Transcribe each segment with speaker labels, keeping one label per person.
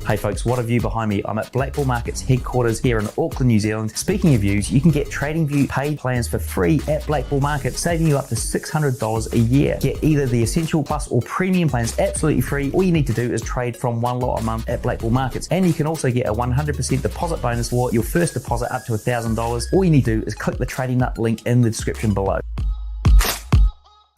Speaker 1: Hey folks, what a view behind me. I'm at Black Bull Markets headquarters here in Auckland, New Zealand. Speaking of views, you can get TradingView paid plans for free at Black Bull Markets, saving you up to $600 a year. Get either the Essential Plus or Premium plans absolutely free. All you need to do is trade from one lot a month at Black Bull Markets. And you can also get a 100% deposit bonus for your first deposit up to $1,000. All you need to do is click the Trading Nut link in the description below.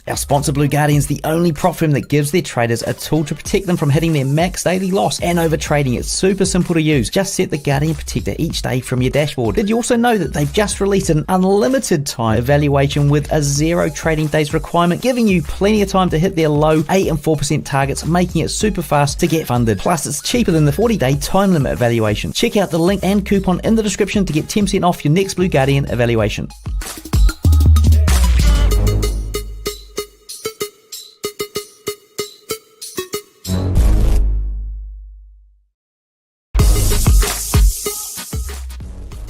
Speaker 1: Our sponsor Blue Guardian is the only prop firm that gives their traders a tool to protect them from hitting their max daily loss and over trading. It's super simple to use. Just set the Guardian Protector each day from your dashboard. Did you also know that they've just released an unlimited time evaluation with a 0 trading days requirement, giving you plenty of time to hit their low 8 and 4% targets, making it super fast to get funded. Plus, it's cheaper than the 40-day time limit evaluation. Check out the link and coupon in the description to get 10% off your next Blue Guardian evaluation.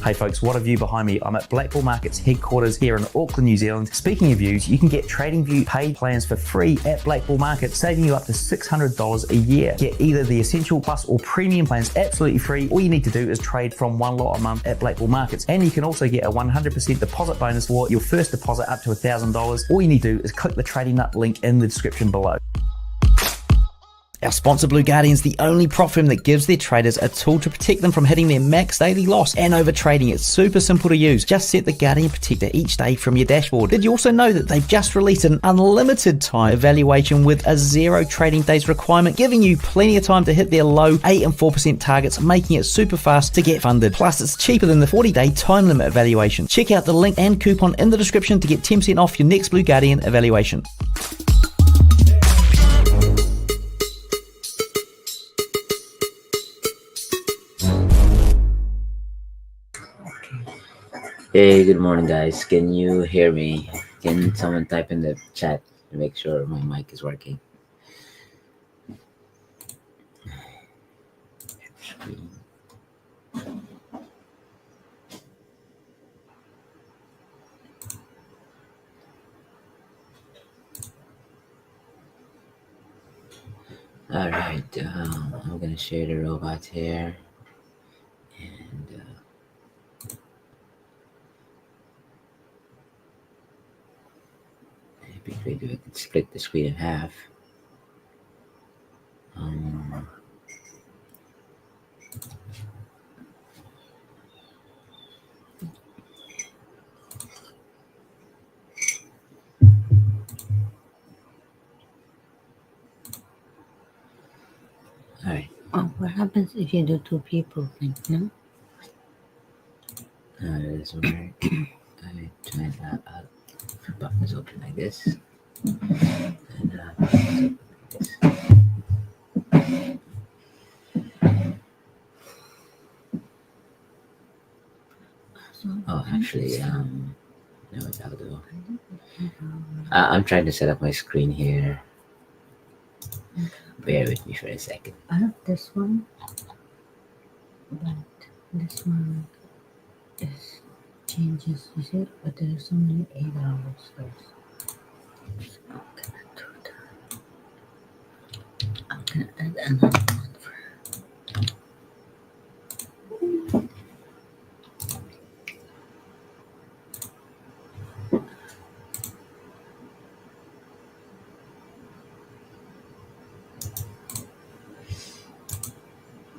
Speaker 1: Hey folks, what a view behind me. I'm at Black Bull Markets headquarters here in Auckland, New Zealand. Speaking of views, you can get TradingView paid plans for free at Black Bull Markets, saving you up to $600 a year. Get either the Essential Plus or Premium plans absolutely free. All you need to do is trade from one lot a month at Black Bull Markets. And you can also get a 100% deposit bonus for your first deposit up to $1,000. All you need to do is click the Trading Nut link in the description below. Our sponsor Blue Guardian is the only prop firm that gives their traders a tool to protect them from hitting their max daily loss and over trading. It's super simple to use. Just set the Guardian Protector each day from your dashboard. Did you also know that they've just released an unlimited time evaluation with a 0 trading days requirement, giving you plenty of time to hit their low 8 and 4% targets, making it super fast to get funded. Plus, it's cheaper than the 40-day time limit evaluation. Check out the link and coupon in the description to get 10% off your next Blue Guardian evaluation.
Speaker 2: Hey, good morning, guys. Can you hear me? Can someone type in the chat to make sure my mic is working? All right, I'm gonna share the robot here, and it'd be great if I could split the screen in half. All right.
Speaker 3: Oh, what happens if you do 2 people thing, no?
Speaker 2: That doesn't work. I try that out. Button is open like this. And open like this. Oh, actually, no, that'll do. I'm trying to set up my screen here. Bear with me for a second.
Speaker 3: I have this one, but this one is changes, you see, but there is only 8 hours first. So I'm gonna do that. I'm gonna add another one for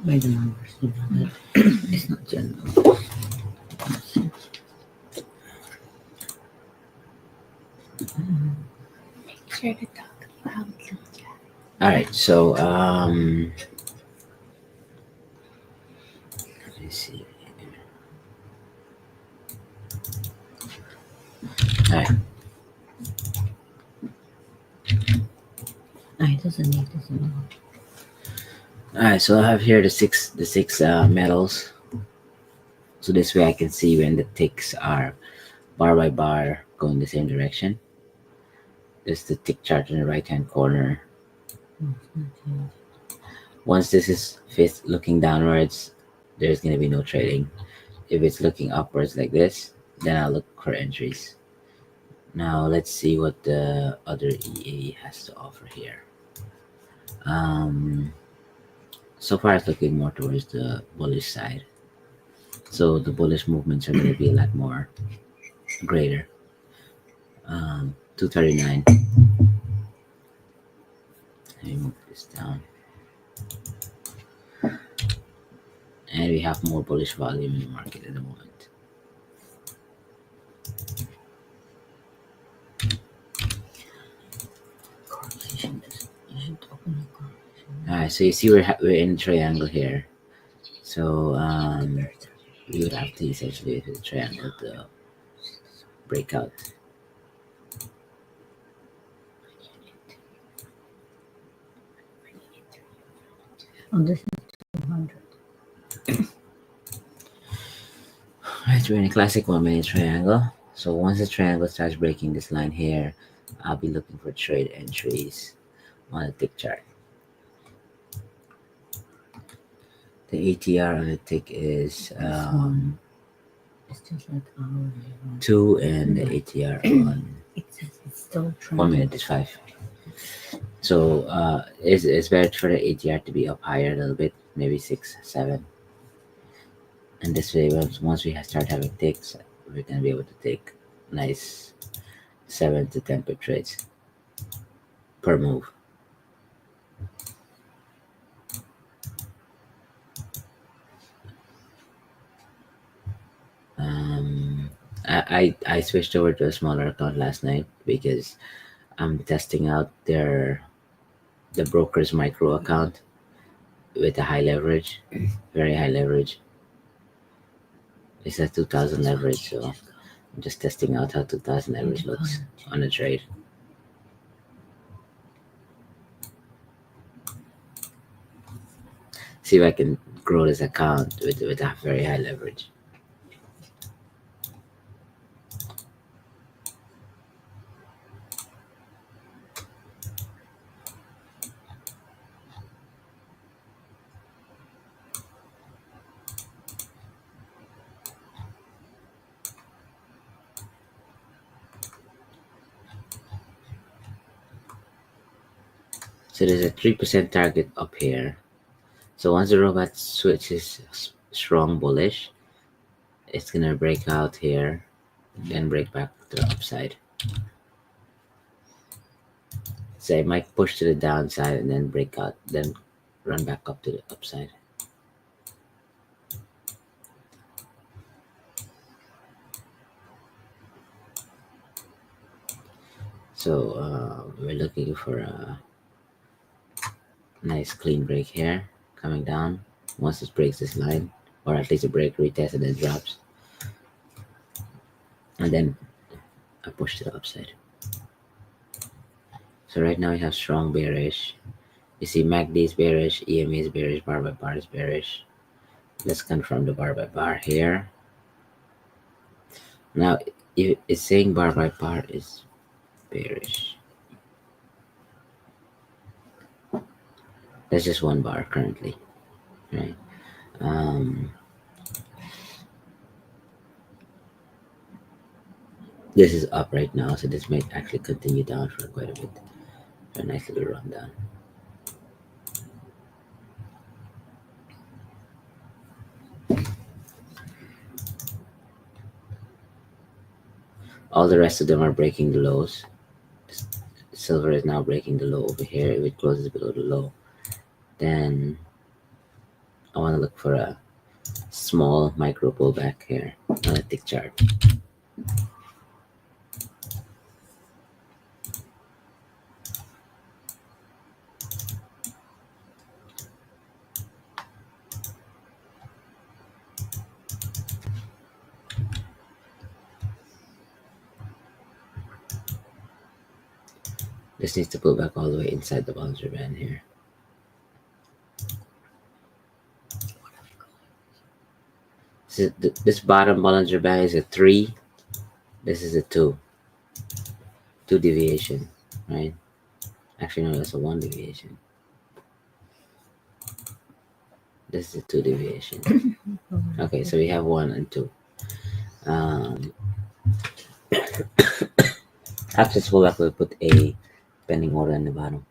Speaker 3: by the numbers, you know, it's not general. Make sure to talk loudly.
Speaker 2: All right, so let me see. All right.
Speaker 3: It doesn't need this anymore.
Speaker 2: All right, so I have here the six metals. So this way I can see when the ticks are bar by bar going the same direction. There's the tick chart in the right hand corner. Once this is looking downwards, there's going to be no trading. If it's looking upwards like this, then I'll look for entries. Now let's see what the other EA has to offer here. So far, it's looking more towards the bullish side. So the bullish movements are going to be a lot more greater. 239. Let me move this down. And we have more bullish volume in the market at the moment.
Speaker 3: Correlation isn't open a correlation.
Speaker 2: Alright, so you see we're in a triangle here. So we would have to essentially use a triangle to break out.
Speaker 3: Oh, this is 200.
Speaker 2: Alright, we're in a classic 1 minute triangle. So once the triangle starts breaking this line here, I'll be looking for trade entries on the tick chart. The ATR on the tick is
Speaker 3: It's just like hourly.
Speaker 2: 2, and the ATR on
Speaker 3: It says it's still
Speaker 2: 1
Speaker 3: trending.
Speaker 2: minute is 5. So it's better for the ATR to be up higher a little bit, maybe 6, 7. And this way, once we start having ticks, we're gonna be able to take nice 7 to 10 pip trades per move. I switched over to a smaller account last night because I'm testing out the broker's micro account with a high leverage, very high leverage. It's a 2000 leverage, so I'm just testing out how 2000 leverage looks on a trade. See if I can grow this account with a very high leverage. So there's a 3% target up here. So once the robot switches strong bullish, it's gonna break out here, then break back to the upside. So it might push to the downside and then break out, then run back up to the upside. So we're looking for a nice clean break here, coming down. Once it breaks this line, or at least a break, retest, and then drops, and then a push to the upside. So right now we have strong bearish. You see MACD is bearish, EMA is bearish, bar by bar is bearish. Let's confirm the bar by bar here. Now it's saying bar by bar is bearish. That's just one bar currently, right? This is up right now, so this might actually continue down for quite a bit. A nice little rundown. All the rest of them are breaking the lows. Silver is now breaking the low over here. If it closes below the low, then I want to look for a small micro pullback here on a tick chart. This needs to pull back all the way inside the Bollinger Band here. So this bottom Bollinger Band is a 3. This is a 2. 2 deviation, right? Actually, no, that's a 1 deviation. This is a 2 deviation. Okay, so we have 1 and 2. After this pullback, we'll put a pending order in the bottom.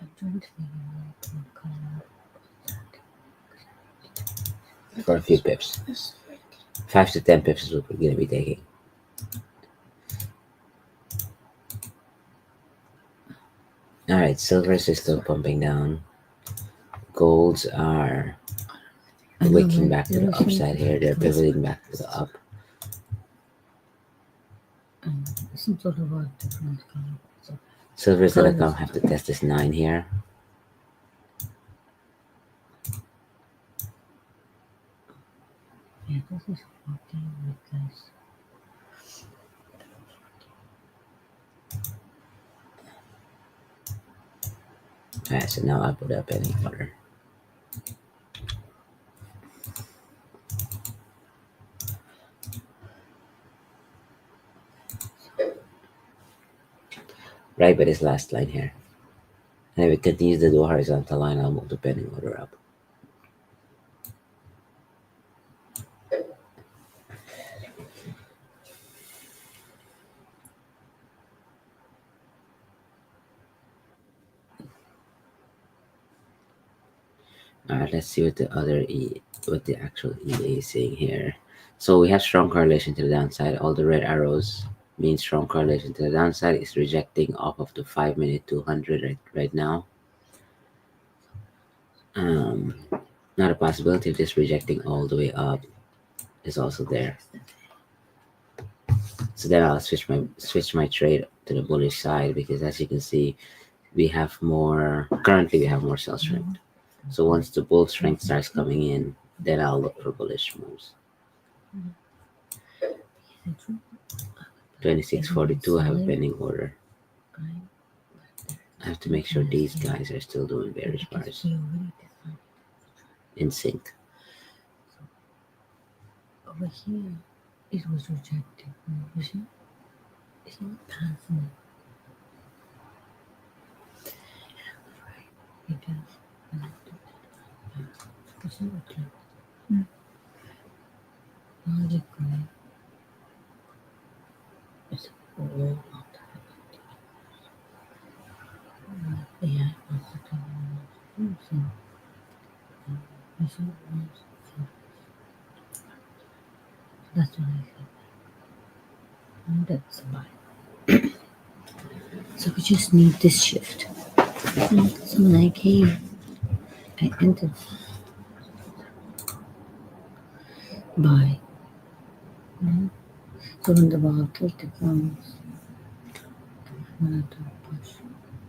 Speaker 3: I'm trying to figure out what color
Speaker 2: for a few pips. 5 to 10 pips is what we're going to be taking. All right, silvers is still pumping down. Golds are waking back to the upside here. They're pivoting back to the up.
Speaker 3: Some sort of a different color.
Speaker 2: Silver's gonna come have to test this 9 here.
Speaker 3: Yeah, this is 14 because
Speaker 2: Alright, so now I put up any order. Right by this last line here. And if it continues to do a horizontal line, I'll move the pending order up. Alright, let's see what the actual EA is saying here. So we have strong correlation to the downside. All the red arrows mean strong correlation to the downside. It's rejecting off of the 5-minute 200 right now. Not a possibility of just rejecting all the way up is also there. So then I'll switch my trade to the bullish side, because as you can see, currently we have more sell strength. So once the bull strength starts coming in, then I'll look for bullish moves. 2642, I have a pending order. I have to make sure these guys are still doing bearish bars in sync.
Speaker 3: Over here, it was rejected. You see? It's not passing. Right. Because logically, it's all not yeah, that's what I said. And that's why. So we just need this shift. So like here, I entered buy. So when the volatility comes, I'm gonna do a push.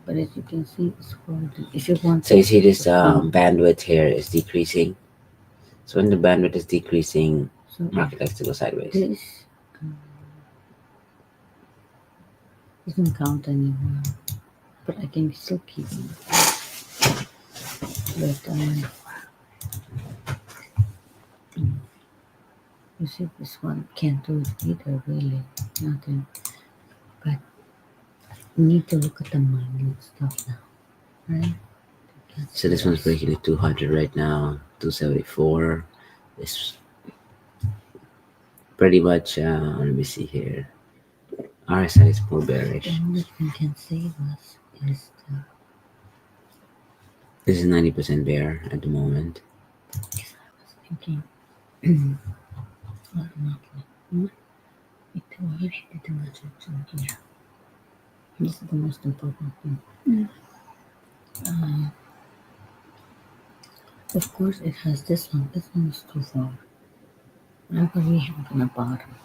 Speaker 3: But as you can see, it's holding. If you want,
Speaker 2: so you see this bandwidth here is decreasing. So when the bandwidth is decreasing, so market likes to go sideways.
Speaker 3: This doesn't count anymore, but I can still keep it. But you see, this one can't do it either, really. Nothing. But we need to look at the money stuff now, right?
Speaker 2: So this one's breaking at 200 right now, 274. It's pretty much, let me see here. RSI is more bearish.
Speaker 3: The only thing can save us is
Speaker 2: this is 90% bear at the moment.
Speaker 3: I was thinking, this is the most important thing. Of course, it has this one. This one is too far. But we have on the bottom.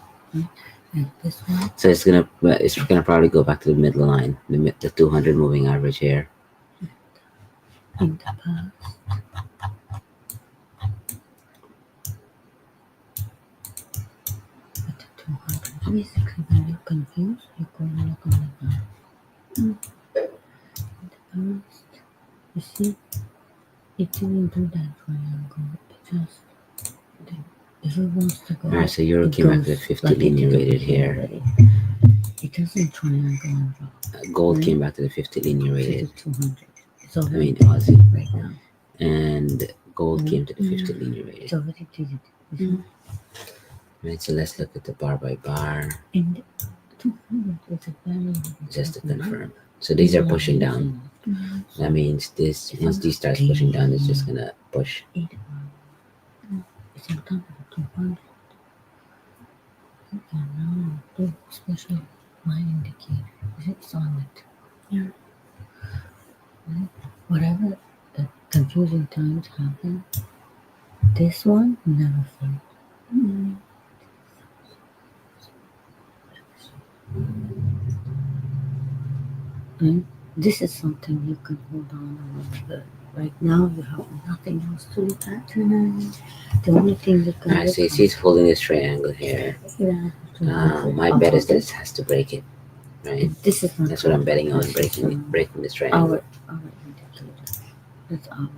Speaker 3: And this one.
Speaker 2: So it's gonna probably go back to the middle line, the 200 moving average here.
Speaker 3: In the past. But the 200. Basically, when you're confused, you go and look on the bottom. In the past, you see, it didn't do that triangle. It just if it wants to go.
Speaker 2: Alright, so Euro came back to the 50 like linear rated here.
Speaker 3: It doesn't triangle and drop.
Speaker 2: Gold came back to the 50 linear rated.
Speaker 3: 200. It's
Speaker 2: I
Speaker 3: already
Speaker 2: mean Aussie
Speaker 3: right now.
Speaker 2: And gold came to the 50 linear rated.
Speaker 3: It's already did.
Speaker 2: Right, so let's look at the bar by bar.
Speaker 3: And 200 is a very
Speaker 2: just to confirm. So these are pushing down. That means once these starts pushing down, it's just gonna push.
Speaker 3: It's on top of the 200. And now, too, especially my indicator, it's on it.
Speaker 4: Yeah.
Speaker 3: Right? Whatever the confusing times happen, this one never fails.
Speaker 4: Mm.
Speaker 3: Right? This is something you can hold on a little bit. Right now, you have nothing else to look at. The only thing you can
Speaker 2: Alright,
Speaker 3: look
Speaker 2: so you see it's holding this triangle here. My bet is that it has to break it, right?
Speaker 3: This is not
Speaker 2: That's what I'm betting on,
Speaker 3: this is,
Speaker 2: breaking this triangle.
Speaker 3: our indicator. That's our.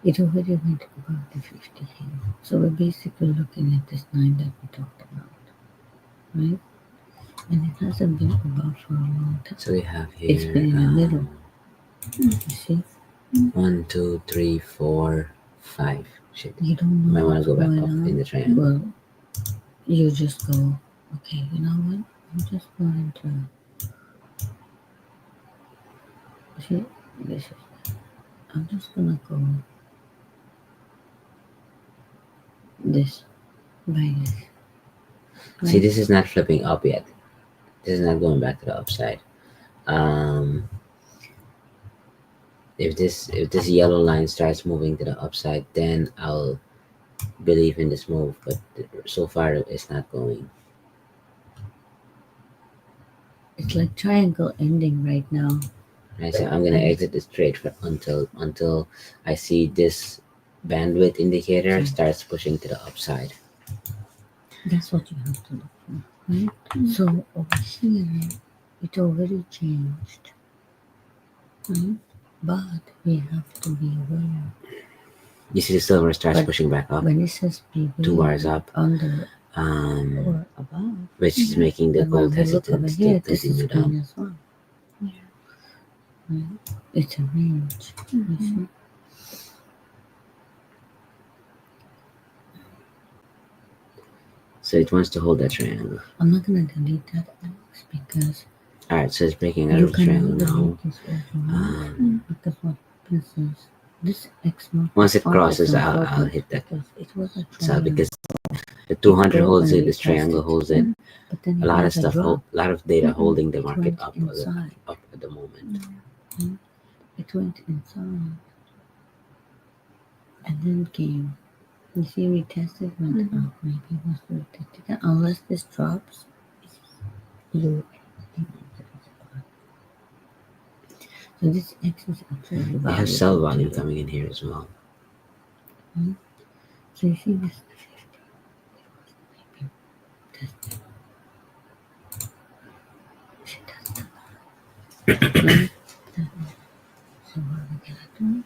Speaker 3: It already went above the 50 here. So we're basically looking at this 9 that we talked about, right? And it hasn't been above for a long time.
Speaker 2: So we have
Speaker 3: It's
Speaker 2: here
Speaker 3: been in the middle. You see?
Speaker 2: 1, 2, 3, 4, 5. Shit.
Speaker 3: You don't know
Speaker 2: Might want
Speaker 3: what's
Speaker 2: to go back
Speaker 3: going
Speaker 2: up
Speaker 3: on.
Speaker 2: in the triangle.
Speaker 3: Well, you just go, okay, you know what? I'm just going to, see, this is, I'm just going to go this, by this.
Speaker 2: See,
Speaker 3: Right?
Speaker 2: this is not flipping up yet. This is not going back to the upside. If this yellow line starts moving to the upside, then I'll believe in this move. But so far, it's not going.
Speaker 3: It's like triangle ending right now.
Speaker 2: Right, so I'm gonna exit this trade for, until I see this bandwidth indicator starts pushing to the upside.
Speaker 3: That's what you have to look for, right? So over here, it already changed, right? But we have to be aware.
Speaker 2: You see the silver starts
Speaker 3: But
Speaker 2: pushing back up,
Speaker 3: when it says beware,
Speaker 2: 2 bars up,
Speaker 3: under or above,
Speaker 2: which is making the
Speaker 3: and when
Speaker 2: gold
Speaker 3: we look over
Speaker 2: hesitant to
Speaker 3: here, this is
Speaker 2: continue
Speaker 3: green
Speaker 2: down.
Speaker 3: as well.
Speaker 4: Yeah.
Speaker 3: Right? It's a range. You see?
Speaker 2: So it wants to hold that triangle.
Speaker 3: I'm not gonna delete that Alex, because
Speaker 2: Alright, so it's breaking out
Speaker 3: you
Speaker 2: of the triangle
Speaker 3: cannot
Speaker 2: now.
Speaker 3: delete this overall, because what happens is this X mark
Speaker 2: Once it
Speaker 3: part
Speaker 2: crosses,
Speaker 3: is
Speaker 2: I'll
Speaker 3: important
Speaker 2: hit that.
Speaker 3: because it was a
Speaker 2: So
Speaker 3: triangle.
Speaker 2: because the 200 holds it,
Speaker 3: and
Speaker 2: this triangle
Speaker 3: retested.
Speaker 2: holds it.
Speaker 3: But then
Speaker 2: A
Speaker 3: it
Speaker 2: lot of
Speaker 3: has a
Speaker 2: stuff, a
Speaker 3: drop.
Speaker 2: lot of data holding the
Speaker 3: It
Speaker 2: market
Speaker 3: went
Speaker 2: up
Speaker 3: inside.
Speaker 2: at the moment.
Speaker 3: It went inside. And then came. You see, we tested, went up. Maybe it was retested. Unless this drops, you. So this X is actually
Speaker 2: We have
Speaker 3: valuable
Speaker 2: sell volume
Speaker 3: too.
Speaker 2: coming in here as well.
Speaker 3: So you see this 50. Maybe tested. She tested that. Right? So what are we gonna do?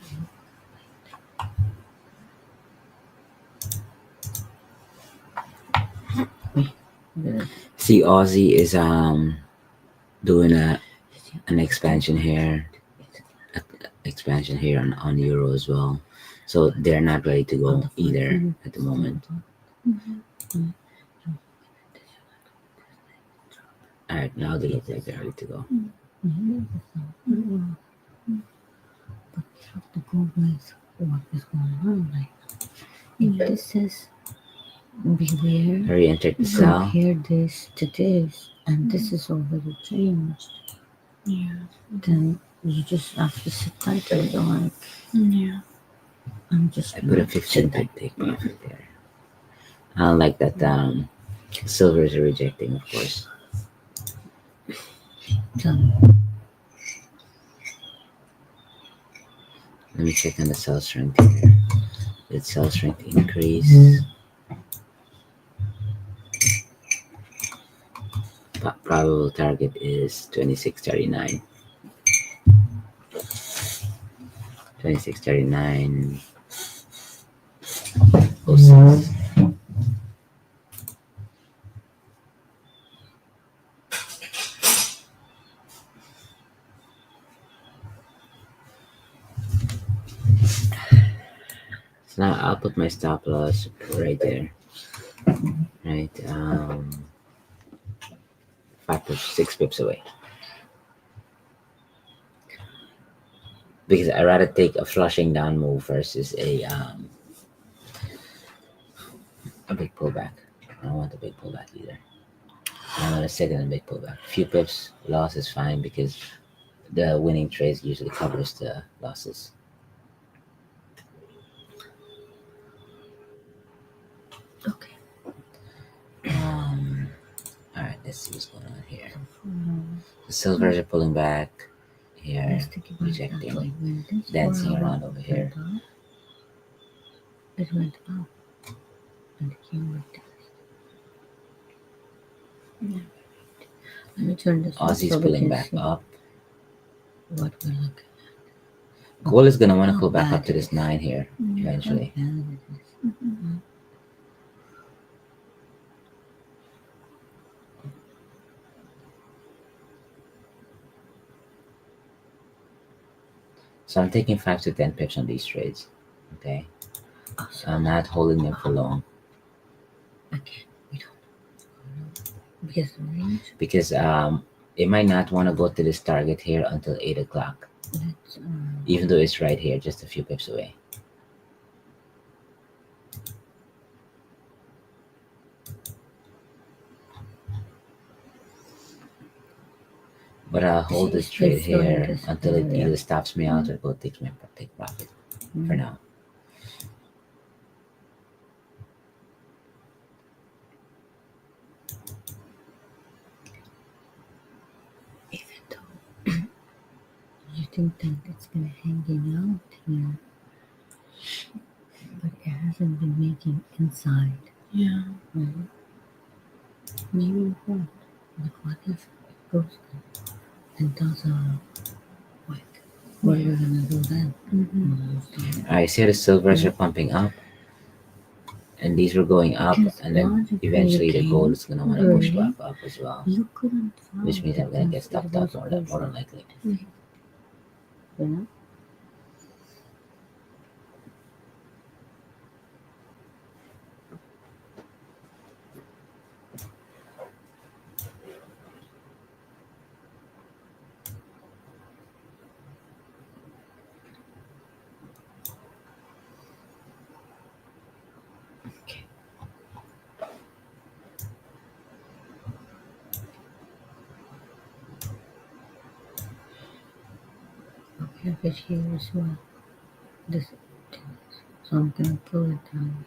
Speaker 2: See, Aussie is doing an expansion here, on euro as well. So they're not ready to go either at the moment. Alright, now they look like they're ready to go.
Speaker 3: But we have to go with what is going on right now. If this says beware,
Speaker 2: I re-entered the sell.
Speaker 3: compare this to this, and this is already changed, then you just have to sit tight and go like, I'm just
Speaker 2: I put a 15 pip take profit there. I don't like that silver is rejecting, of course. Let me check on the sell strength here. Did sell strength increase? Probable target is 2639. 2639. Oh, so now I'll put my stop loss right there. Right, right? 6 pips away. Because I'd rather take a flushing down move versus a big pullback. I don't want a big pullback either. I want a second big pullback. Few pips loss is fine because the winning trades usually covers the losses.
Speaker 3: Okay.
Speaker 2: All right, let's see what's going on here.
Speaker 3: Follow.
Speaker 2: The silvers are pulling back here,
Speaker 3: Let's think about it that way.
Speaker 2: rejecting,
Speaker 3: When this
Speaker 2: dancing
Speaker 3: bar
Speaker 2: around over here.
Speaker 3: went up, it went up and it came like this. Yeah. Let me turn this
Speaker 2: Aussie's
Speaker 3: so we
Speaker 2: pulling
Speaker 3: can
Speaker 2: back
Speaker 3: see
Speaker 2: up.
Speaker 3: what we're looking at.
Speaker 2: Gold is gonna want to
Speaker 3: How
Speaker 2: pull back
Speaker 3: bad
Speaker 2: up to
Speaker 3: it
Speaker 2: this
Speaker 3: is.
Speaker 2: 9 here eventually.
Speaker 3: How bad it is.
Speaker 2: So I'm taking 5 to 10 pips on these trades. Okay,
Speaker 3: Also,
Speaker 2: I'm not holding them for long
Speaker 3: again, we don't know. Because the range,
Speaker 2: because it might not want to go to this target here until 8 o'clock,
Speaker 3: let's
Speaker 2: even though it's right here, just a few pips away. But I'll hold this trade here until it either stops me out or go take profit for now.
Speaker 3: even though you think that it's been hanging out here, but it hasn't been making inside.
Speaker 4: Yeah.
Speaker 3: Right? Maybe what? Like what if it goes and does a wick? What are we gonna do then?
Speaker 2: I see the silvers are pumping up, and these were going up,
Speaker 3: Because
Speaker 2: and then
Speaker 3: logically
Speaker 2: eventually the
Speaker 3: you
Speaker 2: gold
Speaker 3: can,
Speaker 2: is gonna want to push
Speaker 3: really?
Speaker 2: back up as well,
Speaker 3: You couldn't follow
Speaker 2: which means I'm gonna get
Speaker 3: because
Speaker 2: stopped
Speaker 3: it
Speaker 2: up
Speaker 3: was
Speaker 2: more than likely.
Speaker 3: You know? Okay. We have it here as well. This, so I'm gonna pull it down.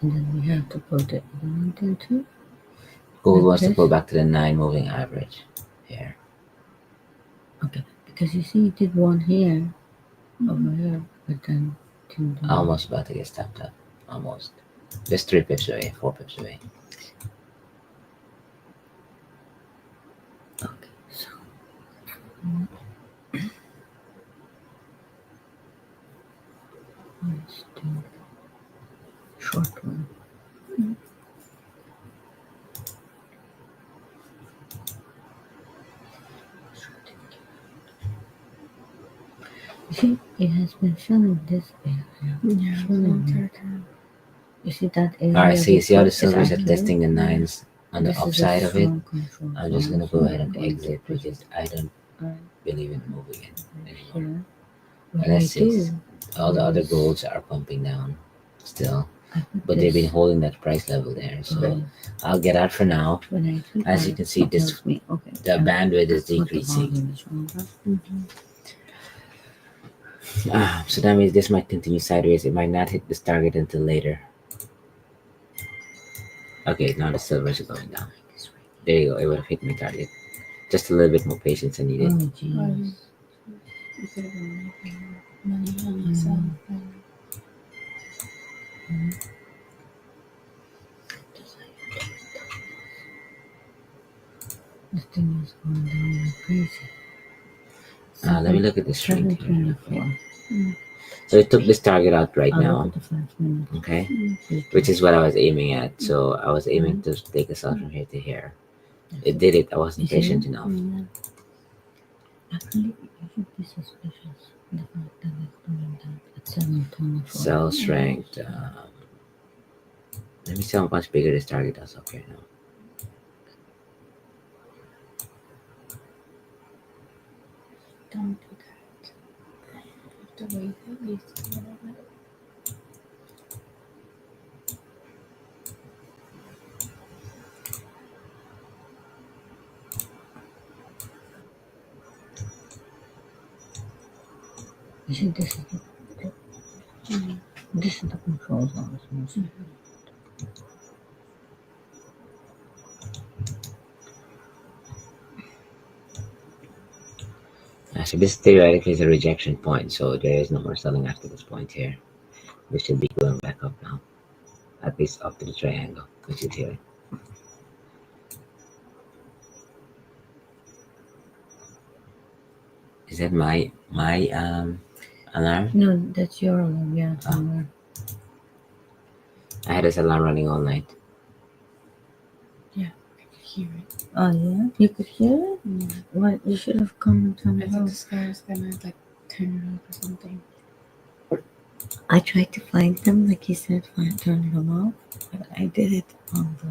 Speaker 3: And then we have to put it one and two.
Speaker 2: Gold
Speaker 3: Like
Speaker 2: wants to
Speaker 3: this?
Speaker 2: pull back to the 9 moving average here.
Speaker 3: Okay, because you see, it did one here, over here, but then didn't do
Speaker 2: Almost about to get stopped up. Almost. Just 3 pips away, 4 pips away.
Speaker 3: Okay, so let's do short one. You see, it has been filling this area.
Speaker 4: Yeah.
Speaker 3: Filling
Speaker 4: the
Speaker 3: it.
Speaker 4: entire time.
Speaker 3: You see that area?
Speaker 2: Alright, so you see how the
Speaker 3: before is
Speaker 2: silvers are
Speaker 3: actually-
Speaker 2: testing the 9s on the
Speaker 3: This is a
Speaker 2: upside of it.
Speaker 3: strong control
Speaker 2: I'm just
Speaker 3: zone,
Speaker 2: gonna
Speaker 3: so
Speaker 2: go ahead
Speaker 3: I'm
Speaker 2: and
Speaker 3: going to
Speaker 2: exit
Speaker 3: push
Speaker 2: because I don't
Speaker 3: right
Speaker 2: believe in moving it anymore.
Speaker 3: here. What
Speaker 2: And
Speaker 3: I
Speaker 2: let's see,
Speaker 3: do
Speaker 2: all the other
Speaker 3: is
Speaker 2: golds are pumping down still,
Speaker 3: I put
Speaker 2: but they've been
Speaker 3: this
Speaker 2: holding that price level there. So
Speaker 3: right.
Speaker 2: I'll get out for now.
Speaker 3: When I do
Speaker 2: As
Speaker 3: that,
Speaker 2: you can see,
Speaker 3: it
Speaker 2: this
Speaker 3: tells me, okay,
Speaker 2: the bandwidth is
Speaker 3: that's what the
Speaker 2: decreasing.
Speaker 3: volume is wrong.
Speaker 2: So that means this might continue sideways. It might not hit this target until later. Okay, now the silvers are going down. There you go. It would have hit my target. Just a little bit more patience I needed.
Speaker 3: Oh, jeez.
Speaker 4: You could have been making money on yourself.
Speaker 3: The thing is going down like crazy.
Speaker 2: Let me look at the strength here.
Speaker 3: 724.
Speaker 2: So it took this target out right
Speaker 3: I'll
Speaker 2: now.
Speaker 3: look at the 5 minutes.
Speaker 2: Okay,
Speaker 3: Please
Speaker 2: which
Speaker 3: do.
Speaker 2: is what I was aiming at. So I was aiming to take us out from here to here. It did it. I wasn't
Speaker 3: You see
Speaker 2: patient
Speaker 3: that?
Speaker 2: enough.
Speaker 3: Actually, you should be suspicious. The fact that it's doing that at 724.
Speaker 2: Cell strength. Let me see how much bigger this target does up here now.
Speaker 4: Don't do that. You have to wait at least a little bit.
Speaker 3: You see, this is this is the control zone.
Speaker 2: So this theoretically is a rejection point, so there is no more selling after this point here. We should be going back up now, at least up to the triangle, which is here. Is that my alarm?
Speaker 3: No, that's your alarm. Yeah, somewhere.
Speaker 2: I had this alarm running all night.
Speaker 4: Yeah, I could hear it.
Speaker 3: Oh yeah, you could hear it. What? You should have come and turned
Speaker 4: I
Speaker 3: it
Speaker 4: thought
Speaker 3: off.
Speaker 4: this guy was gonna like turn it off or something.
Speaker 3: I tried to find them, like he said, turn them off, but I did it on the.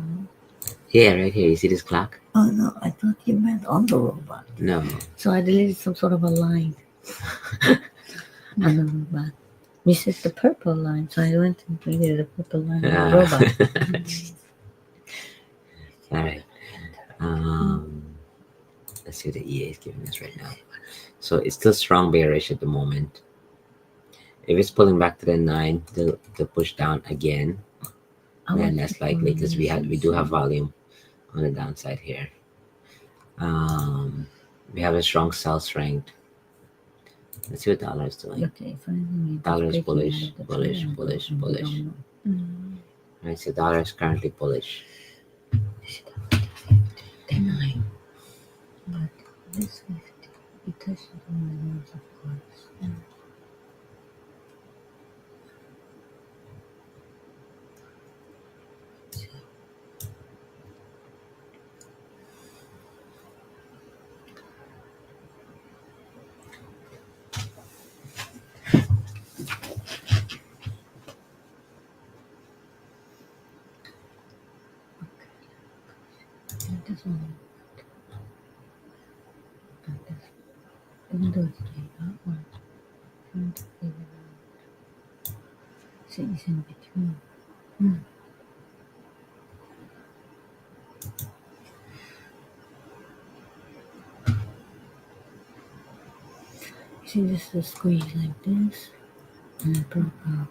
Speaker 2: Yeah, right here. You see this clock?
Speaker 3: Oh no, I thought you meant on the robot.
Speaker 2: No.
Speaker 3: So I deleted some sort of a line on the robot. You said the purple line, so I went and deleted the purple line on the robot.
Speaker 2: All right. Let's see what the EA is giving us right now. So it's still strong bearish at the moment. If it's pulling back to the 9, they'll push down again. Then that's likely because we do have volume on the downside here. We have a strong sell strength. Let's see what dollar is doing.
Speaker 3: Okay, finally.
Speaker 2: Dollar is bullish, bullish, bullish, bullish. Right, so dollar is currently bullish.
Speaker 3: But this 50, it touches on the nose, of course. This one. Even though it's like one, trying to figure out. See, it's in between. You see, this is a squeeze like this, and it broke out.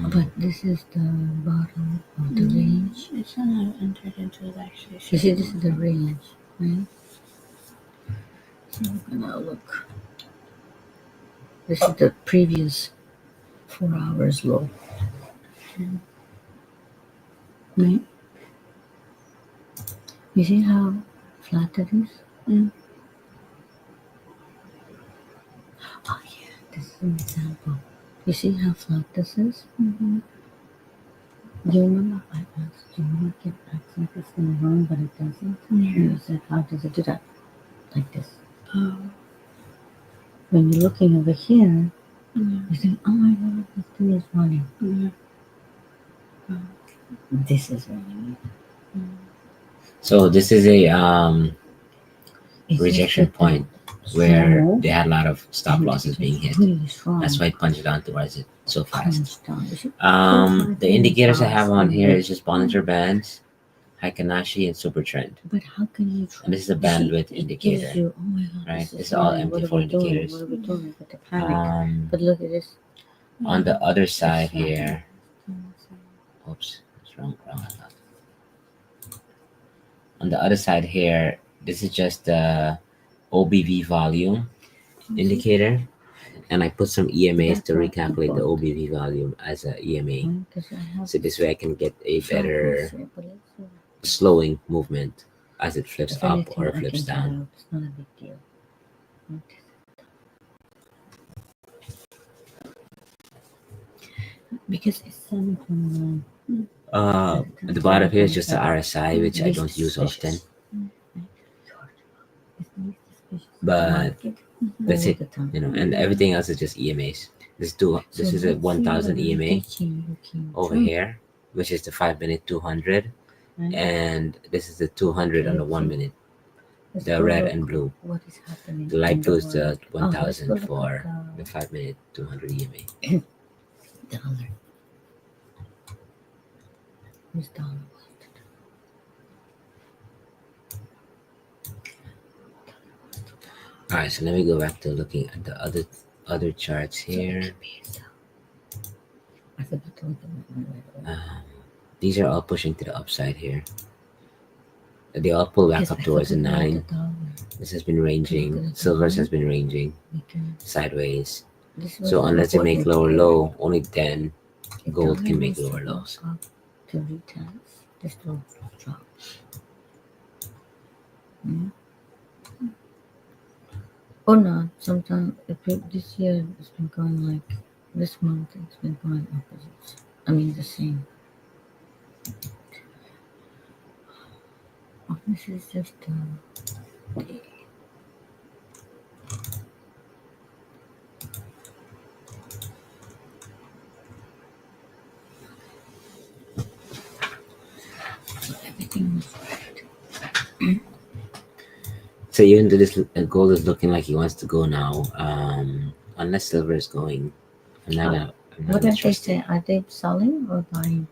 Speaker 3: But this is the bottom of the range.
Speaker 4: It's not entered into it actually.
Speaker 3: You see, this is the range, right? So we're gonna look. This is the previous 4 hours low. Right? You see how flat it is? Oh yeah, this is an example. You see how flat this is? Do you remember I asked you what it acts like it's going to run, but it doesn't? And you said, how does it do that? Like this. When you're looking over here, you think, oh my god, this thing is running. This is running.
Speaker 2: So this is a
Speaker 3: It's
Speaker 2: rejection
Speaker 3: just
Speaker 2: point where they had a lot of stop losses being hit.
Speaker 3: really strong.
Speaker 2: That's why it punched down towards it so fast.
Speaker 3: Punch down. You should
Speaker 2: The indicators I have on here is just Bollinger Bands, Heikin-Ashi, and Super Trend.
Speaker 3: But how can you try?
Speaker 2: And this is a
Speaker 3: You see,
Speaker 2: bandwidth
Speaker 3: it
Speaker 2: indicator.
Speaker 3: gives you, oh my god,
Speaker 2: Right?
Speaker 3: this
Speaker 2: This
Speaker 3: is
Speaker 2: is all
Speaker 3: running. What
Speaker 2: MT4
Speaker 3: are we doing?
Speaker 2: indicators.
Speaker 3: What are we doing? With the panic. But look at this.
Speaker 2: On the other side here, oops, it's wrong. On the other side here, this is just the OBV volume indicator, and I put some EMAs to recalculate the OBV volume as a EMA. So this way I can get a better slowing movement as it flips up or flips down.
Speaker 3: It's not a big deal. Because it's 7:29.
Speaker 2: At the bottom here is just the RSI, which I don't use often.
Speaker 3: It's not
Speaker 2: but
Speaker 3: market
Speaker 2: that's
Speaker 3: all
Speaker 2: it.
Speaker 3: the time.
Speaker 2: And everything else is just EMAs. This is a
Speaker 3: let's see
Speaker 2: 1000
Speaker 3: what
Speaker 2: EMA
Speaker 3: you came
Speaker 2: over
Speaker 3: through,
Speaker 2: here, which is the 5-minute 200,
Speaker 3: right?
Speaker 2: and this is the 200 on the
Speaker 3: Let's
Speaker 2: 1
Speaker 3: see.
Speaker 2: minute,
Speaker 3: Let's
Speaker 2: the
Speaker 3: go
Speaker 2: red
Speaker 3: look
Speaker 2: and blue.
Speaker 3: what is happening
Speaker 2: The light
Speaker 3: in
Speaker 2: blue
Speaker 3: the
Speaker 2: is the
Speaker 3: world. Oh, let's go
Speaker 2: 1000
Speaker 3: look
Speaker 2: for
Speaker 3: at
Speaker 2: the 5-minute 200 EMA.
Speaker 3: the dollar. Where's dollar?
Speaker 2: All right, so let me go back to looking at the other charts here.
Speaker 3: I forgot to look at my
Speaker 2: These are all pushing to the upside here. They all pull back up towards the 9. This has been ranging. Silvers has been ranging sideways. So unless they make lower low, only then gold can make lower lows.
Speaker 3: To retest, this will drop. Or not. Sometimes this year it's been going like this month. It's been going opposites. I mean the same. Oh, this is just daily. Everything was right.
Speaker 2: So even though this gold is looking like he wants to go now, unless silver is going, I'm not
Speaker 3: What
Speaker 2: gonna
Speaker 3: did they
Speaker 2: trust
Speaker 3: say? Are they selling or buying?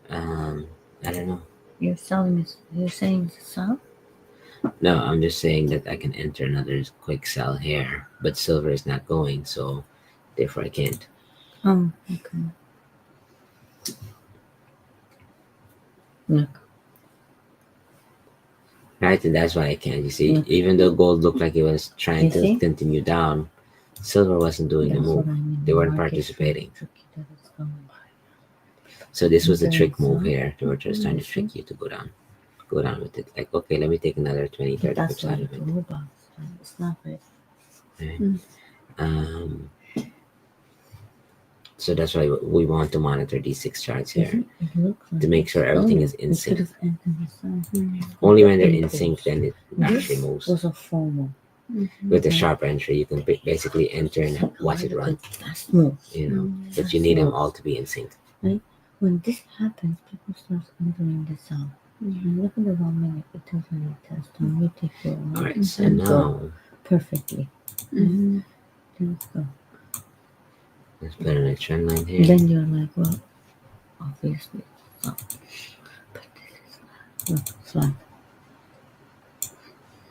Speaker 2: it. I don't know.
Speaker 3: You're selling is you're saying sell?
Speaker 2: No, I'm just saying that I can enter another quick sell here, but silver is not going, so therefore I can't.
Speaker 3: Oh, okay. Look.
Speaker 2: Right, and that's why I can't. You see,
Speaker 3: Yeah.
Speaker 2: even though gold looked like it was trying
Speaker 3: You
Speaker 2: to
Speaker 3: see?
Speaker 2: continue down, silver wasn't doing the
Speaker 3: That's
Speaker 2: move.
Speaker 3: what I mean.
Speaker 2: They
Speaker 3: The
Speaker 2: weren't
Speaker 3: market's
Speaker 2: participating.
Speaker 3: very tricky that it's going.
Speaker 2: So this was a
Speaker 3: Okay,
Speaker 2: trick move
Speaker 3: so-
Speaker 2: here. They were just trying to trick you to go down. Go down with it. Like, okay, let me take another 20, 30
Speaker 3: That's
Speaker 2: pips
Speaker 3: what
Speaker 2: out
Speaker 3: it's
Speaker 2: of it.
Speaker 3: all about. It's not right.
Speaker 2: So that's why we want to monitor these 6 charts here
Speaker 3: It looks like
Speaker 2: to make sure everything is in
Speaker 3: you
Speaker 2: sync.
Speaker 3: could have entered the sun.
Speaker 2: Only when they're in
Speaker 3: Impulse.
Speaker 2: sync then it actually
Speaker 3: This
Speaker 2: moves.
Speaker 3: was a formal.
Speaker 2: With a sharp entry, you can basically enter and watch it run.
Speaker 3: Fast move.
Speaker 2: But you need them all to be in sync.
Speaker 3: When this happens, people start entering the sun. Look at the 1 minute. It doesn't test. And we take your
Speaker 2: All right, so
Speaker 3: and go
Speaker 2: now
Speaker 3: perfectly. Let's go.
Speaker 2: let's put in a trend line here.
Speaker 3: Then you're like, well, obviously it's up. But this is flat.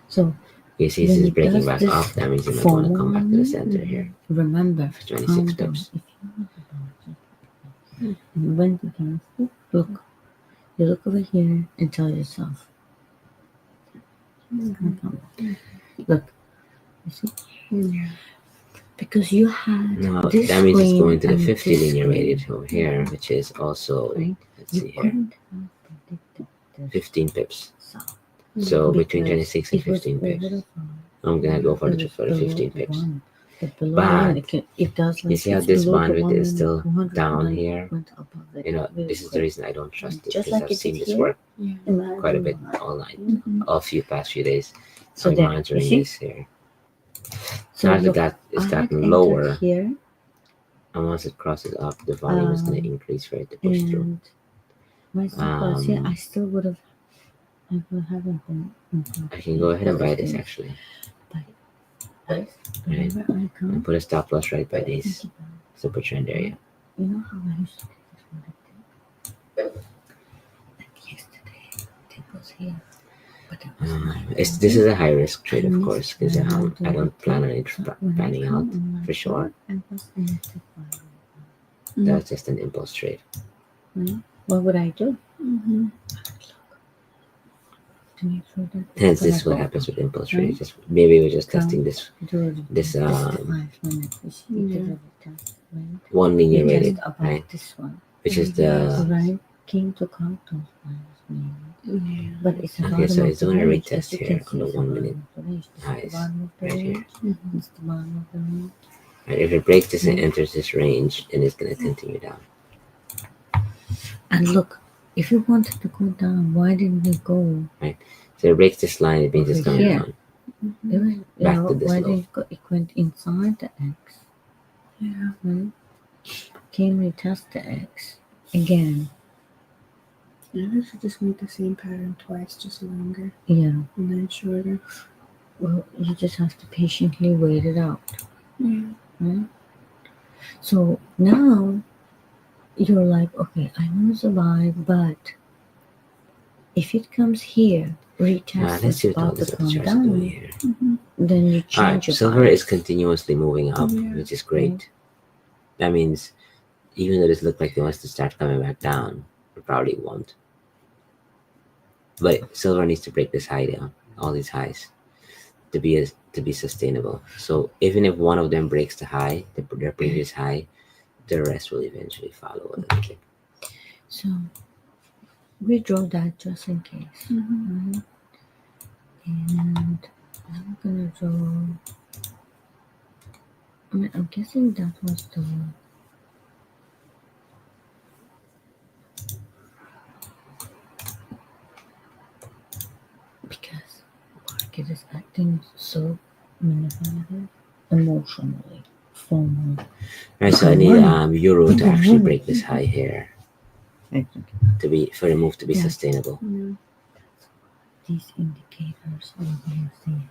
Speaker 3: So
Speaker 2: You see, this is breaking back off. That means you might want to come back to the center here.
Speaker 3: remember,
Speaker 2: For 26 pips.
Speaker 3: If you have a budget, and when you can look, you look over here and tell yourself, it's gonna come back. Look, you see? Because you had
Speaker 2: Now,
Speaker 3: this
Speaker 2: that means it's
Speaker 3: screen
Speaker 2: going to the
Speaker 3: and
Speaker 2: 50
Speaker 3: this
Speaker 2: linear
Speaker 3: screen,
Speaker 2: rated over here, which is also,
Speaker 3: right?
Speaker 2: let's
Speaker 3: You
Speaker 2: see here,
Speaker 3: couldn't have predicted this
Speaker 2: 15 pips.
Speaker 3: sound.
Speaker 2: So between
Speaker 3: Because
Speaker 2: 26 and
Speaker 3: it was
Speaker 2: 15 pips.
Speaker 3: over the
Speaker 2: I'm going to go for
Speaker 3: It
Speaker 2: the
Speaker 3: was
Speaker 2: 15
Speaker 3: below
Speaker 2: pips.
Speaker 3: one. But below
Speaker 2: But
Speaker 3: one, it does like
Speaker 2: You see how
Speaker 3: it's
Speaker 2: this
Speaker 3: below the
Speaker 2: bandwidth
Speaker 3: 1
Speaker 2: is
Speaker 3: minute,
Speaker 2: still
Speaker 3: 200,
Speaker 2: down
Speaker 3: and
Speaker 2: here?
Speaker 3: went above it really
Speaker 2: This is the
Speaker 3: quick.
Speaker 2: reason I don't trust it,
Speaker 3: Just
Speaker 2: because
Speaker 3: like
Speaker 2: I've
Speaker 3: it
Speaker 2: seen
Speaker 3: did
Speaker 2: this
Speaker 3: here.
Speaker 2: work
Speaker 3: Imagine
Speaker 2: quite a bit
Speaker 3: why.
Speaker 2: all night, a few past few days.
Speaker 3: So
Speaker 2: I'm
Speaker 3: there,
Speaker 2: monitoring
Speaker 3: you see?
Speaker 2: this here.
Speaker 3: So
Speaker 2: Now
Speaker 3: look,
Speaker 2: that it's
Speaker 3: I had
Speaker 2: gotten
Speaker 3: entered
Speaker 2: lower,
Speaker 3: here,
Speaker 2: and once it crosses up, the volume is going to increase for it to push through.
Speaker 3: and my stop loss here, I still would have. I haven't been.
Speaker 2: I can go ahead and buy this actually.
Speaker 3: Right?
Speaker 2: Right.
Speaker 3: Remember, I come.
Speaker 2: And put a stop loss right by this super trend area.
Speaker 3: You know how I used to take this one like yesterday, it was here, but it was like
Speaker 2: This is a high risk trade, of course, because I don't plan on it panning out for sure. That's just an impulse trade.
Speaker 3: What would I do?
Speaker 2: Hence, this is what happens with impulse trades. Just maybe we're just testing this 1 linear rated, right?
Speaker 3: This one,
Speaker 2: Which is the
Speaker 3: right? King to contours but it's
Speaker 2: okay. So it's doing a retest here on the 1 minute highs right here.
Speaker 3: It's the bottom of the range.
Speaker 2: Right, if it breaks this and enters this range, then it's going to continue down.
Speaker 3: And look, if you wanted to go down, why didn't we go?
Speaker 2: Right. So it breaks this line, it means it's
Speaker 3: Over
Speaker 2: coming
Speaker 3: here.
Speaker 2: down.
Speaker 3: It was, you
Speaker 2: Back
Speaker 3: know,
Speaker 2: to this
Speaker 3: why
Speaker 2: low.
Speaker 3: did it went inside the X,
Speaker 4: Yeah.
Speaker 3: right? Came retest the X again.
Speaker 4: Maybe I should just make the same pattern twice, just longer
Speaker 3: Yeah.
Speaker 4: and then shorter.
Speaker 3: Well, you just have to patiently wait it out,
Speaker 4: Yeah.
Speaker 3: right? So now you're like, okay, I want to survive, but if it comes here, retest
Speaker 2: Let's
Speaker 3: is
Speaker 2: see what all
Speaker 3: about to
Speaker 2: these other
Speaker 3: come
Speaker 2: charts are doing
Speaker 3: down,
Speaker 2: here.
Speaker 3: then you
Speaker 2: Alright,
Speaker 3: change your
Speaker 2: silver is
Speaker 3: bias.
Speaker 2: continuously moving up,
Speaker 4: Yeah.
Speaker 2: which is great. That means even though this looks like it wants to start coming back down, it probably won't. But silver needs to break this high down, all these highs, to be sustainable. So even if one of them breaks the high, their previous high, the rest will eventually follow a little bit.
Speaker 3: So we draw that just in case.
Speaker 4: Mm-hmm.
Speaker 3: Right? And I'm gonna draw. I mean, I'm guessing that was the. Because market is acting so manipulative, emotionally, formal.
Speaker 2: Right, so I need euro to actually break this high here for the move to be
Speaker 3: Yeah.
Speaker 2: sustainable.
Speaker 4: Yeah.
Speaker 3: These indicators are amazing.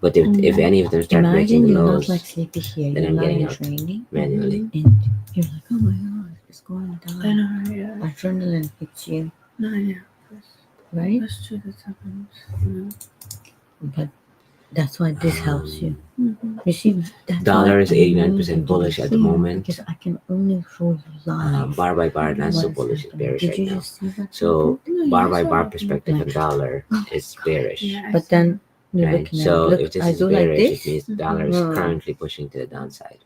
Speaker 2: But if any of them start breaking
Speaker 3: Imagine
Speaker 2: the
Speaker 3: you're not
Speaker 2: lows,
Speaker 3: like sleepy here.
Speaker 2: then
Speaker 3: You're
Speaker 2: I'm
Speaker 3: not
Speaker 2: getting
Speaker 3: in
Speaker 2: out
Speaker 3: training,
Speaker 2: manually.
Speaker 3: and you're like, oh my god, it's going
Speaker 4: I
Speaker 3: down.
Speaker 4: know, yeah.
Speaker 3: Adrenaline hits you,
Speaker 4: No, yeah.
Speaker 3: right?
Speaker 4: That's true, that happens. Yeah.
Speaker 3: But that's why this helps you.
Speaker 4: Mm-hmm.
Speaker 3: You see, that's
Speaker 2: Dollar
Speaker 3: why
Speaker 2: is
Speaker 3: I
Speaker 2: 89%
Speaker 3: need you to
Speaker 2: bullish
Speaker 3: be
Speaker 2: at the
Speaker 3: here,
Speaker 2: moment.
Speaker 3: because I can only show you live.
Speaker 2: Bar by bar, not so
Speaker 3: what is
Speaker 2: bullish, it's
Speaker 3: happening.
Speaker 2: bearish
Speaker 3: Did
Speaker 2: right
Speaker 3: you
Speaker 2: now.
Speaker 3: just see what
Speaker 2: So
Speaker 3: happened?
Speaker 4: No,
Speaker 2: bar
Speaker 4: yeah,
Speaker 2: by
Speaker 4: I saw
Speaker 2: bar
Speaker 4: it.
Speaker 2: perspective
Speaker 3: Like-
Speaker 2: on dollar is bearish.
Speaker 4: Yeah, I
Speaker 3: But
Speaker 4: see
Speaker 3: then you're
Speaker 2: Right?
Speaker 3: looking at
Speaker 2: So
Speaker 3: look.
Speaker 2: if this
Speaker 3: I
Speaker 2: is
Speaker 3: do like
Speaker 2: bearish,
Speaker 3: this.
Speaker 2: it means dollar is
Speaker 3: Mhm.
Speaker 2: currently pushing to the downside,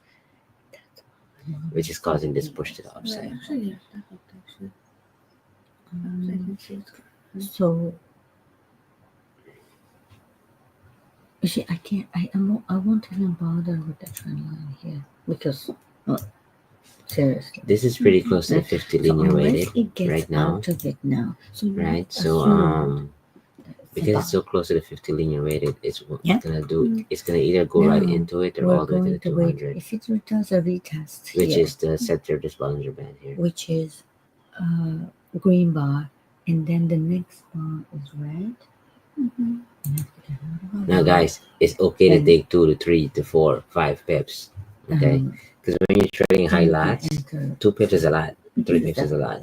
Speaker 2: which is causing this push to the
Speaker 4: it.
Speaker 2: upside.
Speaker 4: Right, actually, yeah, that helped, actually. I can see it's good.
Speaker 3: So you see, I can't. I won't even bother with the trend line here because, seriously.
Speaker 2: This is pretty close to the
Speaker 3: Right?
Speaker 2: 50
Speaker 3: So
Speaker 2: linear
Speaker 3: unless
Speaker 2: weighted
Speaker 3: it gets
Speaker 2: right now,
Speaker 3: out of it now, so you
Speaker 2: right? So
Speaker 3: assume that it's
Speaker 2: because it's
Speaker 3: a
Speaker 2: so close to the 50 linear weighted, it's
Speaker 3: Yeah.
Speaker 2: gonna do. It's gonna either go right
Speaker 3: Now,
Speaker 2: into it or
Speaker 3: we're
Speaker 2: all the way
Speaker 3: going
Speaker 2: to the
Speaker 3: to wait
Speaker 2: 200,
Speaker 3: if it does a retest
Speaker 2: which
Speaker 3: here,
Speaker 2: is the center of this Bollinger Band here.
Speaker 3: which is green bar, and then the next bar is red.
Speaker 4: Mm-hmm.
Speaker 3: You have to get out of
Speaker 2: Now,
Speaker 3: it.
Speaker 2: guys, it's okay to
Speaker 3: And-
Speaker 2: take 2 to 3 to 4, 5 pips. Okay,
Speaker 3: Um,
Speaker 2: because when you're trading high
Speaker 3: then
Speaker 2: lots,
Speaker 3: enter
Speaker 2: 2 pips is a lot, 3
Speaker 3: this
Speaker 2: pips is a lot.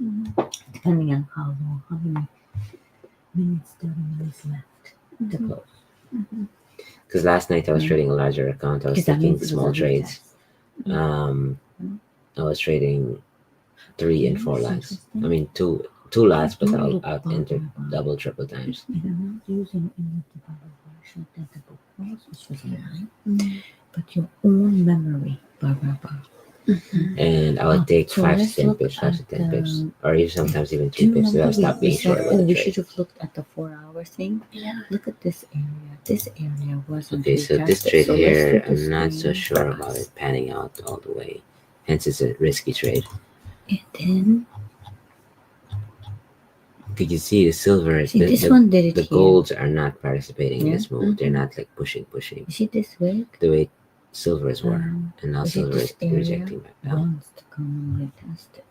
Speaker 4: Mm-hmm.
Speaker 3: depending on how long, how many minutes, 30 minutes left to close.
Speaker 2: Because last night I was trading a larger account. I was
Speaker 3: Because that
Speaker 2: taking
Speaker 3: means it was
Speaker 2: small
Speaker 3: a
Speaker 2: trades.
Speaker 3: retest.
Speaker 2: I was trading 3 and 4
Speaker 3: Yes,
Speaker 2: lots.
Speaker 3: interesting.
Speaker 2: I mean two lots, but
Speaker 3: Don't
Speaker 2: I'll
Speaker 3: look
Speaker 2: enter
Speaker 3: bad.
Speaker 2: double, triple times.
Speaker 3: And I'm not using any of the Bible version that the book was, which was nine,
Speaker 4: Mm-hmm.
Speaker 3: but your own memory, Barbara.
Speaker 2: And I would take
Speaker 3: So
Speaker 2: 5 to
Speaker 3: let's
Speaker 2: 10
Speaker 3: look
Speaker 2: pips, 5 to
Speaker 3: at
Speaker 2: 10 pips,
Speaker 3: the-
Speaker 2: or even sometimes even
Speaker 3: Do
Speaker 2: 3
Speaker 3: you
Speaker 2: pips. So I
Speaker 3: remember
Speaker 2: stopped
Speaker 3: we
Speaker 2: being
Speaker 3: said,
Speaker 2: short with the
Speaker 3: we
Speaker 2: trade.
Speaker 3: should have looked at the 4-hour thing?
Speaker 4: Yeah.
Speaker 3: Look at this area. This area wasn't
Speaker 2: Okay, so this
Speaker 3: retested.
Speaker 2: trade
Speaker 3: So let's
Speaker 2: here,
Speaker 3: do the
Speaker 2: I'm not so
Speaker 3: screen
Speaker 2: sure
Speaker 3: for
Speaker 2: about
Speaker 3: us.
Speaker 2: it panning out all the way. Hence, it's a risky trade.
Speaker 3: And then,
Speaker 2: Did you see the silver?
Speaker 3: see, this one did it
Speaker 2: the
Speaker 3: here.
Speaker 2: golds are not participating in
Speaker 3: Yeah.
Speaker 2: this move. They're not like pushing.
Speaker 3: You see this wick?
Speaker 2: The way silvers were, and now
Speaker 3: You see
Speaker 2: silver
Speaker 3: this
Speaker 2: is
Speaker 3: area
Speaker 2: rejecting back down.
Speaker 3: wants to come and retest it.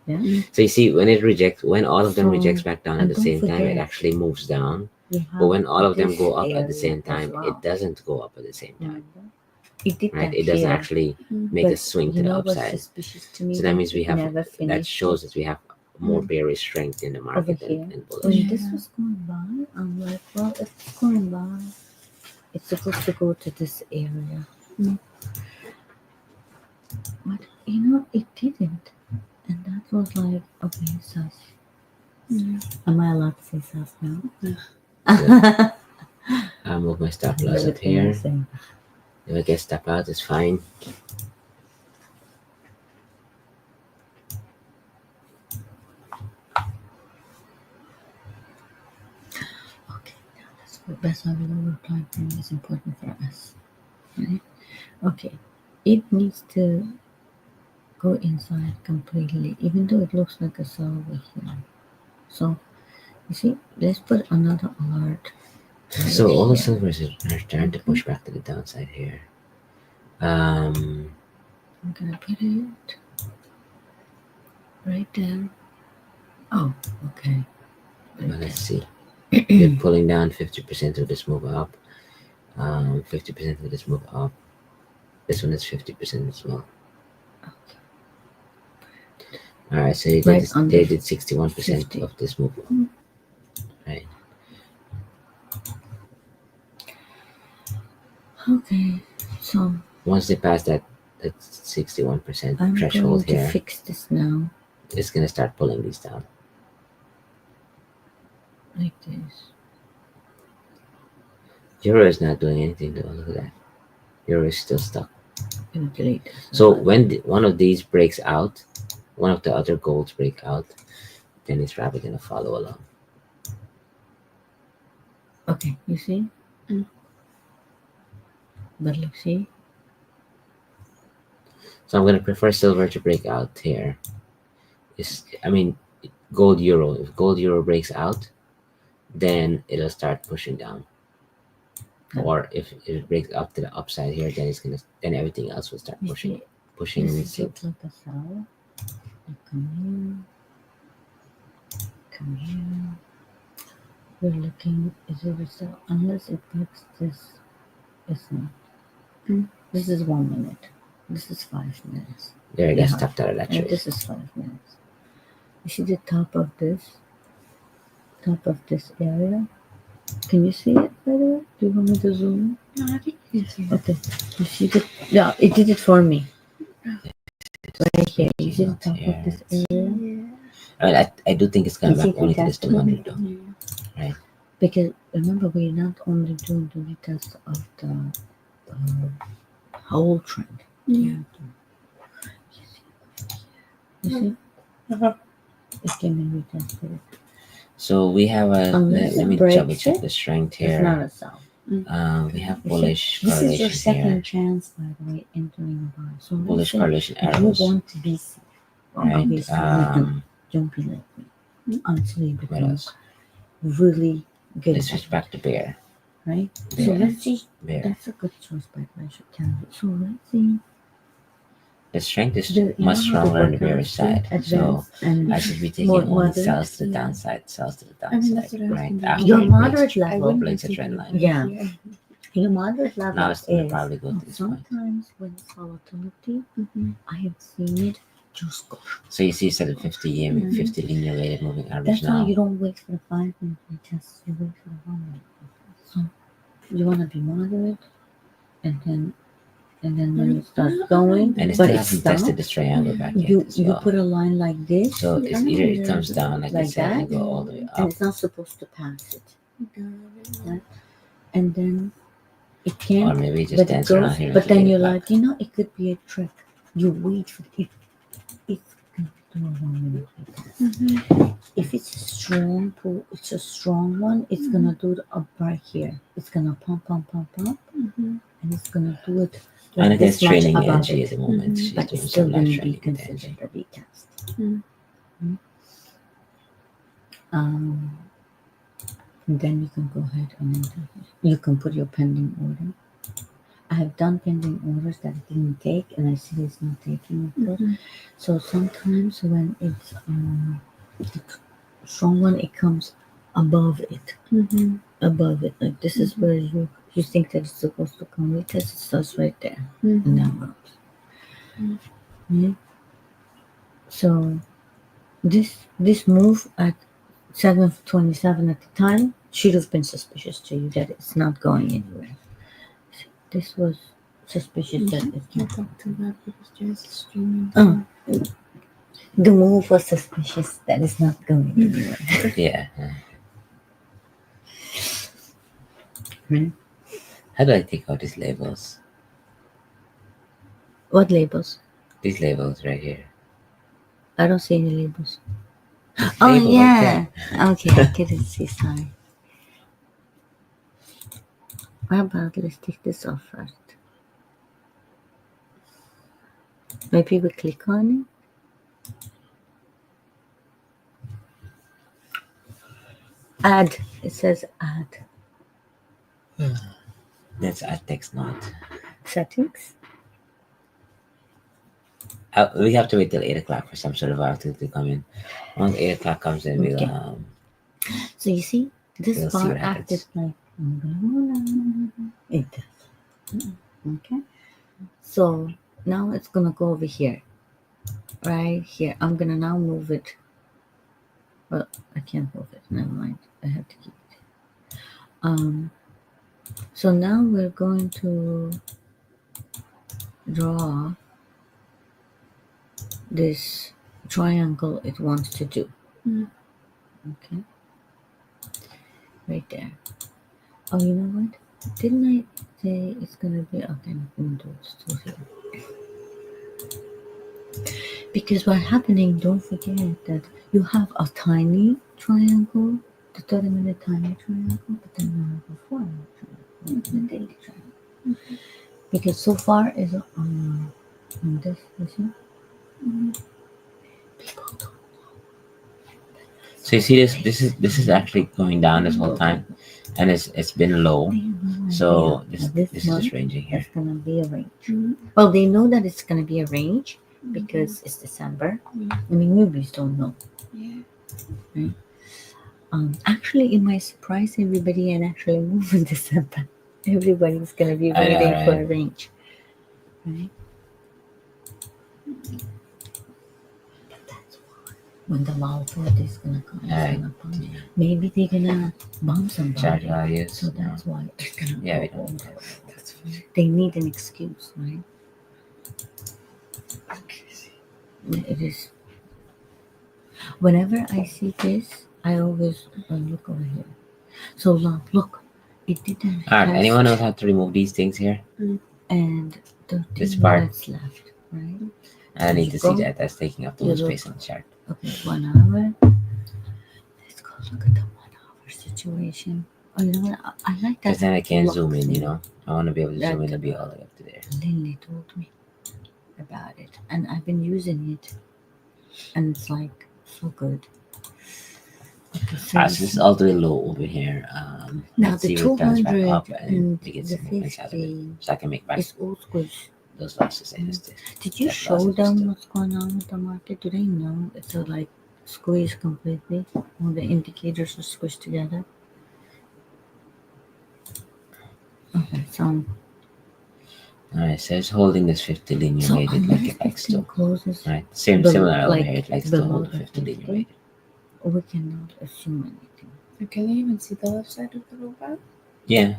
Speaker 3: Yeah?
Speaker 2: So you see, when all of them
Speaker 3: So,
Speaker 2: rejects back down at
Speaker 3: and
Speaker 2: the
Speaker 3: don't
Speaker 2: same time, it
Speaker 3: forget,
Speaker 2: actually moves down.
Speaker 3: We
Speaker 2: But
Speaker 3: have
Speaker 2: when all of them
Speaker 3: this
Speaker 2: go up at the
Speaker 3: area
Speaker 2: same
Speaker 3: as
Speaker 2: time,
Speaker 3: well.
Speaker 2: it doesn't go up at the same time,
Speaker 3: Remember? It did
Speaker 2: right?
Speaker 3: that
Speaker 2: It doesn't
Speaker 3: here.
Speaker 2: actually make a
Speaker 3: But
Speaker 2: swing to
Speaker 3: you
Speaker 2: the
Speaker 3: know what's
Speaker 2: upside.
Speaker 3: suspicious to me?
Speaker 2: So that means we have
Speaker 3: never
Speaker 2: that
Speaker 3: finished
Speaker 2: shows
Speaker 3: it
Speaker 2: that we have more bearish strength in the
Speaker 3: over
Speaker 2: market
Speaker 3: here.
Speaker 2: than bullish.
Speaker 3: When this was going by, I'm like, well, if it's going by, it's supposed to go to this area. But you know, it didn't. And that was like, okay, sus. Am I allowed to say sus now?
Speaker 2: I'll move my stop loss up here.
Speaker 3: Saying.
Speaker 2: If I get stop out, it's fine.
Speaker 3: Okay, now that's why the lower time frame is important for us. Right? Okay, it needs to go inside completely, even though it looks like a cell over here. So, you see, let's put another alert
Speaker 2: So all the silvers are trying to push back to the downside here.
Speaker 3: I'm gonna put it right there. Oh, okay.
Speaker 2: But let's see. They're pulling down 50% of this move up. 50% of this move up. This one is 50% as well.
Speaker 3: Okay.
Speaker 2: All right, so they did 61%
Speaker 3: 50.
Speaker 2: of this move up. Right.
Speaker 3: Okay. So
Speaker 2: Once they pass that 61%
Speaker 3: I'm
Speaker 2: threshold
Speaker 3: going to
Speaker 2: here,
Speaker 3: fix this now,
Speaker 2: it's gonna start pulling these down.
Speaker 3: like this.
Speaker 2: Euro is not doing anything though. Look at that. Euro is still stuck.
Speaker 3: I'm gonna delete this.
Speaker 2: So when one of these breaks out, one of the other golds break out, then it's probably gonna follow along.
Speaker 3: Okay, you see? But look, see?
Speaker 2: So I'm gonna prefer silver to break out here. Gold euro. If gold euro breaks out, then it'll start pushing down. Or if it breaks up to the upside here, then everything else will start
Speaker 3: You
Speaker 2: pushing.
Speaker 3: see,
Speaker 2: Pushing
Speaker 3: this
Speaker 2: means
Speaker 3: looks like a cell. You come here. We're looking, is it a cell? Unless it breaks this, it's not. This is 1 minute. This is 5 minutes.
Speaker 2: there it
Speaker 3: Yeah.
Speaker 2: gets stopped out of that
Speaker 3: And
Speaker 2: trade.
Speaker 3: this is 5 minutes. You see the top of this area? Can you see it, by the way? Do you want me to zoom
Speaker 4: No, I think you can see
Speaker 3: in?
Speaker 4: it.
Speaker 3: Okay. You see the, yeah, it did it for me. Right here. You see the top of this area?
Speaker 2: I do think it's coming
Speaker 3: Is
Speaker 2: back
Speaker 3: it
Speaker 2: only to this
Speaker 3: retested?
Speaker 2: 200 though. Right.
Speaker 3: Because remember, we're not only doing the retest of the whole trend.
Speaker 4: Yeah.
Speaker 3: You see? It can be retested.
Speaker 2: So we have
Speaker 3: Unless
Speaker 2: let
Speaker 3: it
Speaker 2: me
Speaker 3: breaks
Speaker 2: double check
Speaker 3: it,
Speaker 2: the strength
Speaker 3: it's not
Speaker 2: here.
Speaker 3: a sell.
Speaker 2: We have
Speaker 3: You
Speaker 2: bullish
Speaker 3: see? This is your
Speaker 2: correlation
Speaker 3: second
Speaker 2: here.
Speaker 3: chance, by the way, entering a buy. So let's
Speaker 2: Bullish
Speaker 3: say
Speaker 2: correlation
Speaker 3: you
Speaker 2: arrows.
Speaker 3: want to be safe. Well,
Speaker 2: Right.
Speaker 3: obviously, don't be like me until you
Speaker 2: What
Speaker 3: become
Speaker 2: else?
Speaker 3: really good
Speaker 2: Let's
Speaker 3: at
Speaker 2: switch
Speaker 3: it,
Speaker 2: back to bear.
Speaker 3: right?
Speaker 2: Bear.
Speaker 3: So let's see.
Speaker 2: Bear.
Speaker 3: That's a good choice, by the way. I should tell you. So let's see.
Speaker 2: The strength is
Speaker 3: You
Speaker 2: much
Speaker 3: know how to
Speaker 2: stronger on the
Speaker 3: work
Speaker 2: bearish
Speaker 3: out,
Speaker 2: side. So
Speaker 3: advanced and
Speaker 2: I should be taking
Speaker 3: more
Speaker 2: only
Speaker 3: moderate.
Speaker 2: sells to the
Speaker 4: Yeah.
Speaker 2: downside, sells to the
Speaker 4: I mean, that's
Speaker 2: downside.
Speaker 4: what I was
Speaker 2: Right.
Speaker 4: thinking.
Speaker 2: After
Speaker 3: Your
Speaker 2: it breaks-
Speaker 3: moderate
Speaker 4: I
Speaker 3: level.
Speaker 4: wouldn't
Speaker 2: breaks a
Speaker 4: be
Speaker 2: trend
Speaker 4: taking
Speaker 2: line.
Speaker 3: Yeah. Your moderate level
Speaker 2: Now it's gonna
Speaker 3: is
Speaker 2: probably go to this point.
Speaker 3: sometimes when it's volatility, I have seen it just go.
Speaker 2: So you see, instead of 50 EM, 50 linear weighted moving average
Speaker 3: That's why
Speaker 2: now.
Speaker 3: you don't wait for the 5 minute retest, you wait for the 1 minute retest. So you want to be moderate, and then when it starts going,
Speaker 2: And it
Speaker 3: but
Speaker 2: still
Speaker 3: it
Speaker 2: hasn't tested
Speaker 3: stops,
Speaker 2: this triangle back yet
Speaker 3: you
Speaker 2: as well.
Speaker 3: put a line like this,
Speaker 2: So it's either it comes down like I
Speaker 3: like
Speaker 2: said
Speaker 3: that,
Speaker 2: and go all the way
Speaker 3: and
Speaker 2: up.
Speaker 3: it's not supposed to pass it, right? And then it
Speaker 2: Or
Speaker 3: can't,
Speaker 2: maybe it just
Speaker 3: but it
Speaker 2: dance around
Speaker 3: goes.
Speaker 2: here
Speaker 3: But
Speaker 2: until
Speaker 3: then
Speaker 2: 8
Speaker 3: you're
Speaker 2: o'clock.
Speaker 3: like, it could be a trick. You wait for it. It's gonna do a 1 minute retest. If it's a strong pull, it's a strong one. It's gonna do it up right here. It's gonna pump, and it's gonna do it
Speaker 2: And
Speaker 3: like
Speaker 2: it is
Speaker 3: this much
Speaker 2: trailing
Speaker 3: above
Speaker 2: NG
Speaker 3: it.
Speaker 2: at the moment. She's
Speaker 3: But
Speaker 2: doing
Speaker 3: it's still
Speaker 2: some
Speaker 3: gonna
Speaker 2: live
Speaker 3: be
Speaker 2: trailing with NG.
Speaker 3: considered a retest.
Speaker 4: Mm.
Speaker 3: And then you can go ahead and enter. You can put your pending order. I have done pending orders that it didn't take, and I see it's not taking, of course. So sometimes when it's the strong one, it comes above it. Above it, like this is where you think that it's supposed to come with it. It starts right there, and that goes. Yeah. So this move at 7:27 at the time should have been suspicious to you that it's not going anywhere. This was suspicious that it's
Speaker 4: I
Speaker 3: not.
Speaker 4: talked to that because just streaming.
Speaker 3: The move was suspicious that it's not going anywhere.
Speaker 2: Yeah.
Speaker 3: Right?
Speaker 2: How do I take out these labels?
Speaker 3: What labels?
Speaker 2: These labels right here.
Speaker 3: I don't see any labels.
Speaker 2: This
Speaker 3: Oh
Speaker 2: label
Speaker 3: yeah.
Speaker 2: right
Speaker 3: Okay, I couldn't see. Sorry. How about let's take this off first. Maybe we click on it. Add. It says add.
Speaker 2: That's a text note.
Speaker 3: Settings.
Speaker 2: We have to wait till 8 o'clock for some sort of volatility to come in. Once 8 o'clock comes in,
Speaker 3: Okay. So you see, this
Speaker 2: we'll see
Speaker 3: bar
Speaker 2: what
Speaker 3: acted
Speaker 2: happens.
Speaker 3: like it does. Okay. So now it's gonna go over here, right here. I'm gonna now move it. Well, I can't move it. Never mind. I have to keep it. So now we're going to draw this triangle it wants to do. Okay. Right there. Oh, you know what? Didn't I say it's gonna be okay? Windows to here. Because what's happening? Don't forget that you have a tiny triangle, the 30-minute tiny triangle, but then you have a 4-hour triangle, the daily triangle. Because so far is on this, you see? People don't.
Speaker 2: So you see this? This is actually going down this whole time, and it's been low.
Speaker 3: They have no
Speaker 2: So
Speaker 3: idea.
Speaker 2: this is
Speaker 3: month,
Speaker 2: just ranging here.
Speaker 3: It's gonna be a range. Well, they know that it's gonna be a range because it's December. I mean, newbies don't know.
Speaker 4: Yeah.
Speaker 3: Right? Actually, it might surprise everybody and actually move in December. Everybody's gonna be
Speaker 2: I know,
Speaker 3: waiting for
Speaker 2: right?
Speaker 3: a range, right? But that's why when the volatility is gonna come, it's
Speaker 2: Alright.
Speaker 3: gonna come. Maybe they're gonna bomb somebody.
Speaker 2: Chart values.
Speaker 3: So that's why it's gonna
Speaker 2: Yeah, we
Speaker 3: go
Speaker 2: don't.
Speaker 3: over. They need an excuse, right? It is. Whenever I see this, I always look over here. So look, it didn't.
Speaker 2: Alright,
Speaker 3: test,
Speaker 2: anyone knows how to remove these things here?
Speaker 3: And 13
Speaker 2: This part.
Speaker 3: minutes left, right?
Speaker 2: I need to see that. That's taking up too much
Speaker 3: You
Speaker 2: space on the chart.
Speaker 3: Okay, 1 hour. Let's go look at the 1 hour situation. Oh, you know what? I like that.
Speaker 2: Because then I can
Speaker 3: look
Speaker 2: zoom in, you
Speaker 3: thing.
Speaker 2: know? I want to be able to zoom
Speaker 3: That,
Speaker 2: in and be all the way up to there.
Speaker 3: Lily told me about it, and I've been using it, and it's like so good. Okay,
Speaker 2: So this is all the way low over here.
Speaker 3: now
Speaker 2: Let's
Speaker 3: the
Speaker 2: see what comes back
Speaker 3: 200
Speaker 2: up and
Speaker 3: and
Speaker 2: we get
Speaker 3: the
Speaker 2: some movements out of it.
Speaker 3: 50
Speaker 2: So I can make back
Speaker 3: is all squish.
Speaker 2: those losses and just
Speaker 3: Did you
Speaker 2: that
Speaker 3: show
Speaker 2: losses
Speaker 3: them
Speaker 2: just-
Speaker 3: what's going on with the market? Do they know it's a like squeeze completely? All the indicators are squished together. Okay, so
Speaker 2: Alright, so it's holding this 50 linear weighted like it likes to.
Speaker 3: closes,
Speaker 2: Right, similar over here. It likes to
Speaker 3: below
Speaker 2: hold
Speaker 3: the
Speaker 2: 50 linear
Speaker 3: 50,
Speaker 2: weighted.
Speaker 3: we cannot assume anything.
Speaker 4: Can you even see the left side of the robot?
Speaker 2: Yeah.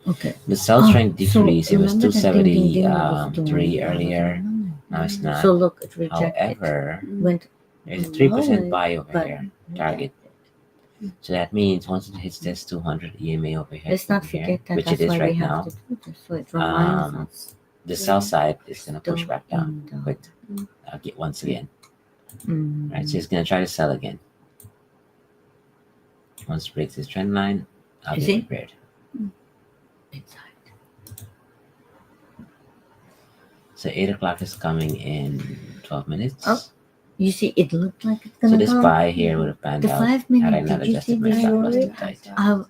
Speaker 3: Okay.
Speaker 2: The sell strength decreased. It was
Speaker 3: remember that ding, ding, ding was
Speaker 2: 273
Speaker 3: doing
Speaker 2: earlier. Now it's not.
Speaker 3: So look, it rejected.
Speaker 2: However,
Speaker 3: Went
Speaker 2: there's a 3%
Speaker 3: low,
Speaker 2: buy over
Speaker 3: but
Speaker 2: here. Target. So that means once it hits this 200 EMA over here,
Speaker 3: let's not
Speaker 2: over here,
Speaker 3: forget that
Speaker 2: which
Speaker 3: that's
Speaker 2: it is
Speaker 3: why
Speaker 2: right
Speaker 3: we have
Speaker 2: now,
Speaker 3: to do this. So it reminds us.
Speaker 2: the sell side is going to push
Speaker 3: Still
Speaker 2: back down
Speaker 3: in the-
Speaker 2: quite once again.
Speaker 3: Mm,
Speaker 2: Right, so it's going to try to sell again. Once it breaks this trend line, I'll
Speaker 3: Is
Speaker 2: be
Speaker 3: it?
Speaker 2: prepared.
Speaker 3: inside.
Speaker 2: So 8 o'clock is coming in 12 minutes.
Speaker 3: Oh, you see, it looked like it's
Speaker 2: So
Speaker 3: gonna
Speaker 2: this
Speaker 3: go.
Speaker 2: buy here would have panned
Speaker 3: The
Speaker 2: out
Speaker 3: 5
Speaker 2: had I
Speaker 3: minute,
Speaker 2: not
Speaker 3: did you see
Speaker 2: adjusted my
Speaker 3: the
Speaker 2: stop loss too
Speaker 3: short?
Speaker 2: tight.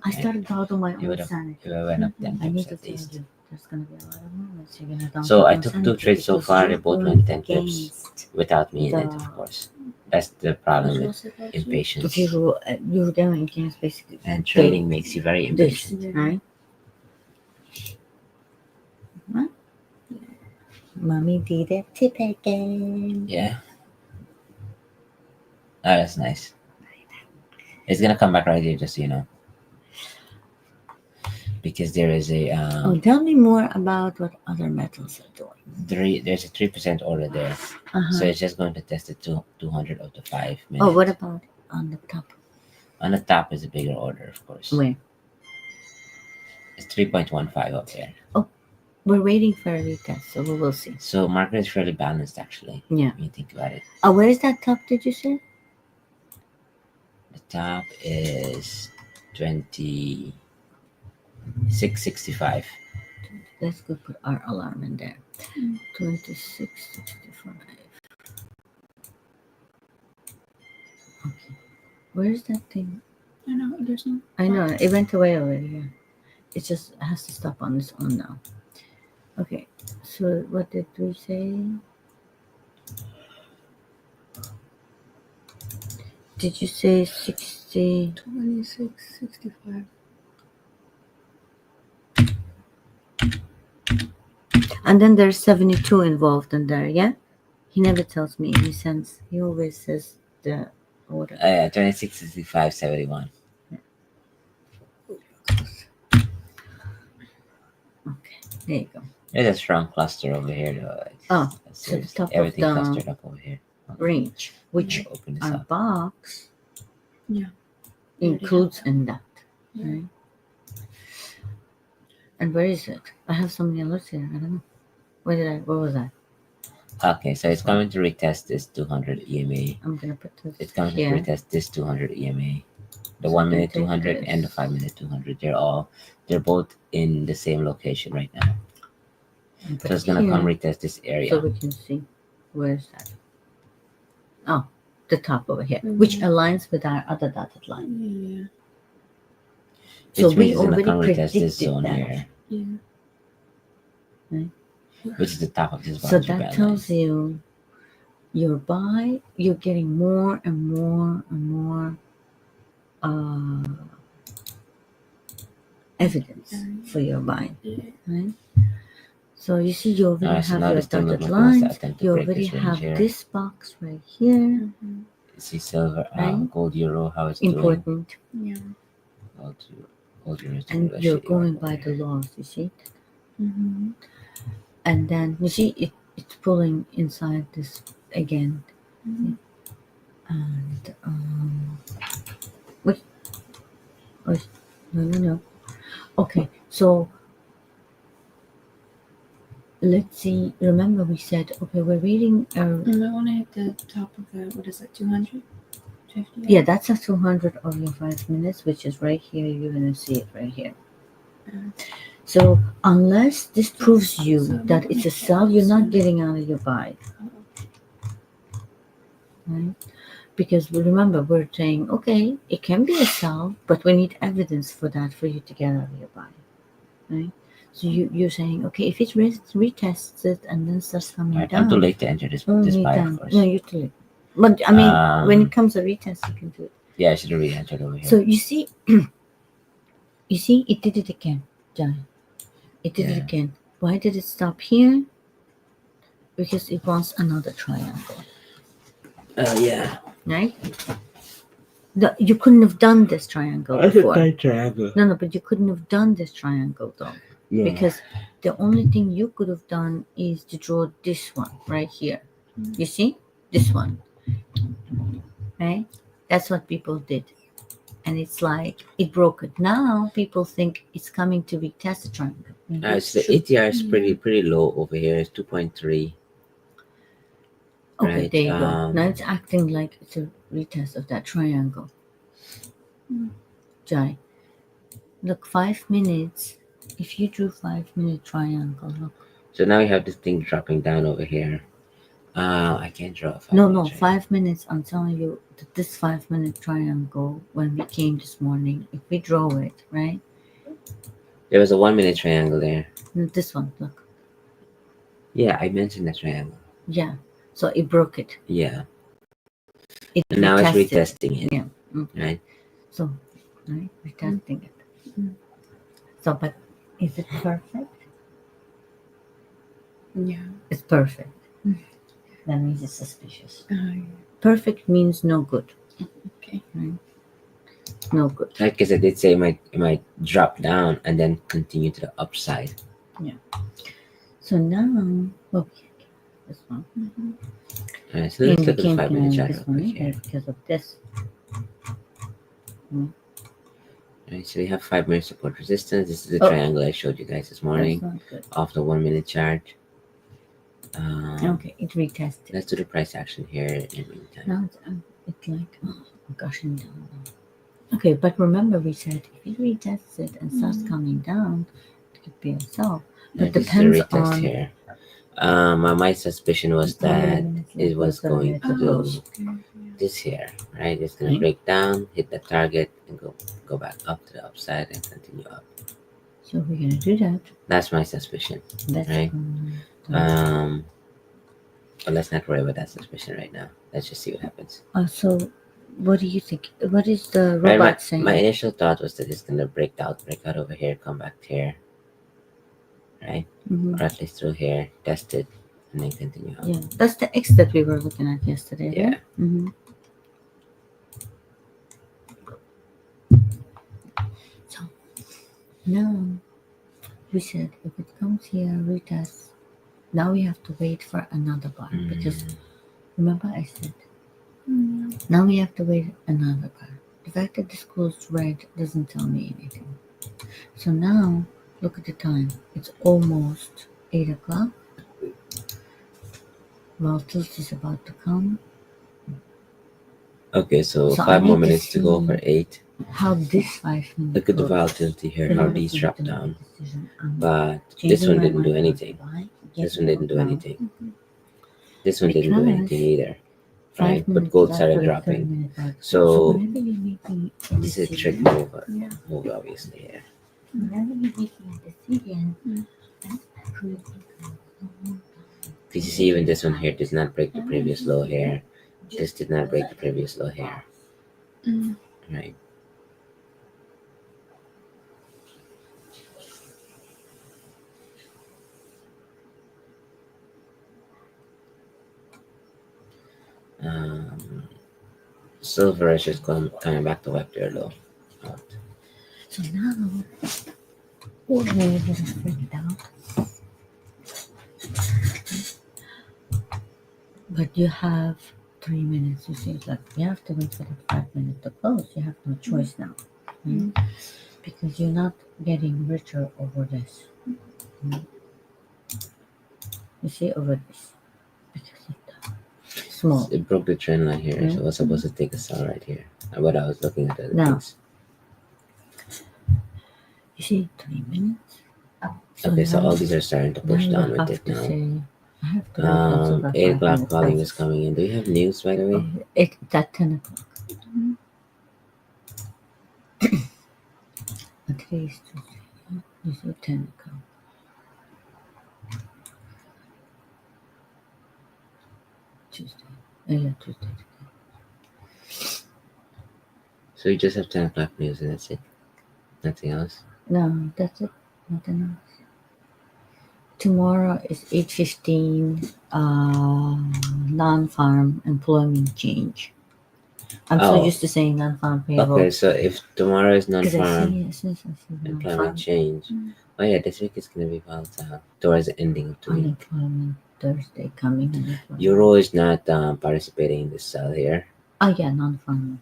Speaker 3: I started doubting my
Speaker 2: It
Speaker 3: own
Speaker 2: would have
Speaker 3: sanity.
Speaker 2: it went up 10
Speaker 3: I need
Speaker 2: pips
Speaker 3: to
Speaker 2: at
Speaker 3: tell
Speaker 2: least.
Speaker 3: you, there's gonna be a lot of moments you're gonna doubt
Speaker 2: So
Speaker 3: your
Speaker 2: I
Speaker 3: own
Speaker 2: took two
Speaker 3: sanity
Speaker 2: trades so
Speaker 3: because
Speaker 2: far.
Speaker 3: you're
Speaker 2: They both
Speaker 3: going
Speaker 2: went 10 pips
Speaker 3: against
Speaker 2: without me in it,
Speaker 3: the-
Speaker 2: of course. That's the problem with impatience.
Speaker 3: you're going against basically
Speaker 2: And trading makes you very
Speaker 3: this,
Speaker 2: impatient.
Speaker 3: right? What? Mommy did it tip again.
Speaker 2: Yeah. Oh, that's nice. It's gonna come back right here, just so you know. Because there is a
Speaker 3: Tell me more about what other metals are doing.
Speaker 2: there's a 3% order there.
Speaker 3: Uh-huh.
Speaker 2: So it's just going to test it to 200 out of 5 minutes.
Speaker 3: Oh, what about on the top?
Speaker 2: On the top is a bigger order, of course.
Speaker 3: Where?
Speaker 2: It's 3.15 up there.
Speaker 3: We're waiting for a retest, so we will see.
Speaker 2: So market is fairly balanced, actually.
Speaker 3: Yeah.
Speaker 2: When you think about it.
Speaker 3: Where is that top, did you say?
Speaker 2: The top is 2665.
Speaker 3: Let's go put our alarm in there. 2665. Okay. Where is that thing?
Speaker 4: I know. There's no.
Speaker 3: I know it went away already. Yeah. It just has to stop on its own now. Okay. So what did we say? Did you say 60?
Speaker 4: 26.65.
Speaker 3: And then there's 72 involved in there, yeah? He never tells me any cents. He always says the order.
Speaker 2: 26.65.71.
Speaker 3: Okay, there you go.
Speaker 2: There's a strong cluster over here, though.
Speaker 3: Oh, so the top of
Speaker 2: everything
Speaker 3: the
Speaker 2: clustered up over here.
Speaker 3: range, which
Speaker 2: Open this
Speaker 3: our
Speaker 2: up.
Speaker 3: box
Speaker 4: Yeah.
Speaker 3: includes in that.
Speaker 4: Yeah.
Speaker 3: Right? And where is it? I have so many alerts here. I don't know. Where was I?
Speaker 2: Okay, so it's coming to retest this 200 EMA.
Speaker 3: I'm gonna put this
Speaker 2: It's coming
Speaker 3: here.
Speaker 2: to retest this 200 EMA. The
Speaker 3: So
Speaker 2: 1
Speaker 3: I can
Speaker 2: minute
Speaker 3: take
Speaker 2: 200 and the
Speaker 3: this.
Speaker 2: 5 minute 200. They're both in the same location right now.
Speaker 3: And put
Speaker 2: So it's
Speaker 3: it
Speaker 2: gonna come
Speaker 3: here
Speaker 2: retest this area.
Speaker 3: so we can see where's that. Oh, the top over here, which aligns with our other dotted line.
Speaker 4: Yeah.
Speaker 3: So
Speaker 2: Which
Speaker 3: we
Speaker 2: means it's gonna
Speaker 3: already
Speaker 2: come retest this
Speaker 3: predicted
Speaker 2: zone
Speaker 3: that.
Speaker 2: here,
Speaker 4: Yeah.
Speaker 3: Right?
Speaker 2: which is the top of this
Speaker 3: So
Speaker 2: boundary
Speaker 3: that
Speaker 2: band
Speaker 3: tells
Speaker 2: line.
Speaker 3: you your buy, you're getting more and more and more evidence for your buy. Right? So you see, you already
Speaker 2: Alright, so
Speaker 3: have
Speaker 2: now
Speaker 3: your
Speaker 2: this thing
Speaker 3: dotted
Speaker 2: looks like it wants to
Speaker 3: lines.
Speaker 2: attempt to
Speaker 3: You
Speaker 2: break
Speaker 3: already
Speaker 2: this range
Speaker 3: have
Speaker 2: here.
Speaker 3: this box right here.
Speaker 4: Mm-hmm.
Speaker 2: You see silver,
Speaker 3: Right?
Speaker 2: gold, euro, how it's doing.
Speaker 3: Important.
Speaker 4: Yeah.
Speaker 2: Gold, euro is doing
Speaker 3: And
Speaker 2: that
Speaker 3: you're
Speaker 2: shitty
Speaker 3: going
Speaker 2: work
Speaker 3: by
Speaker 2: over
Speaker 3: the
Speaker 2: here.
Speaker 3: laws, you see?
Speaker 4: Mm-hmm.
Speaker 3: And then you see it's pulling inside this again.
Speaker 4: Mm-hmm.
Speaker 3: And wait, no. Okay, so let's see. Remember, we said okay, we're reading.
Speaker 4: And I want to hit the top of the, what is it, 200? 50?
Speaker 3: Yeah, that's a 200 of your 5 minutes, which is right here. You're gonna see it right here. So unless this proves you that it's a sell, you're not getting out of your buy. Right? Because remember, we're saying, okay, it can be a sell, but we need evidence for that for you to get out of your buy. Right? So you're saying, okay, if it retests it and then starts coming
Speaker 2: Alright,
Speaker 3: down.
Speaker 2: I'm too late to enter this buy, of course.
Speaker 3: No, you're too late. But I mean, when it comes to retest, you can do it.
Speaker 2: Yeah, I should have re-entered over here.
Speaker 3: So you see, it did it again, John. It did it again. Why did it stop here? Because it wants another triangle.
Speaker 2: Yeah.
Speaker 3: Right? You couldn't have done this triangle before.
Speaker 2: Triangle.
Speaker 3: No, but you couldn't have done this triangle though.
Speaker 2: Yeah.
Speaker 3: Because the only thing you could have done is to draw this one right here. You see? This one. Right? That's what people did. And it's like, it broke it. Now people think it's coming to retest the triangle.
Speaker 2: So the ATR is pretty low over here. It's 2.3.
Speaker 3: Okay,
Speaker 2: Right,
Speaker 3: there you go. Now it's acting like it's a retest of that triangle. Jai. Look, 5 minutes. If you drew 5 minute triangle, look.
Speaker 2: So now you have this thing dropping down over here. I can't draw a 5
Speaker 3: No,
Speaker 2: minute triangle.
Speaker 3: 5 minutes. I'm telling you that this 5 minute triangle, when we came this morning, if we draw it, right?
Speaker 2: There was a 1 minute triangle there.
Speaker 3: This one, look.
Speaker 2: Yeah, I mentioned that triangle.
Speaker 3: Yeah. So it broke it.
Speaker 2: Yeah.
Speaker 3: And
Speaker 2: now it's retesting it.
Speaker 3: Yeah.
Speaker 2: Right?
Speaker 3: So, right? Retesting it. So, but is it perfect?
Speaker 4: Yeah.
Speaker 3: It's perfect. That means it's suspicious. Perfect means no good.
Speaker 4: Okay.
Speaker 3: Right? No good.
Speaker 2: Like I said, did say it might drop down and then continue to the upside.
Speaker 3: Yeah. So now, okay, this one.
Speaker 2: Alright, so let's look at the 5 minute chart
Speaker 3: this
Speaker 2: over
Speaker 3: one
Speaker 2: here.
Speaker 3: because of this.
Speaker 2: Alright, so we have 5 minute support resistance. This is the
Speaker 3: Oh.
Speaker 2: triangle I showed you guys this morning
Speaker 3: That's not good.
Speaker 2: off the 1 minute chart.
Speaker 3: Okay, it retested.
Speaker 2: Let's do the price action here in the meantime.
Speaker 3: Now it's like, oh, gushing down. Okay, but remember we said if it retests it and starts coming down, it could be a sell. But
Speaker 2: This is
Speaker 3: depends
Speaker 2: the retest
Speaker 3: on
Speaker 2: here. My suspicion was
Speaker 3: how many
Speaker 2: that
Speaker 3: minutes
Speaker 2: it
Speaker 3: left
Speaker 2: was
Speaker 3: was
Speaker 2: going to do.
Speaker 3: close.
Speaker 2: this here, right? It's gonna
Speaker 3: Right.
Speaker 2: break down, hit the target, and go back up to the upside and continue up.
Speaker 3: So we're gonna do that.
Speaker 2: That's my suspicion.
Speaker 3: That's
Speaker 2: Right.
Speaker 3: um,
Speaker 2: But let's not worry about that suspicion right now. Let's just see what happens.
Speaker 3: so what do you think? What is the
Speaker 2: Right,
Speaker 3: robot saying?
Speaker 2: my initial thought was that it's gonna break out over here, come back here, right?
Speaker 3: Mhm.
Speaker 2: Or at least through here, test it, and then continue up.
Speaker 3: Yeah, that's the X that we were looking at yesterday.
Speaker 2: Yeah.
Speaker 3: Right? Mm-hmm. So now we said if it comes here, retest. Now we have to wait for another bar because remember I said now we have to wait another bar. The fact that this goes red doesn't tell me anything. So now look at the time. It's almost 8 o'clock. Volatility is about to come.
Speaker 2: Okay, so
Speaker 3: So
Speaker 2: 5
Speaker 3: I
Speaker 2: more
Speaker 3: need to
Speaker 2: minutes to go
Speaker 3: see
Speaker 2: for 8.
Speaker 3: how this 5 minutes
Speaker 2: Look at the
Speaker 3: goes
Speaker 2: volatility here,
Speaker 3: in
Speaker 2: how
Speaker 3: order
Speaker 2: these
Speaker 3: for you
Speaker 2: dropped
Speaker 3: to make a
Speaker 2: down.
Speaker 3: decision.
Speaker 2: But this
Speaker 3: Changing
Speaker 2: one
Speaker 3: my
Speaker 2: didn't do
Speaker 3: mind on
Speaker 2: anything.
Speaker 3: why,
Speaker 2: This
Speaker 3: getting
Speaker 2: one didn't
Speaker 3: out
Speaker 2: do
Speaker 3: now.
Speaker 2: anything. This one didn't do
Speaker 3: Because
Speaker 2: anything either.
Speaker 3: 5
Speaker 2: Right? But
Speaker 3: minutes
Speaker 2: gold
Speaker 3: after
Speaker 2: started
Speaker 3: the
Speaker 2: dropping.
Speaker 3: 30-minute mark.
Speaker 2: So
Speaker 3: whenever you're making a
Speaker 2: this is a
Speaker 3: decision,
Speaker 2: trick move,
Speaker 3: yeah.
Speaker 2: move obviously here.
Speaker 3: Whenever you're making a decision, that's critical.
Speaker 2: Because you see, even this one here did not break the previous low here. This did not break the previous low here. Right. Silver is just coming back to wipe their low out.
Speaker 3: So now, ordinary this is freaked out. But you have 3 minutes. You see, it's like you have to wait for the 5 minutes to close. You have no choice now. Right? Because you're not getting richer over this. You see, over this. Because of the small.
Speaker 2: It broke the trend line here, so I was supposed to take a sell right here. But I was looking at other
Speaker 3: Now,
Speaker 2: things.
Speaker 3: You see, 3 minutes.
Speaker 2: Okay, so
Speaker 3: now-
Speaker 2: all these are starting to push
Speaker 3: now you
Speaker 2: down with
Speaker 3: have
Speaker 2: it
Speaker 3: to
Speaker 2: now.
Speaker 3: say, I have to wait until the
Speaker 2: 8
Speaker 3: 5
Speaker 2: o'clock
Speaker 3: minutes
Speaker 2: volume
Speaker 3: passes.
Speaker 2: is coming in. Do you have news, by the way?
Speaker 3: It's at 10 o'clock. At least you see 10 o'clock. Tuesday. Yeah, Tuesday.
Speaker 2: So you just have 10 o'clock news and that's it? Nothing else?
Speaker 3: No, that's it. Nothing else. Tomorrow is 8:15. Non-farm employment change. I'm so
Speaker 2: Oh.
Speaker 3: used to saying non-farm payroll.
Speaker 2: Okay, so if tomorrow is
Speaker 3: 'Cause I
Speaker 2: non-farm
Speaker 3: see it since I see
Speaker 2: employment
Speaker 3: non-farm
Speaker 2: change, oh yeah, this week is going to be volatile towards the ending of the week.
Speaker 3: unemployment Thursday coming. Unemployment.
Speaker 2: Euro is not participating in this sell here,
Speaker 3: Oh yeah, non-farm.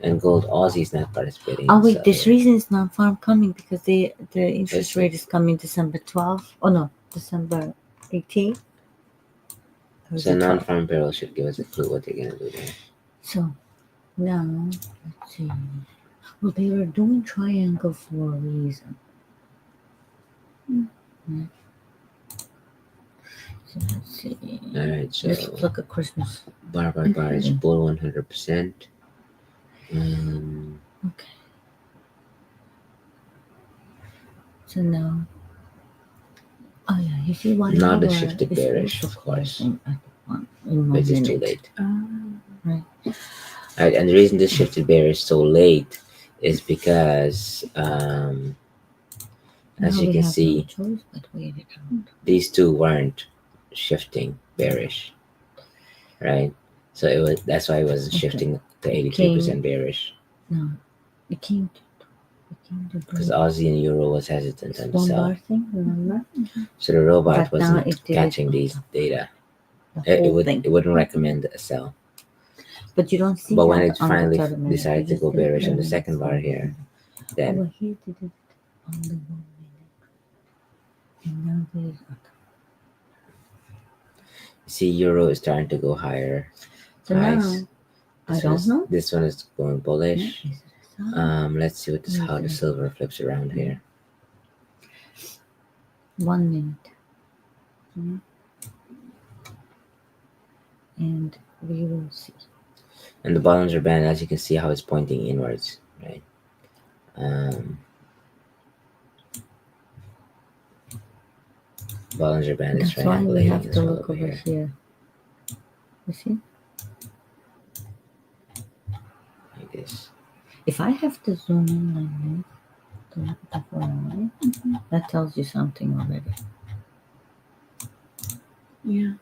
Speaker 2: and gold Aussie is not participating.
Speaker 3: Oh
Speaker 2: in
Speaker 3: wait,
Speaker 2: sell
Speaker 3: this
Speaker 2: here.
Speaker 3: reason is non-farm coming because the interest
Speaker 2: Let's
Speaker 3: rate
Speaker 2: see.
Speaker 3: is coming December 12th. Oh no, December 18th. Or
Speaker 2: So
Speaker 3: the 12th.
Speaker 2: non-farm payroll should give us a clue what they're going to do there.
Speaker 3: So now let's see. Well, they were doing triangle for a reason. Right. So let's see.
Speaker 2: All right, so
Speaker 3: Let's look at Christmas.
Speaker 2: bar by bar is bull 100%.
Speaker 3: Okay. So now, oh yeah, you see one
Speaker 2: Now
Speaker 3: hour
Speaker 2: the shifted
Speaker 3: is
Speaker 2: bearish,
Speaker 3: also
Speaker 2: of course.
Speaker 3: closing at in 1
Speaker 2: Which is
Speaker 3: minute.
Speaker 2: too late.
Speaker 3: Right.
Speaker 2: Right, and the reason this shifted bearish so late is because, as
Speaker 3: Now
Speaker 2: you
Speaker 3: we
Speaker 2: can
Speaker 3: have
Speaker 2: see,
Speaker 3: no choice but wait it out.
Speaker 2: these two weren't shifting bearish, right? So that's why it was shifting to 83% bearish,
Speaker 3: No, it came to
Speaker 2: because Aussie and Euro was hesitant on the
Speaker 3: one
Speaker 2: sell.
Speaker 3: bar thing, remember?
Speaker 2: So the robot
Speaker 3: But now
Speaker 2: wasn't
Speaker 3: it did
Speaker 2: catching
Speaker 3: it
Speaker 2: these data.
Speaker 3: the whole thing.
Speaker 2: It wouldn't recommend a sell.
Speaker 3: But you don't see
Speaker 2: But
Speaker 3: that
Speaker 2: when it
Speaker 3: on the
Speaker 2: finally
Speaker 3: 30 minute.
Speaker 2: decided to
Speaker 3: You
Speaker 2: go
Speaker 3: just did it
Speaker 2: bearish on the
Speaker 3: 30
Speaker 2: second
Speaker 3: minutes.
Speaker 2: bar here, then
Speaker 3: Over here did it on the 1 minute. And now there's
Speaker 2: see Euro is starting to go higher.
Speaker 3: so
Speaker 2: highs.
Speaker 3: now I don't know.
Speaker 2: This one is going bullish.
Speaker 3: Is it a sell?
Speaker 2: Let's see how the silver flips around here.
Speaker 3: 1 minute. And we will see.
Speaker 2: And the Bollinger Band, as you can see how it's pointing inwards, right? Bollinger Band is
Speaker 3: That's why we
Speaker 2: triangulating
Speaker 3: have
Speaker 2: as
Speaker 3: to
Speaker 2: well
Speaker 3: look
Speaker 2: over
Speaker 3: over
Speaker 2: here.
Speaker 3: here. You see?
Speaker 2: Like this.
Speaker 3: If I have to zoom in like this to look at the whole line, that tells you something already.
Speaker 4: Yeah.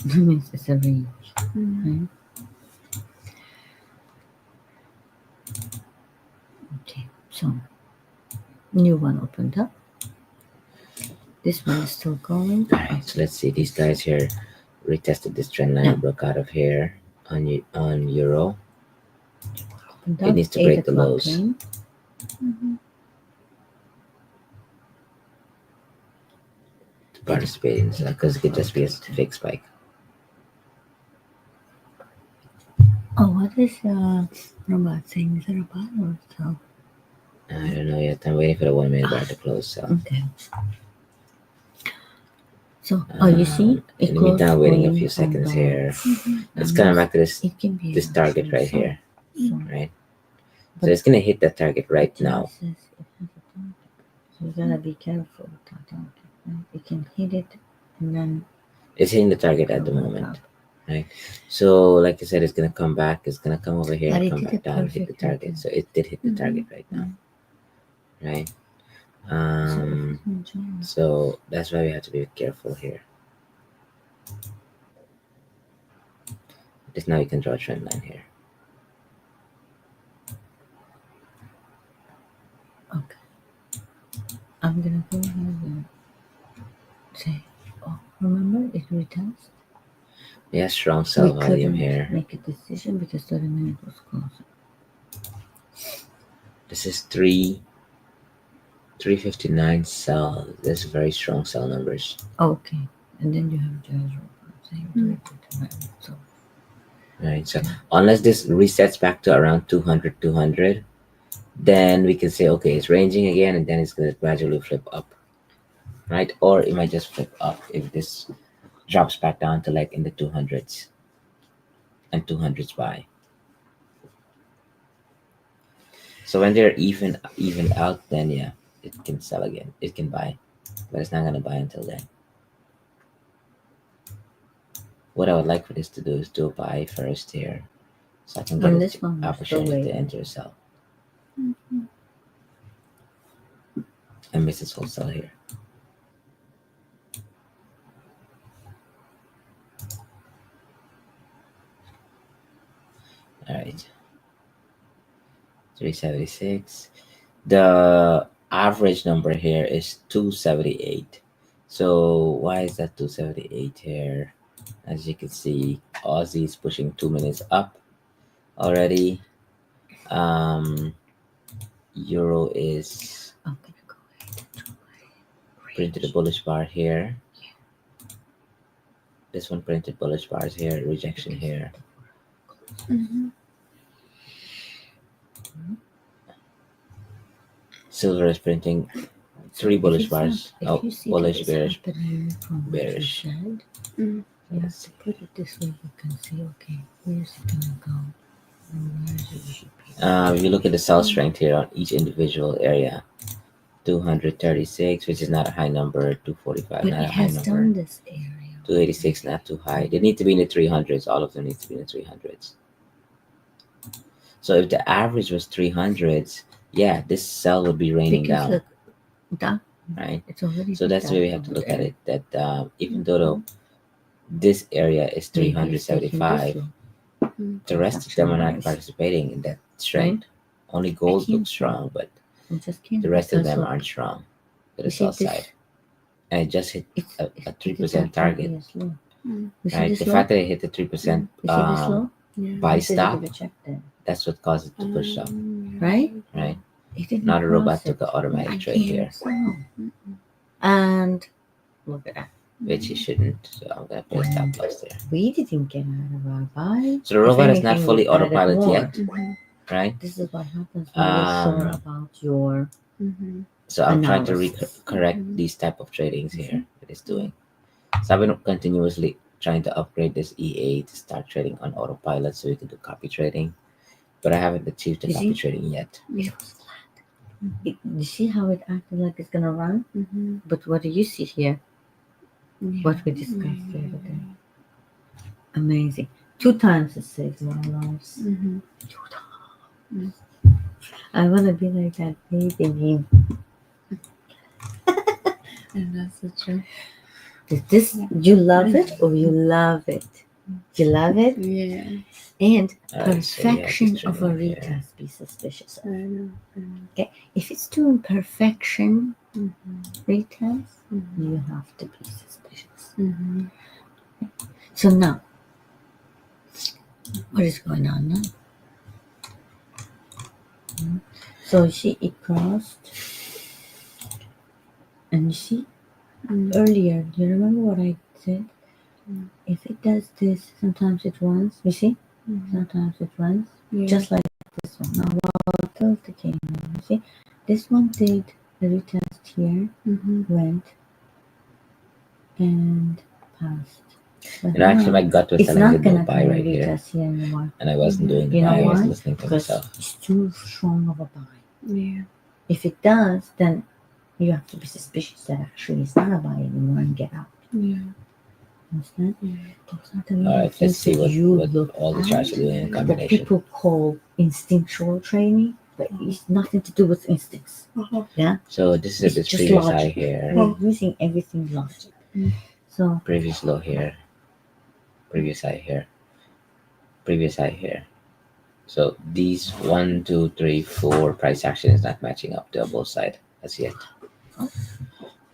Speaker 3: That means it's a range,
Speaker 4: Mm-hmm.
Speaker 3: right? Okay, so new one opened up. This one is still going.
Speaker 2: Alright, so let's see. These guys here retested this trend line,
Speaker 3: Yeah.
Speaker 2: broke out of here on Euro.
Speaker 3: Opened
Speaker 2: It
Speaker 3: up.
Speaker 2: needs to
Speaker 3: 8
Speaker 2: break the
Speaker 3: o'clock
Speaker 2: lows.
Speaker 3: came.
Speaker 4: Mm-hmm.
Speaker 2: To participate in this because it could just be a fake spike.
Speaker 3: Oh, what is robot saying? Is it a bot or a sell?
Speaker 2: I don't know yet. I'm waiting for the 1 minute bar to close. So
Speaker 3: Okay. So, oh, you see,
Speaker 2: in the meantime, I'm waiting a few seconds here. It's coming back to this
Speaker 3: It can be
Speaker 2: this target right
Speaker 3: actually
Speaker 2: here,
Speaker 3: so,
Speaker 2: right? So it's gonna hit that target right
Speaker 3: it
Speaker 2: now.
Speaker 3: says it has a target. So you gotta be careful with that target. Right? You can hit it and then
Speaker 2: It's hitting the target at the
Speaker 3: go back
Speaker 2: moment,
Speaker 3: up.
Speaker 2: right? So like I said, it's gonna come back. It's gonna come over here,
Speaker 3: But it
Speaker 2: come
Speaker 3: did
Speaker 2: back
Speaker 3: a
Speaker 2: down, hit the
Speaker 3: perfect right
Speaker 2: target.
Speaker 3: there.
Speaker 2: So it did hit the target right now, right? So that's why we have to be careful here. Just now you can draw a trend line here.
Speaker 3: Okay. I'm gonna go ahead and say, oh, remember it retest?
Speaker 2: Yeah, strong sell
Speaker 3: We
Speaker 2: volume
Speaker 3: couldn't
Speaker 2: here.
Speaker 3: make a decision because 30 minutes was closing.
Speaker 2: This is 359 sell. This is very strong sell numbers.
Speaker 3: Okay. And then you have Joe's saying so
Speaker 2: Right, so unless this resets back to around 200, then we can say, okay, it's ranging again, and then it's going to gradually flip up, right? Or it might just flip up if this drops back down to like in the 200s and 200s buy. So when they're even out, then yeah, it can sell again. It can buy, but it's not going to buy until then. What I would like for this to do is do a buy first here, so I can get
Speaker 3: this one
Speaker 2: opportunity to enter a sell. I miss this whole sell here. All right, 376. The average number here is 278. So why is that 278 here? As you can see, Aussie is pushing 2 minutes up already. Euro is
Speaker 3: I'm gonna go ahead and
Speaker 2: printed a bullish bar here. This one printed bullish bars here, rejection here. Silver is printing 3 bullish bars. Oh, bullish, bearish, bearish.
Speaker 3: Let's put it this way, you can see, okay, where's it gonna go? And where is it?
Speaker 2: If you look at the sell strength here on each individual area, 236, which is not a high number, 245,
Speaker 3: But
Speaker 2: not a
Speaker 3: it
Speaker 2: high
Speaker 3: has
Speaker 2: number,
Speaker 3: done this area.
Speaker 2: 286, not too high. They need to be in the 300s. All of them need to be in the 300s. So if the average was 300s, yeah, this sell would be raining
Speaker 3: Because
Speaker 2: down,
Speaker 3: look, that
Speaker 2: right?
Speaker 3: it's already
Speaker 2: So that's the way we have to look at it. That even though this area is 375, the rest of them are not participating in that strength. Only gold looks strong, but the rest of them aren't strong to the sell side. And it just hit a 3% target. Right? The fact that it hit the 3% buy stop, that's what caused it to push up.
Speaker 3: Right?
Speaker 2: Right? Not a robot took an automatic trade here.
Speaker 3: And look at that.
Speaker 2: Which he shouldn't. So I'm gonna put a stop loss there.
Speaker 3: We didn't get out of our buy.
Speaker 2: So the robot is not fully autopilot yet. Right?
Speaker 3: This is what happens when you're sure about your
Speaker 2: So I'm trying to correct these type of tradings here that it's doing. So I've been continuously trying to upgrade this EA to start trading on autopilot so we can do copy trading, but I haven't achieved the
Speaker 3: You
Speaker 2: copy
Speaker 3: see?
Speaker 2: trading yet.
Speaker 3: It was flat. You see how it acted like it's gonna run?
Speaker 4: Mm-hmm.
Speaker 3: But what do you see here?
Speaker 4: Yeah.
Speaker 3: What we discussed the other day. Amazing. 2 times it saved my lives.
Speaker 4: Mm-hmm.
Speaker 3: 2 times. I wanna be like that baby.
Speaker 4: And that's the truth.
Speaker 3: This you love it or you love it? You love it?
Speaker 4: Yeah.
Speaker 3: And
Speaker 2: Alright, so yeah,
Speaker 3: perfection
Speaker 2: just
Speaker 3: of a
Speaker 2: trading here.
Speaker 3: retest, be suspicious
Speaker 4: I
Speaker 3: of.
Speaker 4: know.
Speaker 3: Okay? If it's doing perfection
Speaker 4: Mm-hmm.
Speaker 3: retest,
Speaker 4: Mm-hmm.
Speaker 3: you have to be suspicious.
Speaker 4: Mm-hmm.
Speaker 3: So now, what is going on now? So you see it crossed, and you see earlier, you remember what I said?
Speaker 4: Mm.
Speaker 3: If it does this, sometimes it runs. You see?
Speaker 4: Mm-hmm.
Speaker 3: Sometimes it runs.
Speaker 4: Yeah.
Speaker 3: Just like this one. Now volatility came in. You see? This one did a retest here,
Speaker 4: Mm-hmm.
Speaker 3: went and passed. But
Speaker 2: And actually, my
Speaker 3: now,
Speaker 2: gut was
Speaker 3: it's
Speaker 2: telling me
Speaker 3: not
Speaker 2: to do a
Speaker 3: gonna
Speaker 2: buy
Speaker 3: come
Speaker 2: right
Speaker 3: and
Speaker 2: here,
Speaker 3: retest here anymore.
Speaker 2: and I wasn't doing the
Speaker 3: You know
Speaker 2: buy. I was
Speaker 3: why?
Speaker 2: listening to
Speaker 3: Because
Speaker 2: myself.
Speaker 3: it's too strong of a buy.
Speaker 4: Yeah.
Speaker 3: If it does, then you have to be suspicious that actually it's not a buy anymore and get out.
Speaker 4: Yeah.
Speaker 3: Understand?
Speaker 4: Yeah.
Speaker 3: Those are the little
Speaker 2: Alright, let's
Speaker 3: things
Speaker 2: see
Speaker 3: that
Speaker 2: what,
Speaker 3: you
Speaker 2: what
Speaker 3: look
Speaker 2: all the
Speaker 3: at
Speaker 2: charts are doing in
Speaker 3: that
Speaker 2: combination.
Speaker 3: people call instinctual trading, but it's nothing to do with instincts.
Speaker 4: Uh-huh.
Speaker 3: Yeah,
Speaker 2: So this is
Speaker 3: it's
Speaker 2: this
Speaker 3: just
Speaker 2: previous high
Speaker 3: logic.
Speaker 2: here,
Speaker 3: We're using everything logic. So
Speaker 2: previous low here, previous high here, previous high here. So these 1, 2, 3, 4 price action is not matching up to both sides as yet.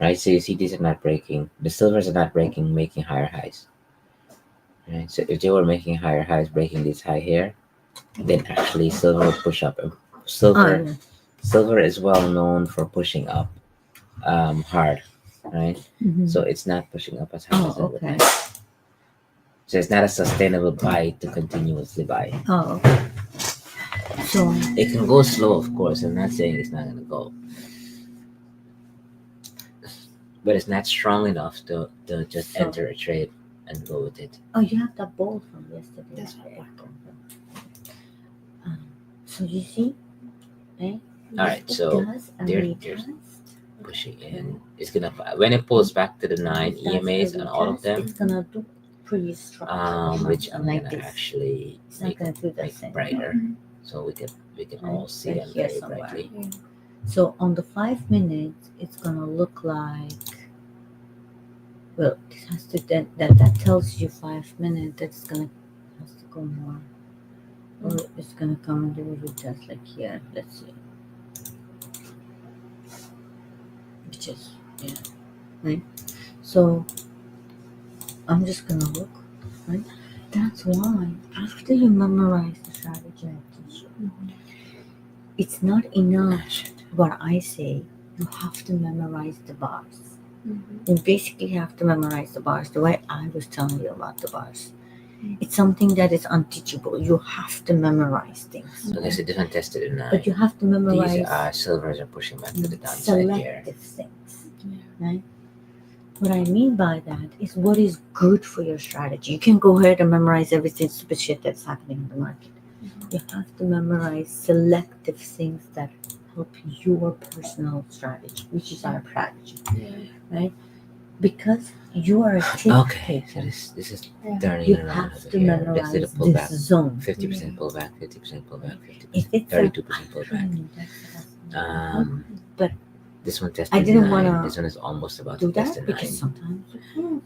Speaker 2: Right, so you see these are not breaking. The silvers are not breaking, making higher highs. Right, so if they were making higher highs, breaking this high here, then actually silver would push up. And silver,
Speaker 3: yeah.
Speaker 2: silver is well known for pushing up, hard, right?
Speaker 3: Mhm.
Speaker 2: So it's not pushing up as hard as it would
Speaker 3: okay.
Speaker 2: like. So it's not a sustainable buy to continuously buy.
Speaker 3: Oh, okay. So
Speaker 2: It can go slow, of course. I'm not saying it's not gonna go, but it's not strong enough to just
Speaker 3: So-
Speaker 2: enter a trade and go with it.
Speaker 3: oh, you have that bowl from yesterday.
Speaker 4: That's
Speaker 3: right?
Speaker 4: what
Speaker 3: So you see, eh?
Speaker 2: All right,
Speaker 3: It
Speaker 2: so
Speaker 3: does a
Speaker 2: there-
Speaker 3: retest.
Speaker 2: pushing in. It's gonna when it pulls back to the 9
Speaker 3: If that's
Speaker 2: EMAs
Speaker 3: a
Speaker 2: and all of
Speaker 3: retest,
Speaker 2: them,
Speaker 3: it's gonna do pretty strong.
Speaker 2: which I'm
Speaker 3: like
Speaker 2: gonna
Speaker 3: this.
Speaker 2: actually
Speaker 3: It's not
Speaker 2: make,
Speaker 3: gonna do the
Speaker 2: make
Speaker 3: same.
Speaker 2: brighter, so we can all
Speaker 3: Right,
Speaker 2: see
Speaker 3: right
Speaker 2: them
Speaker 3: here
Speaker 2: very
Speaker 3: somewhere.
Speaker 2: brightly.
Speaker 3: So on the 5 minutes, it's gonna look like. Well, it has to that tells you 5 minutes. That's gonna has to go more, or it's gonna come and do a retest like here. Let's see. Which is right. So I'm just gonna look, right? That's why after you memorize the strategy I teach you, it's not enough. What I say, you have to memorize the bars. You basically have to memorize the bars the way I was telling you about the bars. It's something that is unteachable. You have to memorize things.
Speaker 2: So there's a different test to the 9.
Speaker 3: But you have to memorize
Speaker 2: These silvers are pushing back to the downside here.
Speaker 3: selective things. Right? What I mean by that is what is good for your strategy. You can go ahead and memorize everything stupid shit that's happening in the market. You have to memorize selective things that help your personal strategy, which is our strategy. Right? Because you are a tip
Speaker 2: Okay, so
Speaker 3: taker.
Speaker 2: this is turning
Speaker 3: You
Speaker 2: around
Speaker 3: have
Speaker 2: over
Speaker 3: to
Speaker 2: here.
Speaker 3: memorize
Speaker 2: Let's do the
Speaker 3: this
Speaker 2: pullback.
Speaker 3: zone.
Speaker 2: 50% pullback, 50% pullback,
Speaker 3: If
Speaker 2: 50%,
Speaker 3: it's a
Speaker 2: 32% pullback.
Speaker 3: But
Speaker 2: This one tested
Speaker 3: I didn't
Speaker 2: 9.
Speaker 3: wanna
Speaker 2: This one is almost about
Speaker 3: do
Speaker 2: to test
Speaker 3: that
Speaker 2: the 9.
Speaker 3: because sometimes you can.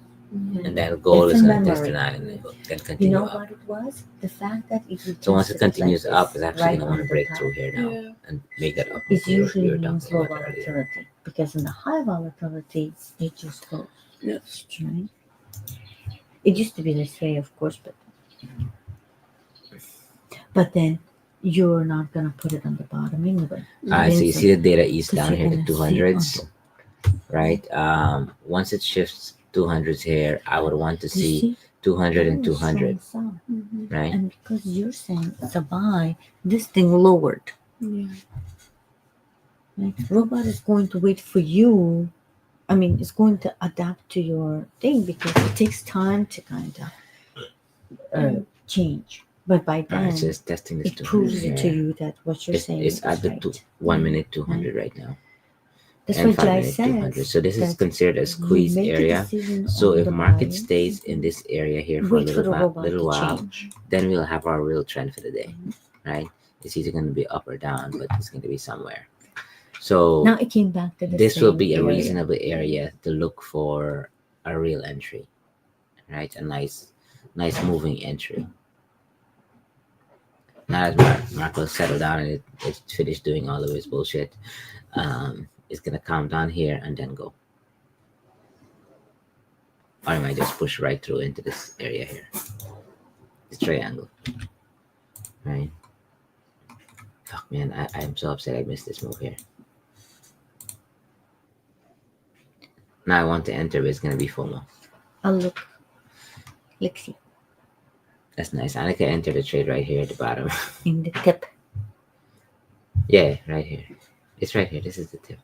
Speaker 2: And that goal
Speaker 3: It's
Speaker 2: is
Speaker 3: a
Speaker 2: going to test the
Speaker 3: memory.
Speaker 2: 9 and then
Speaker 3: You
Speaker 2: continue
Speaker 3: know
Speaker 2: up.
Speaker 3: what it was? The fact that it
Speaker 2: So once it
Speaker 3: retested
Speaker 2: continues
Speaker 3: like
Speaker 2: up,
Speaker 3: this,
Speaker 2: it's actually
Speaker 3: right
Speaker 2: going to want
Speaker 3: on
Speaker 2: to
Speaker 3: the
Speaker 2: break
Speaker 3: top,
Speaker 2: through here now and make that up.
Speaker 3: It usually
Speaker 2: were
Speaker 3: means
Speaker 2: talking
Speaker 3: low
Speaker 2: about earlier.
Speaker 3: volatility because in the high volatility, it just goes.
Speaker 4: Yes.
Speaker 3: Right? It used to be this way, of course, but then you're not gonna put it on the bottom anyway.
Speaker 2: Alright, so you see the data east
Speaker 3: Because
Speaker 2: down
Speaker 3: you're
Speaker 2: here to
Speaker 3: gonna see
Speaker 2: 200s, right? Once it shifts 200s here, I would want to
Speaker 3: You
Speaker 2: see 200 and
Speaker 3: very
Speaker 2: 200,
Speaker 3: strong sell.
Speaker 2: right?
Speaker 3: And because you're saying it's a buy, this thing lowered.
Speaker 4: Yeah.
Speaker 3: Right? Robot is going to wait for you I mean, it's going to adapt to your thing because it takes time to kind of change. But by
Speaker 2: All right,
Speaker 3: then,
Speaker 2: so it's testing this
Speaker 3: it
Speaker 2: 200
Speaker 3: proves it to
Speaker 2: here.
Speaker 3: you that what you're saying
Speaker 2: It's
Speaker 3: is
Speaker 2: at the
Speaker 3: right.
Speaker 2: 1 minute 200 right now,
Speaker 3: That's
Speaker 2: and
Speaker 3: what
Speaker 2: 5
Speaker 3: Jai
Speaker 2: minute 200.
Speaker 3: says.
Speaker 2: So this is
Speaker 3: That
Speaker 2: considered a
Speaker 3: you
Speaker 2: squeeze
Speaker 3: make a
Speaker 2: area.
Speaker 3: decision
Speaker 2: So
Speaker 3: on
Speaker 2: if
Speaker 3: the
Speaker 2: market
Speaker 3: buy,
Speaker 2: stays in this area here for a
Speaker 3: wait for the robot
Speaker 2: little
Speaker 3: to
Speaker 2: while,
Speaker 3: change.
Speaker 2: then we'll have our real trend for the day, right? It's either going to be up or down, but it's going to be somewhere. So
Speaker 3: Now it came back to the
Speaker 2: this will
Speaker 3: same
Speaker 2: be a
Speaker 3: area.
Speaker 2: reasonable area to look for a real entry, right? A nice moving entry. Now as Marco settled down and it's finished doing all of his bullshit, it's gonna calm down here and then go. Or I might just push right through into this area here, this triangle, right? Fuck man, I'm so upset I missed this move here. Now I want to enter, but it's gonna be FOMO.
Speaker 3: I'll look. Let's see.
Speaker 2: That's nice. I can enter the trade right here at the bottom.
Speaker 3: In the tip.
Speaker 2: Yeah, right here. It's right here. This is the tip.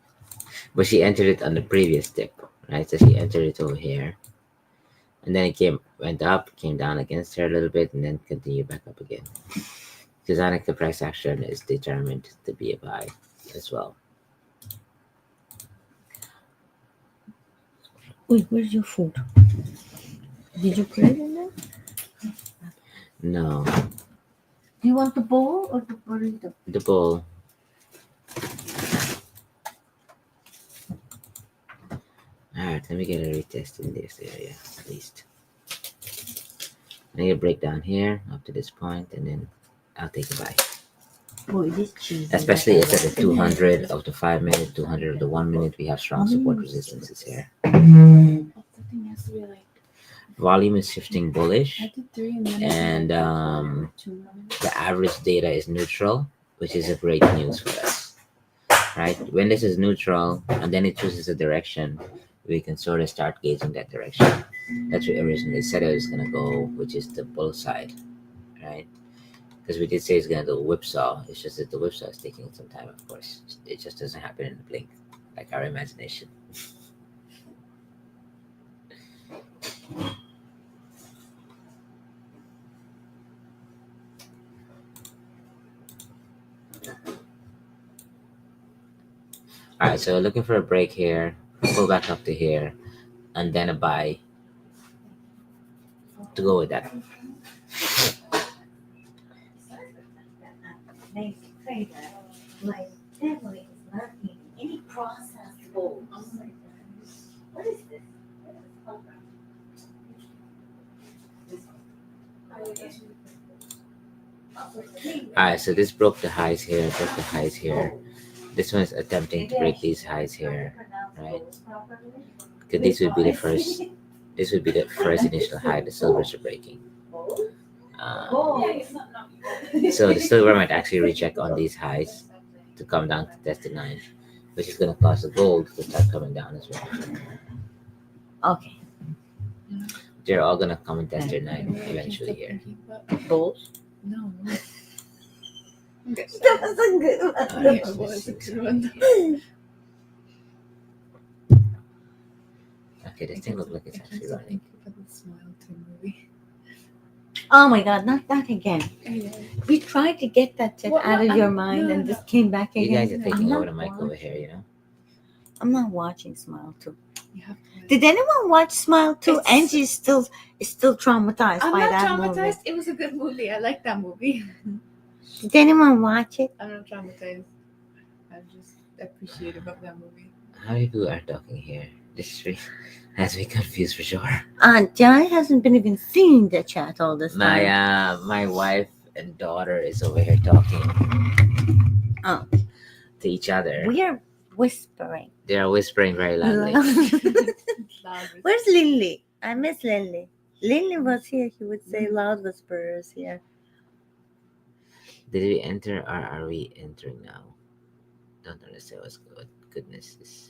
Speaker 2: But she entered it on the previous tip, right? So she entered it over here. And then it went up, came down against her a little bit, and then continued back up again. Because I think the price action is determined to be a buy as well.
Speaker 3: Wait, where's your food? Did you put it in there?
Speaker 2: No,
Speaker 3: Do you want the bowl or the burrito?
Speaker 2: the bull. Alright, let me get a retest in this area at least. I need a breakdown here up to this point, and then I'll take a buy.
Speaker 3: Boy, this cheese.
Speaker 2: Especially it's at the 200 of the 5 minute, 200 of the 1 minute. We have strong support resistances here.
Speaker 4: Something has to be like.
Speaker 2: Volume is shifting bullish,
Speaker 4: I did 3 and then
Speaker 2: and
Speaker 4: I did 2 minutes.
Speaker 2: the average data is neutral, which is a great news for us, right? When this is neutral and then it chooses a direction, we can sort of start gauging that direction. That's what we originally said it was going to go, which is the bull side, right? Because we did say it's going to do a whipsaw. It's just that the whipsaw is taking some time, of course. It just doesn't happen in a blink, like our imagination. All right, so looking for a break here, pull back up to here, and then a buy to go with that.
Speaker 3: They say that my family is not eating any processed foods. What is this?
Speaker 2: All right, so this broke the highs here, This one is attempting to break these highs here, right? Because this would be the first. This would be the first initial high the silvers are breaking. So the silver might actually reject on these highs to come down to test the 9, which is going to cause the gold to start coming down as well.
Speaker 3: Okay.
Speaker 2: They're all going to come and test their 9 eventually here.
Speaker 3: Bulls?
Speaker 4: No.
Speaker 3: That was a good one.
Speaker 4: Oh, yeah, it was a good one.
Speaker 2: Okay, this thing looks like it's actually running.
Speaker 4: Thank you for the Smile 2 movie.
Speaker 3: Oh my god, not that again.
Speaker 4: Yeah.
Speaker 3: We tried to get that shit
Speaker 4: Well,
Speaker 3: out
Speaker 4: no,
Speaker 3: of your
Speaker 4: I'm-
Speaker 3: mind
Speaker 4: no,
Speaker 3: and
Speaker 4: no.
Speaker 3: this came back
Speaker 2: You
Speaker 3: again.
Speaker 2: guys are taking
Speaker 3: I'm
Speaker 2: over
Speaker 3: not
Speaker 2: the mic over
Speaker 3: watching-
Speaker 2: here, you know?
Speaker 3: I'm not watching Smile 2.
Speaker 4: You have to.
Speaker 3: Did anyone watch Smile 2?
Speaker 4: It's-
Speaker 3: Angie is still traumatized
Speaker 4: I'm
Speaker 3: by
Speaker 4: not
Speaker 3: that
Speaker 4: traumatized.
Speaker 3: movie.
Speaker 4: It was a good movie. I like that movie.
Speaker 3: Did anyone watch it?
Speaker 4: I'm not traumatized. I'm just appreciative of that movie.
Speaker 2: How many people are talking here? This is has me confused for sure.
Speaker 3: Jai hasn't been even seeing the chat all this time.
Speaker 2: My wife and daughter is over here talking
Speaker 3: Oh.
Speaker 2: to each other.
Speaker 3: We are whispering.
Speaker 2: They are whispering very loudly.
Speaker 4: Loud.
Speaker 3: Where's Lily? I miss Lily. Lily was here. He would say loud whisperers here.
Speaker 2: Did we enter or are we entering now? Don't understand what goodness is.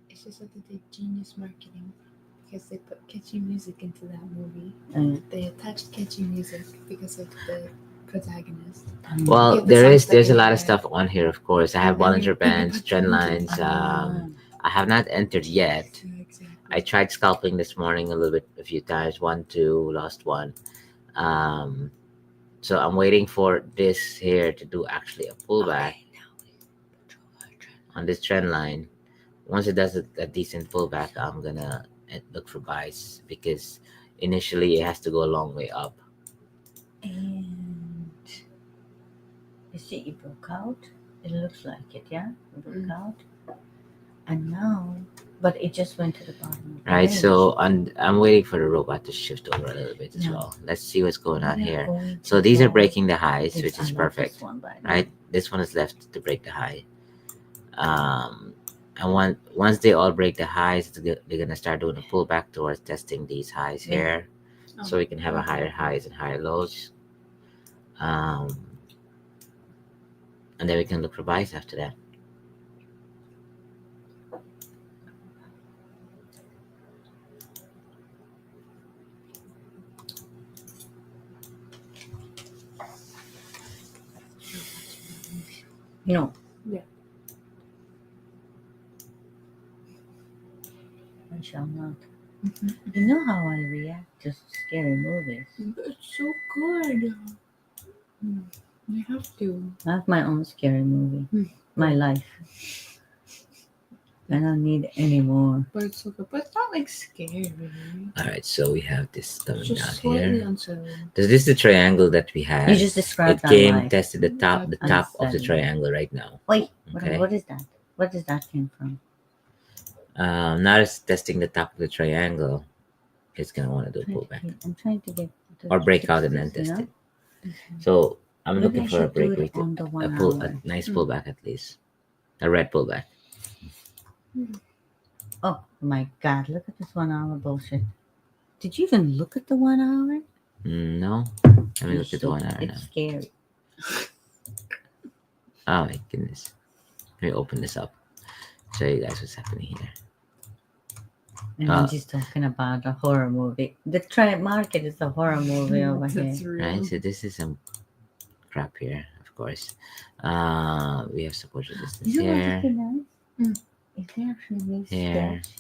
Speaker 4: It's just that they did genius marketing because they put catchy music into that movie.
Speaker 3: Mm.
Speaker 4: They attached catchy music because of the protagonist.
Speaker 2: Well,
Speaker 4: Yeah, the songs that
Speaker 2: there's a
Speaker 4: they
Speaker 2: lot of
Speaker 4: had.
Speaker 2: stuff on here, of course. I have
Speaker 4: And then
Speaker 2: Bollinger
Speaker 4: you
Speaker 2: Bands,
Speaker 4: put
Speaker 2: trend
Speaker 4: them
Speaker 2: lines.
Speaker 4: together.
Speaker 2: I have not entered yet.
Speaker 4: Yeah, exactly.
Speaker 2: I tried scalping this morning a few times. 1, 2, lost one. So I'm waiting for this here to do actually a pullback
Speaker 4: Okay, now we control our trend.
Speaker 2: on this trend line. Once it does a decent pullback, I'm gonna look for buys because initially it has to go a long way up.
Speaker 3: And you see, it broke out. It looks like it, yeah? It broke out. And now, but it just went to the bottom. Of the
Speaker 2: Right,
Speaker 3: range.
Speaker 2: so I'm waiting for the robot to shift over a little bit as
Speaker 3: Yeah.
Speaker 2: well. Let's see what's going on
Speaker 3: We are
Speaker 2: here.
Speaker 3: going
Speaker 2: So
Speaker 3: to
Speaker 2: these are
Speaker 3: draw
Speaker 2: breaking the highs,
Speaker 3: this.
Speaker 2: which
Speaker 3: I
Speaker 2: is
Speaker 3: love
Speaker 2: perfect.
Speaker 3: This one, by the
Speaker 2: Right, this one is left to break the high. And once they all break the highs, they're gonna start doing a pullback towards testing these highs
Speaker 3: Yeah.
Speaker 2: here, so we can have a
Speaker 4: okay.
Speaker 2: higher highs and higher lows. And then we can look for buys after that.
Speaker 3: No.
Speaker 4: Yeah.
Speaker 3: I shall not.
Speaker 4: Mm-hmm.
Speaker 3: You know how I react to scary movies.
Speaker 4: It's so good. You have to.
Speaker 3: I have my own scary movie. My life. I don't need any more.
Speaker 4: But it's so good. But it's not like scary.
Speaker 2: All right, so we have this coming
Speaker 4: It's just
Speaker 2: down
Speaker 4: slightly
Speaker 2: here.
Speaker 4: unsettling.
Speaker 2: This is the triangle that we had.
Speaker 3: You just described
Speaker 2: It
Speaker 3: that
Speaker 2: came,
Speaker 3: life.
Speaker 2: tested the top of the
Speaker 3: Unsettling.
Speaker 2: triangle right now.
Speaker 3: Wait,
Speaker 2: Okay.
Speaker 3: what is that? What does that came from?
Speaker 2: Now it's testing the top of the triangle. It's gonna want to do a pullback
Speaker 3: I'm trying to get to
Speaker 2: or break out and
Speaker 3: this,
Speaker 2: then test
Speaker 3: you know?
Speaker 2: it. So I'm
Speaker 3: Maybe
Speaker 2: looking
Speaker 3: I
Speaker 2: for a
Speaker 3: should do
Speaker 2: break
Speaker 3: it on the 1
Speaker 2: a
Speaker 3: hour.
Speaker 2: nice pullback at least, a red pullback.
Speaker 3: Oh my god, look at this 1 hour bullshit. Did you even look at the 1 hour?
Speaker 2: No, let me look at the 1 hour now.
Speaker 3: It's scary.
Speaker 2: Oh my goodness. Let me open this up. Show you guys what's happening here.
Speaker 3: And then she's talking about a horror movie. The market is a horror movie over here.
Speaker 4: That's real.
Speaker 2: Right, so this is some crap here, of course. We have support resistance
Speaker 3: You know what
Speaker 2: here.
Speaker 3: would be nice? If they actually made
Speaker 2: Here.
Speaker 3: sketch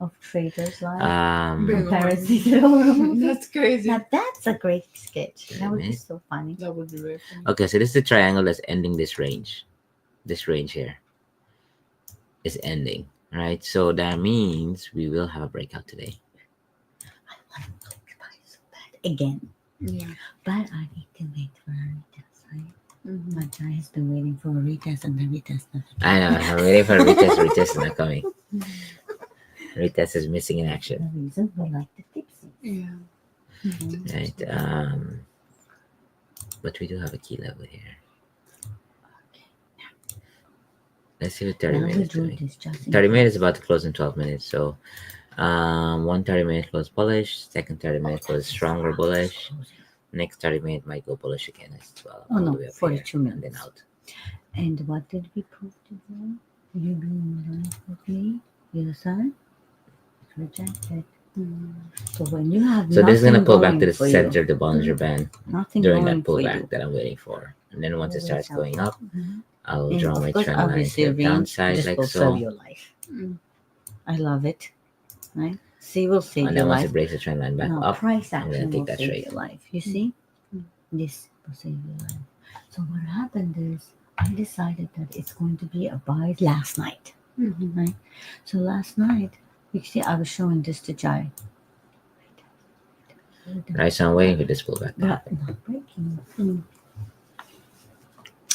Speaker 3: of traders live
Speaker 4: Bring
Speaker 3: comparison to the horror movie.
Speaker 4: That's crazy.
Speaker 3: Now that's a great sketch.
Speaker 2: Wait a
Speaker 3: That would be
Speaker 2: minute.
Speaker 3: so funny.
Speaker 4: That would be very funny.
Speaker 2: Okay, so this is the triangle that's ending this range. This range here is ending, right? So that means we will have a breakout today.
Speaker 3: I want to click buy so bad again.
Speaker 4: Yeah.
Speaker 3: But I need to wait for a retest, right?
Speaker 4: Mm-hmm.
Speaker 3: My guy has been waiting for a retest and the retest.
Speaker 2: I know, I'm waiting for a retest. Retest is not coming. Retest is missing in action.
Speaker 3: The reason we like the tipsy.
Speaker 4: Yeah.
Speaker 2: Right. But we do have a key level here. Let's see what 30
Speaker 3: Now we
Speaker 2: minutes
Speaker 3: do
Speaker 2: doing.
Speaker 3: this just in
Speaker 2: 30
Speaker 3: case.
Speaker 2: minutes is about to close in 12 minutes. So one 30-minute close bullish, second 30-minute close stronger bullish. Next 30-minute might go bullish again as well.
Speaker 3: Oh
Speaker 2: all
Speaker 3: no,
Speaker 2: the way up
Speaker 3: 42
Speaker 2: here,
Speaker 3: minutes.
Speaker 2: and then out.
Speaker 3: And what did we prove today? You being honest with me, your son rejected. So when you have
Speaker 2: So this is gonna pull back to the
Speaker 3: for
Speaker 2: center
Speaker 3: you,
Speaker 2: of the Bollinger Band
Speaker 3: nothing
Speaker 2: during
Speaker 3: going
Speaker 2: that
Speaker 3: for
Speaker 2: pullback
Speaker 3: you.
Speaker 2: that I'm waiting for. And then once it
Speaker 3: Always
Speaker 2: starts
Speaker 3: help
Speaker 2: going
Speaker 3: you.
Speaker 2: up, I'll
Speaker 3: And
Speaker 2: draw
Speaker 3: of
Speaker 2: my
Speaker 3: course,
Speaker 2: trend line
Speaker 3: obviously,
Speaker 2: to the
Speaker 3: range
Speaker 2: downside
Speaker 3: just
Speaker 2: like
Speaker 3: will serve
Speaker 2: so.
Speaker 3: your life. I love it. Right? C will save
Speaker 2: And
Speaker 3: your
Speaker 2: then once
Speaker 3: life.
Speaker 2: it breaks the trend line back
Speaker 3: No,
Speaker 2: up,
Speaker 3: price
Speaker 2: I'm
Speaker 3: action
Speaker 2: gonna take
Speaker 3: will
Speaker 2: that
Speaker 3: save
Speaker 2: straight.
Speaker 3: your life. You see? This will save your life. So what happened is I decided that it's going to be a buy last night. Right? So last night, you see, I was showing this to Jai.
Speaker 2: Right, so I'm waiting for this pullback to
Speaker 3: But
Speaker 2: happen.
Speaker 3: not breaking.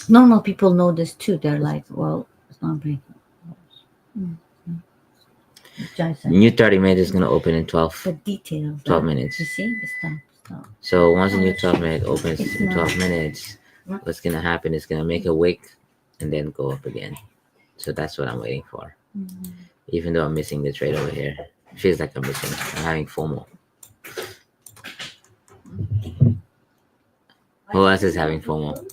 Speaker 3: Normal people know this too. They're like, well, it's not breaking. Jai said
Speaker 2: New 30-minute is gonna open in
Speaker 3: the
Speaker 2: 12
Speaker 3: details.
Speaker 2: 12
Speaker 3: that-
Speaker 2: minutes.
Speaker 3: You see? Stop.
Speaker 2: So once the new 12-minute opens
Speaker 3: It's
Speaker 2: in 12
Speaker 3: not-
Speaker 2: minutes, what's gonna happen is gonna make a wick and then go up again. So that's what I'm waiting for. Even though I'm missing the trade over here, it feels like I'm missing. I'm having FOMO. Who else is having FOMO?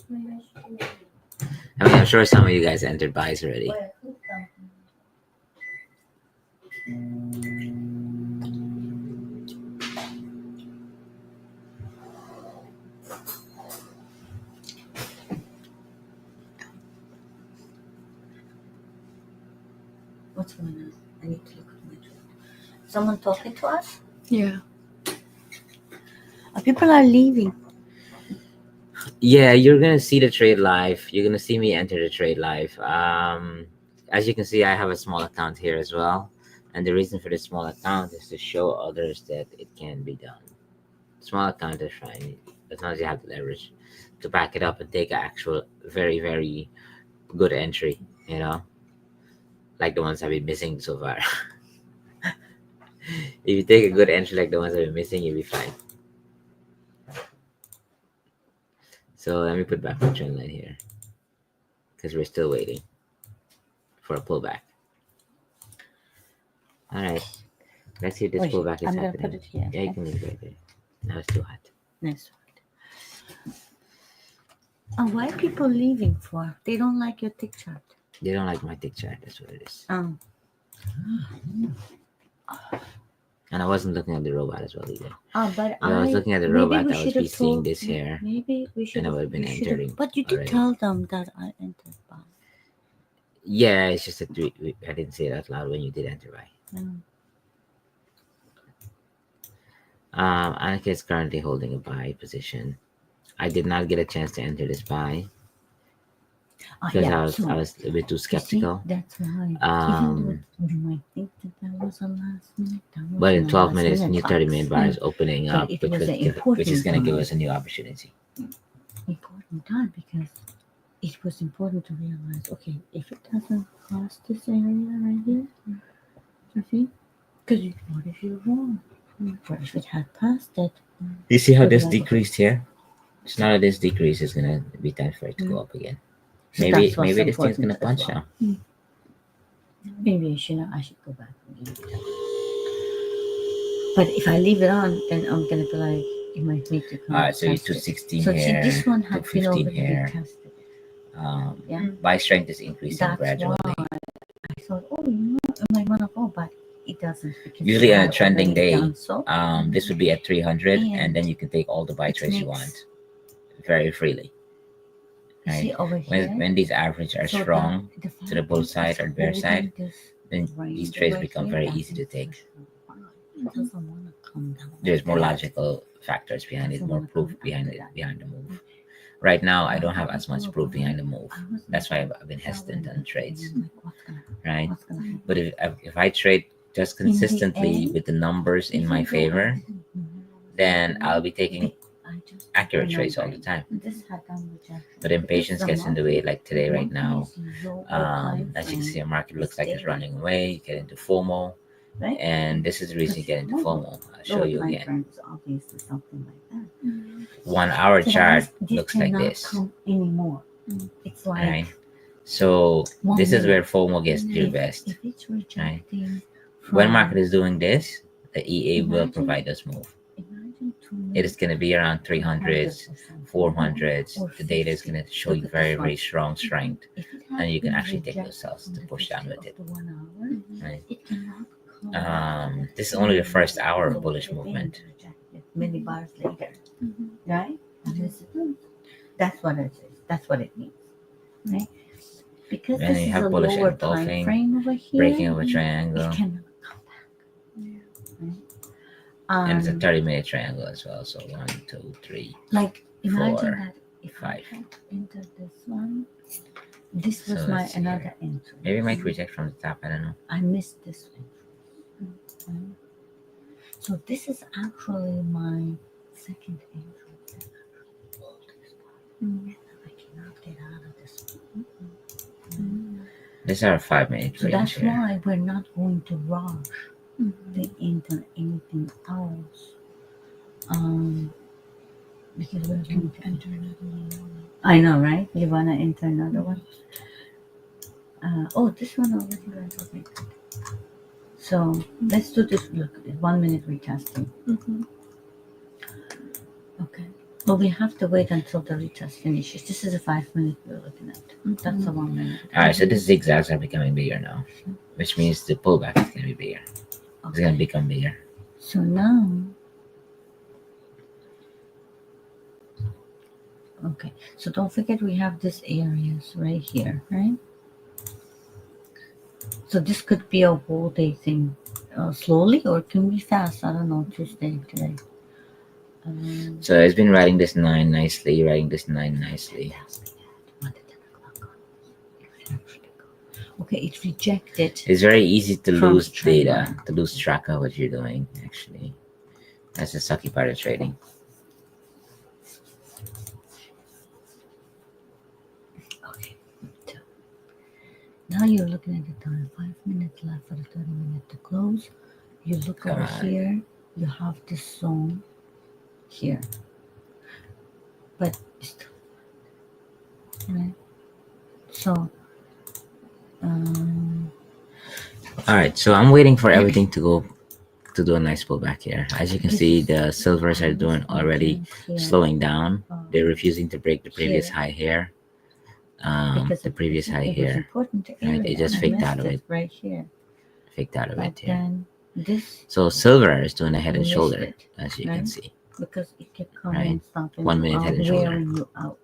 Speaker 2: I mean, I'm sure some of you guys entered buys already.
Speaker 3: What's going on? I need to look at my chart. Someone talking to us?
Speaker 4: Yeah.
Speaker 3: People are leaving.
Speaker 2: Yeah, you're gonna see the trade live. You're gonna see me enter the trade live. As you can see, I have a small account here as well, and the reason for the small account is to show others that it can be done. Small account is fine as long as you have the leverage to back it up and take an actual very very good entry. You know, like the ones I've been missing so far. If you take a good entry like the ones I've been missing, you'll be fine. So let me put back my trend line here because we're still waiting for a pullback. All right, let's see if this
Speaker 3: Wait,
Speaker 2: pullback is
Speaker 3: I'm gonna
Speaker 2: happening.
Speaker 3: put it here.
Speaker 2: Yeah, you
Speaker 3: Okay?
Speaker 2: can leave it right there. Now it's too hot.
Speaker 3: That's right. Why are people leaving for? They don't like your tick chart.
Speaker 2: They don't like my tick chart. That's what it is.
Speaker 3: Oh.
Speaker 2: And I wasn't looking at the robot as well either.
Speaker 3: But
Speaker 2: If I was looking at the
Speaker 3: maybe
Speaker 2: robot,
Speaker 3: we
Speaker 2: I would
Speaker 3: should
Speaker 2: be
Speaker 3: have
Speaker 2: seeing
Speaker 3: told.
Speaker 2: this here.
Speaker 3: Maybe we should.
Speaker 2: And I would have been entering
Speaker 3: But you did
Speaker 2: already.
Speaker 3: tell them that I entered by.
Speaker 2: Yeah, it's just that I didn't say it out loud when you did enter by.
Speaker 3: No.
Speaker 2: Annika is currently holding a buy position. I did not get a chance to enter this buy because I was a bit too skeptical.
Speaker 3: That's why.
Speaker 2: Um,
Speaker 3: Even though you might think that was a last minute.
Speaker 2: But in 12 minutes, new 30-minute bar is opening
Speaker 3: But
Speaker 2: up,
Speaker 3: it
Speaker 2: which,
Speaker 3: was an
Speaker 2: which is going to give
Speaker 3: important
Speaker 2: us a new opportunity.
Speaker 3: Important time because it was important to realize. Okay, if it doesn't cross this area right here, you see, because what if you're wrong? What if it had passed it?
Speaker 2: You see how
Speaker 3: So
Speaker 2: this
Speaker 3: like-
Speaker 2: decreased here? So now that this decrease is going to be time for it to go up again.
Speaker 3: So
Speaker 2: Maybe
Speaker 3: that's what's
Speaker 2: this thing's going to
Speaker 3: important
Speaker 2: punch
Speaker 3: as well.
Speaker 2: now.
Speaker 3: Maybe I should go back and leave it on. But if I leave it on, then I'm gonna be like, you might need to come.
Speaker 2: All right, so you
Speaker 3: test it.
Speaker 2: 216
Speaker 3: So
Speaker 2: here,
Speaker 3: see, this one had been
Speaker 2: 215
Speaker 3: already
Speaker 2: here.
Speaker 3: tested.
Speaker 2: Yeah. Buy strength is increasing
Speaker 3: That's
Speaker 2: gradually.
Speaker 3: why I thought, oh, I might wanna go, but it doesn't. Because
Speaker 2: Usually
Speaker 3: it
Speaker 2: on a
Speaker 3: had
Speaker 2: trending
Speaker 3: already
Speaker 2: day,
Speaker 3: done so.
Speaker 2: this would be at 300, and
Speaker 3: And
Speaker 2: then you can take all the buy
Speaker 3: it
Speaker 2: trades you
Speaker 3: makes-
Speaker 2: want very freely.
Speaker 3: You
Speaker 2: Right?
Speaker 3: see over here.
Speaker 2: When these average are
Speaker 3: so
Speaker 2: strong,
Speaker 3: the
Speaker 2: to the bull
Speaker 3: fact
Speaker 2: side
Speaker 3: is
Speaker 2: or bear
Speaker 3: holding
Speaker 2: side,
Speaker 3: this
Speaker 2: then
Speaker 3: range
Speaker 2: these trades
Speaker 3: over
Speaker 2: become
Speaker 3: here,
Speaker 2: very
Speaker 3: that
Speaker 2: easy to
Speaker 3: is
Speaker 2: take.
Speaker 3: for sure. It doesn't want to come down.
Speaker 2: There's
Speaker 3: like
Speaker 2: more
Speaker 3: that.
Speaker 2: logical factors behind it,
Speaker 3: Doesn't
Speaker 2: more
Speaker 3: wanna
Speaker 2: proof
Speaker 3: come
Speaker 2: behind
Speaker 3: after
Speaker 2: it,
Speaker 3: that.
Speaker 2: behind the move. Right now, I don't have as much
Speaker 3: People
Speaker 2: proof
Speaker 3: are
Speaker 2: behind the
Speaker 3: going,
Speaker 2: move.
Speaker 3: I was
Speaker 2: That's why
Speaker 3: like,
Speaker 2: I've been
Speaker 3: that
Speaker 2: hesitant
Speaker 3: way,
Speaker 2: on trades,
Speaker 3: and I'm like, what's gonna happen?
Speaker 2: right?
Speaker 3: What's gonna happen?
Speaker 2: But if I trade just
Speaker 3: In the
Speaker 2: consistently
Speaker 3: end,
Speaker 2: with the numbers in my
Speaker 3: Even though I
Speaker 2: favor,
Speaker 3: didn't know what was
Speaker 2: then
Speaker 3: happening,
Speaker 2: I'll be taking
Speaker 3: I just
Speaker 2: accurate trades all the
Speaker 3: remembered
Speaker 2: time.
Speaker 3: this had done rejection.
Speaker 2: But impatience gets in the way, like today, right
Speaker 3: One
Speaker 2: now.
Speaker 3: is lower time
Speaker 2: As you can see,
Speaker 3: frame,
Speaker 2: the market looks like it's
Speaker 3: steady.
Speaker 2: running away. You get into FOMO,
Speaker 3: right?
Speaker 2: and this is the reason you get into FOMO. I'll show
Speaker 3: Lower
Speaker 2: you
Speaker 3: time
Speaker 2: again.
Speaker 3: frame is obviously something like that.
Speaker 2: 1 hour
Speaker 3: So
Speaker 2: chart
Speaker 3: this
Speaker 2: looks like
Speaker 3: cannot
Speaker 2: this,
Speaker 3: come anymore. It's like
Speaker 2: right? So
Speaker 3: 1
Speaker 2: this is
Speaker 3: minute.
Speaker 2: where FOMO gets your best.
Speaker 3: If it's rejecting
Speaker 2: When
Speaker 3: from-
Speaker 2: market is doing this, the EA will
Speaker 3: Imagine-
Speaker 2: provide us move.
Speaker 3: imagine 2
Speaker 2: It is going to be around 300s, 400s.
Speaker 3: Or
Speaker 2: The data is going to show you
Speaker 3: Look at
Speaker 2: very,
Speaker 3: this one.
Speaker 2: very strong strength,
Speaker 3: If it
Speaker 2: and
Speaker 3: has
Speaker 2: you can
Speaker 3: been
Speaker 2: actually take
Speaker 3: rejected
Speaker 2: those cells
Speaker 3: from
Speaker 2: to
Speaker 3: the
Speaker 2: push down
Speaker 3: 50
Speaker 2: with it.
Speaker 3: of the 1 hour,
Speaker 2: Right.
Speaker 3: it cannot come
Speaker 2: This is only the first hour
Speaker 3: So
Speaker 2: of bullish
Speaker 3: it's being
Speaker 2: movement.
Speaker 3: rejected many bars later, right? And that's what it is. That's what it means, right? Because
Speaker 2: Then
Speaker 3: this
Speaker 2: you
Speaker 3: is
Speaker 2: have
Speaker 3: a
Speaker 2: bullish
Speaker 3: lower
Speaker 2: engulfing,
Speaker 3: time frame over here.
Speaker 2: Breaking of a
Speaker 3: It
Speaker 2: triangle,
Speaker 3: cannot come back. Right?
Speaker 2: and it's a 30-minute triangle as well. So 1, 2, 3.
Speaker 3: Like imagine
Speaker 2: 4,
Speaker 3: that if
Speaker 2: 5.
Speaker 3: I had entered this one, this was
Speaker 2: So
Speaker 3: my
Speaker 2: let's see
Speaker 3: another
Speaker 2: here.
Speaker 3: entry.
Speaker 2: Maybe it might reject from the top. I don't know.
Speaker 3: I missed this entry. Right? So this is actually my second entry. And I cannot get out of this one.
Speaker 2: These are a 5-minute
Speaker 3: So
Speaker 2: range
Speaker 3: that's
Speaker 2: here.
Speaker 3: why we're not going to rush the enter anything else. Because we're going to enter another one. I know, right? You wanna enter another one? Oh, this one already went. Okay, good. So let's do this. Look, 1 minute retesting. Okay. But we have to wait until the retest finishes. This is a 5 minute we're looking at. That's a 1 minute.
Speaker 2: All right, so the zigzags are becoming bigger now, which means the pullback is going to be bigger. It's going to become bigger.
Speaker 3: So now, okay. So don't forget we have these areas right here, right? So this could be a whole day thing, slowly, or it can be fast. I don't know. Tuesday today.
Speaker 2: So it's been riding this 9 nicely, riding this 9 nicely.
Speaker 3: Tells me that when the 10 o'clock comes, it will actually go. Okay, it rejected.
Speaker 2: It's very easy to
Speaker 3: From
Speaker 2: lose
Speaker 3: trend
Speaker 2: data,
Speaker 3: line.
Speaker 2: to lose track of what you're doing, actually. That's the sucky part of trading.
Speaker 3: Okay. So now you're looking at the time. 5 minutes left for the 30 minute to close. You look
Speaker 2: Come
Speaker 3: over
Speaker 2: on.
Speaker 3: here. You have this zone here, but still, right? So,
Speaker 2: All right, so I'm waiting for everything to go to do a nice pullback here. As you can
Speaker 3: This
Speaker 2: see,
Speaker 3: is-
Speaker 2: the silvers are doing already
Speaker 3: here,
Speaker 2: slowing down. They're refusing to break the previous
Speaker 3: here.
Speaker 2: high here.
Speaker 3: Because
Speaker 2: The previous high
Speaker 3: it was
Speaker 2: here.
Speaker 3: important
Speaker 2: Right,
Speaker 3: area.
Speaker 2: it just
Speaker 3: I
Speaker 2: faked
Speaker 3: missed
Speaker 2: out of it.
Speaker 3: right here.
Speaker 2: Faked out of
Speaker 3: But
Speaker 2: it here.
Speaker 3: then this,
Speaker 2: So silver is doing a head and
Speaker 3: missed
Speaker 2: shoulder,
Speaker 3: it,
Speaker 2: as you
Speaker 3: right?
Speaker 2: can see.
Speaker 3: because it kept coming
Speaker 2: Right.
Speaker 3: and stopping
Speaker 2: 1
Speaker 3: you
Speaker 2: minute
Speaker 3: out,
Speaker 2: head and shoulder.
Speaker 3: wearing you out.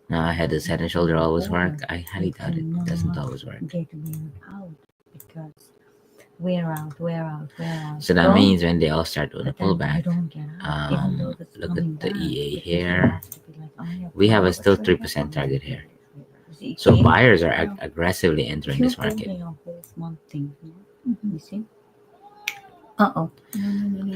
Speaker 2: Now I had this head and shoulder always work. I highly
Speaker 3: You
Speaker 2: doubt it doesn't
Speaker 3: cannot
Speaker 2: always work.
Speaker 3: get wear out because wear out.
Speaker 2: So that
Speaker 3: Go,
Speaker 2: means when they all start doing a
Speaker 3: but then you
Speaker 2: pullback,
Speaker 3: don't get out, even though it's
Speaker 2: look
Speaker 3: coming
Speaker 2: at the
Speaker 3: back,
Speaker 2: EA
Speaker 3: because you
Speaker 2: here.
Speaker 3: have to be like,
Speaker 2: We have a still
Speaker 3: trader,
Speaker 2: 3% target here.
Speaker 3: See,
Speaker 2: So
Speaker 3: see?
Speaker 2: buyers are
Speaker 3: Yeah.
Speaker 2: aggressively entering
Speaker 3: You're
Speaker 2: this market.
Speaker 3: holding a whole month thing, you see? Uh-oh.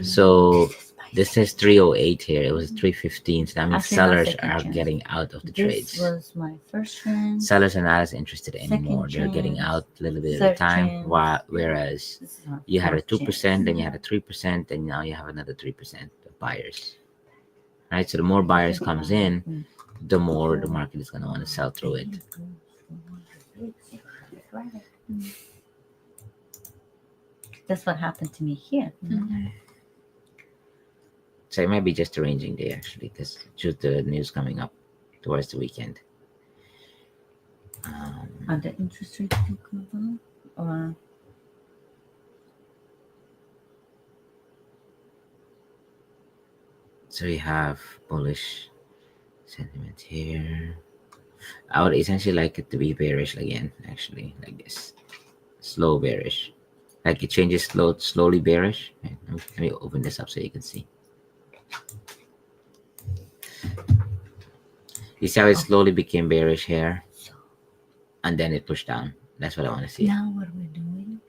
Speaker 2: So this says 308 here. It was 315. So that means
Speaker 3: Actually, not
Speaker 2: sellers
Speaker 3: second
Speaker 2: are
Speaker 3: chance.
Speaker 2: getting out of the
Speaker 3: This
Speaker 2: trades.
Speaker 3: was my first trend.
Speaker 2: Sellers are not as interested anymore.
Speaker 3: Second
Speaker 2: They're getting
Speaker 3: chance,
Speaker 2: out a little bit at a
Speaker 3: third
Speaker 2: time.
Speaker 3: chance.
Speaker 2: Whereas
Speaker 3: This is my
Speaker 2: you had a
Speaker 3: fourth
Speaker 2: 2%, then you
Speaker 3: chance.
Speaker 2: had a 3%, and now you have another 3% of buyers. Right? So the more buyers comes in, the more the market is going to want to sell through it.
Speaker 3: That's what happened to me here.
Speaker 2: So it might be just a ranging day actually, because due to the news coming up towards the weekend.
Speaker 3: Are the interest rates still going up? Or
Speaker 2: So we have bullish sentiment here. I would essentially like it to be bearish again, actually, like this. Slow bearish. Like it changes slowly bearish. Okay, let me open this up so you can see. You see how it slowly became bearish here? And then it pushed down. That's what I want to see.
Speaker 3: now what we're doing?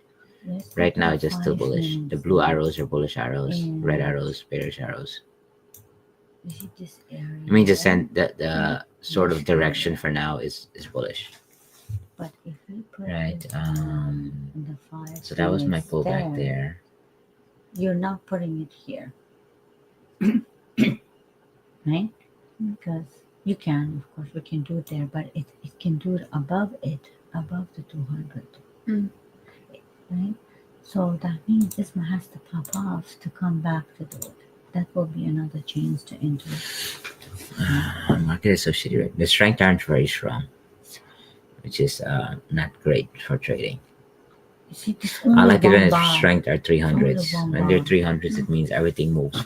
Speaker 2: Right now it's just still bullish. The blue arrows are bullish arrows. Red arrows, bearish arrows.
Speaker 3: You see this area?
Speaker 2: I mean, just send the sort of direction for now is bullish.
Speaker 3: But if we put
Speaker 2: Right.
Speaker 3: it in the 5
Speaker 2: So that was my
Speaker 3: minutes
Speaker 2: pullback there.
Speaker 3: You're not putting it here. Right? Because you can, of course, we can do it there, but it can do it, above the 200. Right? So that means this one has to pop off to come back to do it. That will be another chance to enter.
Speaker 2: Market is so shitty, right? The strength aren't very strong, which is not great for trading.
Speaker 3: You see, this
Speaker 2: I like it when
Speaker 3: one
Speaker 2: its
Speaker 3: bar.
Speaker 2: strength are 300s.
Speaker 3: Only one
Speaker 2: When they're
Speaker 3: bar.
Speaker 2: 300s, it means everything moves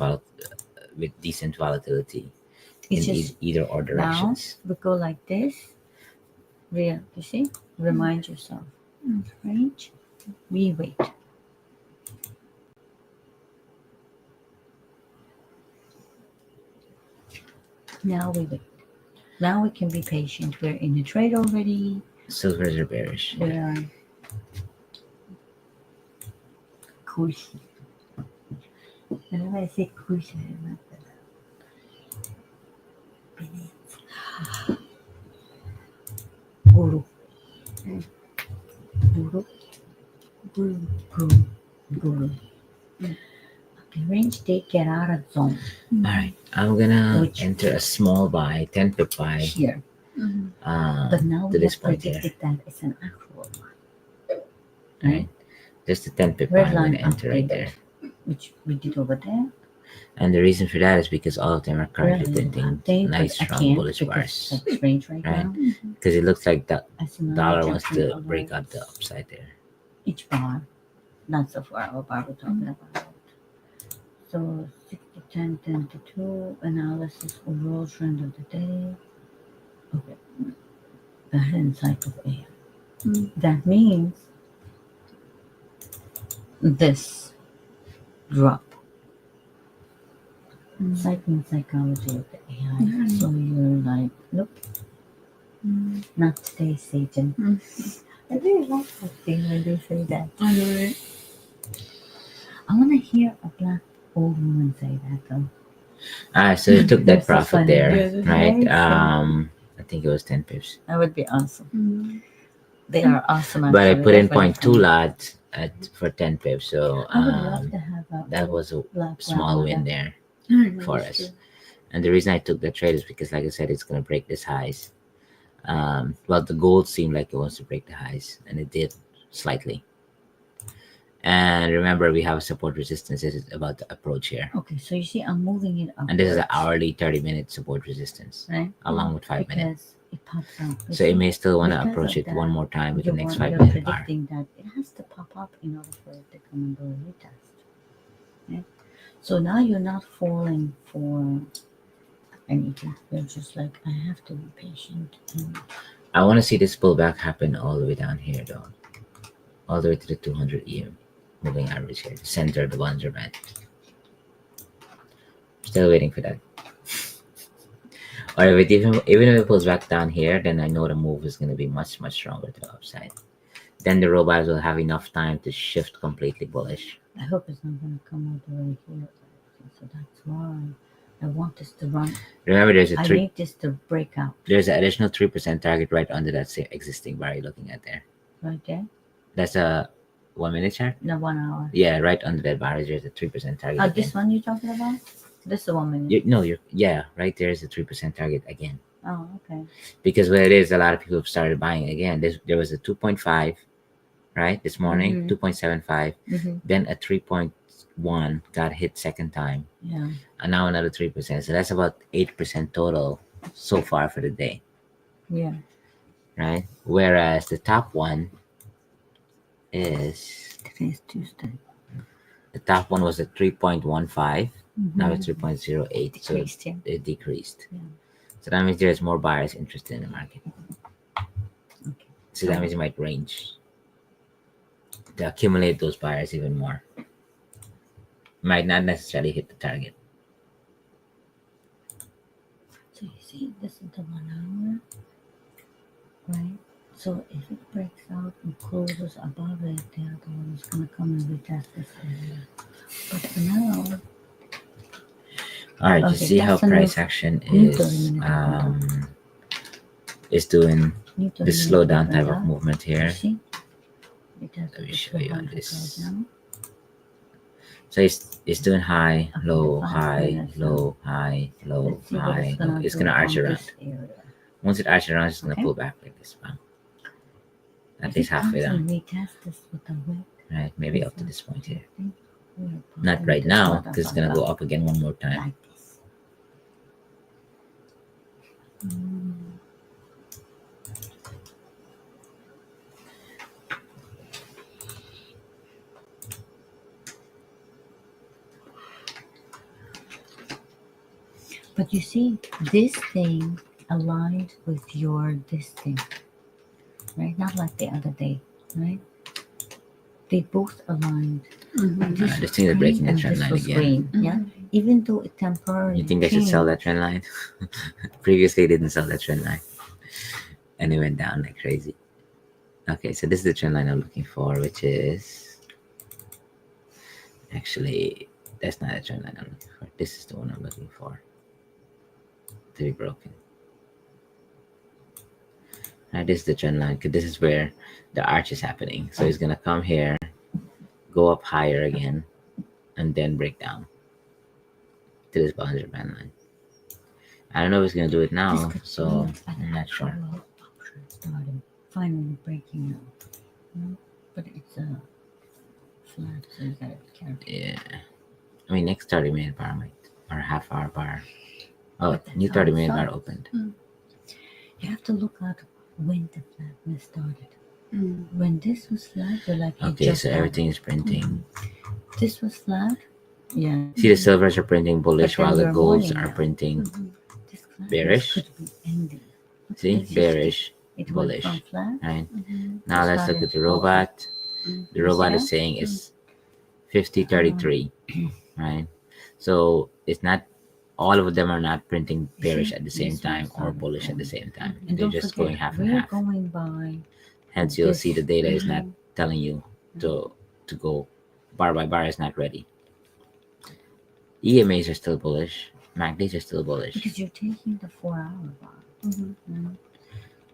Speaker 2: with decent volatility
Speaker 3: It's
Speaker 2: in
Speaker 3: just
Speaker 2: either or directions.
Speaker 3: now we go like this. You see? Remind yourself. Range. We wait. Now we wait. Now we can be patient. We're in the trade already.
Speaker 2: Silvers are bearish.
Speaker 3: We're cushy. Whenever I say cushy, I remember that. Guru. Guru. Okay, range take, get out of zone.
Speaker 2: Alright, I'm gonna enter a small buy, 10 pip buy.
Speaker 3: Here. But now
Speaker 2: to
Speaker 3: we
Speaker 2: this
Speaker 3: have
Speaker 2: point here.
Speaker 3: predicted that it's an actual one.
Speaker 2: Right? Just a 10 pip buy, I'm gonna enter right there.
Speaker 3: Which we did over there.
Speaker 2: And the reason for that is because all of them are currently printing nice strong bullish bars.
Speaker 3: It's range right now.
Speaker 2: Because it looks like the
Speaker 3: As another
Speaker 2: dollar wants
Speaker 3: different
Speaker 2: to break out the upside there.
Speaker 3: Each bar. Not so far our bar we're talking about. So 60, 10, 10 to 2 analysis overall trend of the day. Okay. Go ahead and cycle A. That means this drop. Psychology of the AI. So you're like, nope, not today, Satan. I really like that thing when they say that.
Speaker 4: I know it.
Speaker 3: I want to hear a black old woman say that though.
Speaker 2: So you took
Speaker 3: They're
Speaker 2: that
Speaker 3: so
Speaker 2: profit
Speaker 3: funny.
Speaker 2: there,
Speaker 4: Yeah, they're
Speaker 2: right?
Speaker 3: very funny.
Speaker 2: I think it was 10 pips.
Speaker 3: That would be awesome. They are awesome. Actually.
Speaker 2: But I put in
Speaker 3: They're really
Speaker 2: 0.2
Speaker 3: funny.
Speaker 2: lot for 10 pips. So
Speaker 3: I would love to have a
Speaker 2: that was a
Speaker 3: black
Speaker 2: small win
Speaker 3: grandmother.
Speaker 2: there for us. And the reason I took that trade is because, like I said, it's going to break this highs. Well, the gold seemed like it wants to break the highs, and it did slightly. And remember, we have support resistance. This is about the approach here.
Speaker 3: Okay, so you see, I'm moving it up.
Speaker 2: And this is an hourly 30-minute support resistance,
Speaker 3: right?
Speaker 2: along with 5 minutes.
Speaker 3: Because it pops up. You
Speaker 2: So it
Speaker 3: see,
Speaker 2: may still want to
Speaker 3: because
Speaker 2: approach
Speaker 3: of
Speaker 2: it
Speaker 3: that,
Speaker 2: one more time with the next
Speaker 3: you're
Speaker 2: 5-minute bar.
Speaker 3: predicting that it has to pop up in order for it to come and do a retest. Right? So now you're not falling for anything. You're just like, I have to be patient. And
Speaker 2: I want to see this pullback happen all the way down here, though. All the way to the 200 EM moving average here, the center of the Bollinger Band. Still waiting for that. Or if it even if it pulls back down here, then I know the move is going to be much stronger to the upside. Then the robots will have enough time to shift completely bullish.
Speaker 3: I hope it's not going to come all the way here. So that's why I want this to run.
Speaker 2: Remember, there's a
Speaker 3: I need this to break out.
Speaker 2: There's an additional 3% target right under that existing bar you're looking at there.
Speaker 3: Right there?
Speaker 2: That's a 1 minute chart?
Speaker 3: No, 1 hour.
Speaker 2: Yeah, right under that bar there's a 3% target.
Speaker 3: Oh, this one you're talking about? This is the 1 minute.
Speaker 2: Right there is a 3% target again.
Speaker 3: Oh, okay.
Speaker 2: Because what it is, a lot of people have started buying again. There was a 2.5, right, this morning, 2.75, then a 3.1 got hit second time.
Speaker 3: Yeah.
Speaker 2: And now another 3%. So that's about 8% total so far for the day.
Speaker 3: Yeah.
Speaker 2: Right? Whereas the top one is,
Speaker 3: Today's Tuesday.
Speaker 2: the top one was at 3.15. Now it's 3.08.
Speaker 3: Decreased,
Speaker 2: So
Speaker 3: yeah.
Speaker 2: it decreased.
Speaker 3: Yeah.
Speaker 2: So that means there's more buyers interested in the market.
Speaker 3: Okay.
Speaker 2: So that means it might range to accumulate those buyers even more. Might not necessarily hit the target.
Speaker 3: So you see, this is the 1 hour, right? So if it breaks out and closes above it, the other one is going to come and retest this area. But for now,
Speaker 2: All right, to
Speaker 3: Okay,
Speaker 2: see how
Speaker 3: that's a new-
Speaker 2: price action
Speaker 3: new
Speaker 2: is
Speaker 3: 30-minute
Speaker 2: doing
Speaker 3: you
Speaker 2: the slowdown type of movement here.
Speaker 3: You see? It has
Speaker 2: Let me
Speaker 3: to
Speaker 2: show you on
Speaker 3: 200
Speaker 2: this.
Speaker 3: right now.
Speaker 2: So it's doing high,
Speaker 3: Okay,
Speaker 2: low,
Speaker 3: 5
Speaker 2: high,
Speaker 3: minutes
Speaker 2: low, high, low,
Speaker 3: Let's see what
Speaker 2: high,
Speaker 3: it's
Speaker 2: low.
Speaker 3: going to
Speaker 2: It's gonna arch around. Once it arches around, it's gonna
Speaker 3: Okay.
Speaker 2: pull back like this. Bam. At
Speaker 3: If
Speaker 2: least
Speaker 3: it
Speaker 2: halfway
Speaker 3: comes
Speaker 2: down.
Speaker 3: and retest this with a wick,
Speaker 2: Right, maybe up to this point here.
Speaker 3: I think we're
Speaker 2: Not
Speaker 3: popping
Speaker 2: right
Speaker 3: to
Speaker 2: now,
Speaker 3: sort of
Speaker 2: because it's gonna go up again one more time.
Speaker 3: like this. But you see, this thing aligned with this thing, right? Not like the other day, right? They both aligned.
Speaker 2: This thing is breaking the
Speaker 3: and
Speaker 2: trend
Speaker 3: this
Speaker 2: line
Speaker 3: was
Speaker 2: again.
Speaker 3: green, yeah. Even though it temporarily.
Speaker 2: You think I should sell that trend line? Previously, I didn't sell that trend line, and it went down like crazy. Okay, so this is the trend line I'm looking for, which is actually that's not the trend line I'm looking for. This is the one I'm looking for to be broken. Right, this is the trend line because this is where the arch is happening. So it's gonna come here, go up higher again, and then break down to this Bollinger Band line. I don't know if it's gonna do it now, so I'm not sure.
Speaker 3: Started finally breaking out, but it's a flat, so you gotta be careful.
Speaker 2: Yeah, I mean next 30-minute bar might or half hour bar. Oh,
Speaker 3: But that's
Speaker 2: new
Speaker 3: how it
Speaker 2: 30-minute bar
Speaker 3: starts.
Speaker 2: opened.
Speaker 3: You have to look at when the flatness started. When this was flat, you're like, it
Speaker 2: Okay,
Speaker 3: just
Speaker 2: so
Speaker 3: happened.
Speaker 2: everything is printing.
Speaker 3: This was flat, yeah.
Speaker 2: See, the silvers are printing bullish
Speaker 3: But then
Speaker 2: while the
Speaker 3: we're
Speaker 2: golds
Speaker 3: warning
Speaker 2: are
Speaker 3: now.
Speaker 2: printing.
Speaker 3: This flatness
Speaker 2: Bearish.
Speaker 3: could be ending.
Speaker 2: See,
Speaker 3: This is
Speaker 2: bearish,
Speaker 3: It
Speaker 2: bullish.
Speaker 3: went from flat.
Speaker 2: Right now, let's look
Speaker 3: started
Speaker 2: at the
Speaker 3: falling.
Speaker 2: robot. The robot
Speaker 3: see
Speaker 2: is saying 50.33, right? So it's not, all of them are not printing bearish at the same time or bullish at the same time.
Speaker 3: And
Speaker 2: They're
Speaker 3: don't
Speaker 2: just
Speaker 3: forget,
Speaker 2: going half and
Speaker 3: we're
Speaker 2: half.
Speaker 3: going by
Speaker 2: Hence, you'll see the
Speaker 3: this.
Speaker 2: data is not telling you to go bar by bar, is not ready. EMAs are still bullish. MACDs are still bullish.
Speaker 3: Because you're taking the 4-hour bar.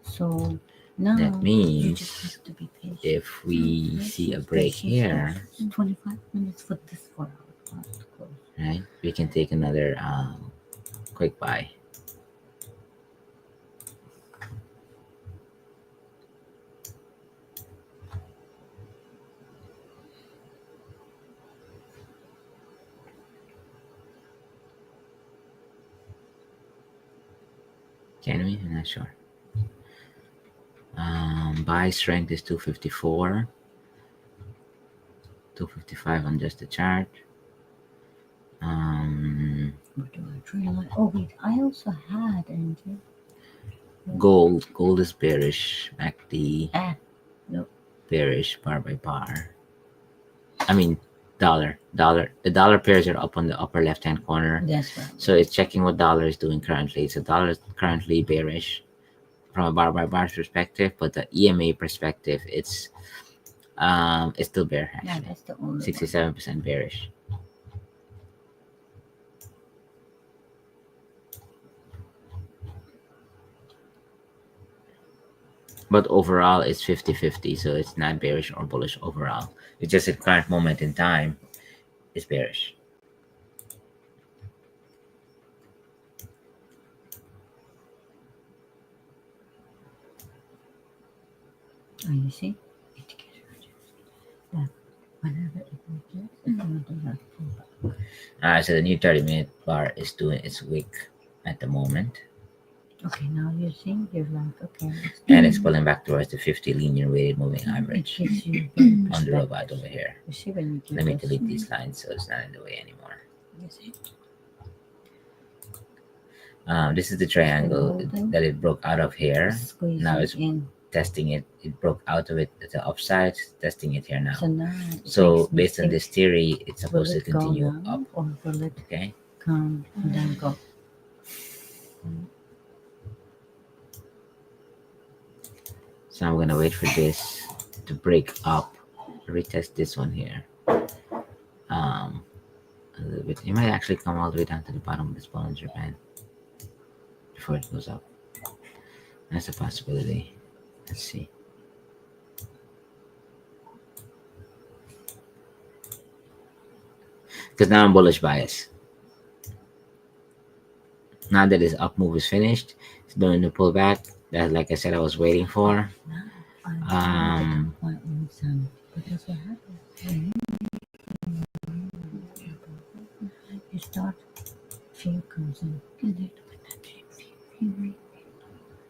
Speaker 3: So now
Speaker 2: That
Speaker 3: you just
Speaker 2: means
Speaker 3: have to be patient.
Speaker 2: if we see a break here,
Speaker 3: 25 minutes for this 4-hour bar to close.
Speaker 2: right, we can take another quick buy. Can we? I'm not sure. Buy strength is 254, 255 on just the chart.
Speaker 3: What do I trade like? Oh wait, I also had energy.
Speaker 2: Gold is bearish. MACD
Speaker 3: Nope.
Speaker 2: bearish bar by bar. I mean dollar. The dollar pairs are up on the upper left hand corner.
Speaker 3: That's right.
Speaker 2: So it's checking what dollar is doing currently. So dollar is currently bearish from a bar by bar perspective, but the EMA perspective, it's still bear
Speaker 3: Yeah,
Speaker 2: actually.
Speaker 3: that's the only
Speaker 2: 67% bearish. But overall, it's 50-50, so it's not bearish or bullish overall. It's just at current moment in time, it's bearish.
Speaker 3: Oh, you see? That whenever it rejects, it will do that pullback.
Speaker 2: So the new 30-minute bar is doing its wick at the moment.
Speaker 3: Okay, now you see, you're like, okay.
Speaker 2: And it's pulling back towards the 50 linear weighted moving average
Speaker 3: It gives you
Speaker 2: on the robot over here.
Speaker 3: You see when you do
Speaker 2: Let me
Speaker 3: this?
Speaker 2: delete these lines so it's not in the way anymore.
Speaker 3: You see?
Speaker 2: This is the triangle that it broke out of here. Now it's
Speaker 3: in.
Speaker 2: testing it. It broke out of it at the upside, testing it here now.
Speaker 3: So now,
Speaker 2: So based on this theory, it's supposed to
Speaker 3: will it
Speaker 2: continue
Speaker 3: go
Speaker 2: up.
Speaker 3: down or will it
Speaker 2: Okay.
Speaker 3: come and then go?
Speaker 2: So I'm gonna wait for this to break up. Retest this one here. A little bit. It might actually come all the way down to the bottom of this Bollinger Band before it goes up. That's a possibility. Let's see. Because now I'm bullish bias. Now that this up move is finished, it's doing the pullback that, like I said, I was waiting for.
Speaker 3: Because what happens you start, fear comes in.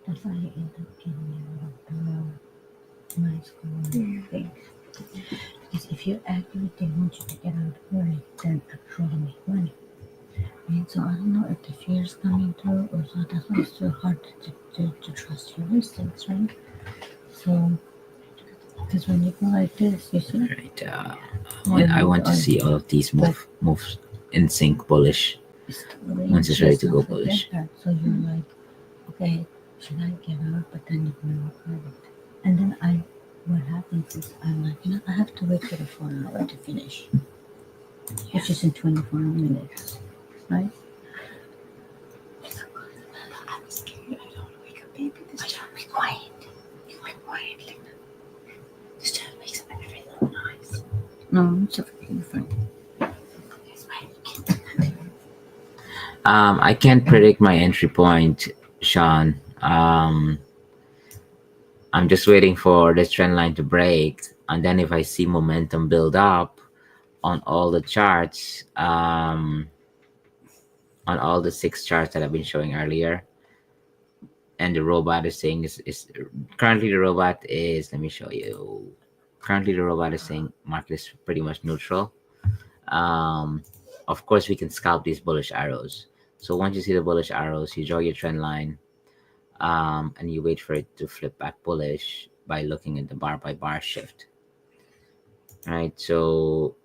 Speaker 3: That's why you end up getting a lot of nice things. Because if you're accurate, they want you to get out early, then actually make money. Right? So I don't know if the fear is coming through or so. That's why it's so hard to trust your instincts, right? So, because when you go like this, you see.
Speaker 2: Right. I want to see all of these moves in sync bullish. Once it's ready to go bullish.
Speaker 3: So you're like, okay, should I get out? But then you can regret it. And then what happens is I'm like, I have to wait for the 4 hour to finish, which is in 24 minutes, right? I'm scared. I don't want to wake up, baby. This child, be quiet. You be quiet, Lena. This child makes every little noise. No, it's okay. You're fine. It's fine. You can't do that.
Speaker 2: I can't predict my entry point, Sean. I'm just waiting for this trend line to break, and then if I see momentum build up on all the charts, on all the 6 charts that I've been showing earlier, and the robot is saying is currently the robot is, let me show you. Currently the robot is saying market is pretty much neutral. Of course we can scalp these bullish arrows. So once you see the bullish arrows, you draw your trend line, and you wait for it to flip back bullish by looking at the bar by bar shift. Right, so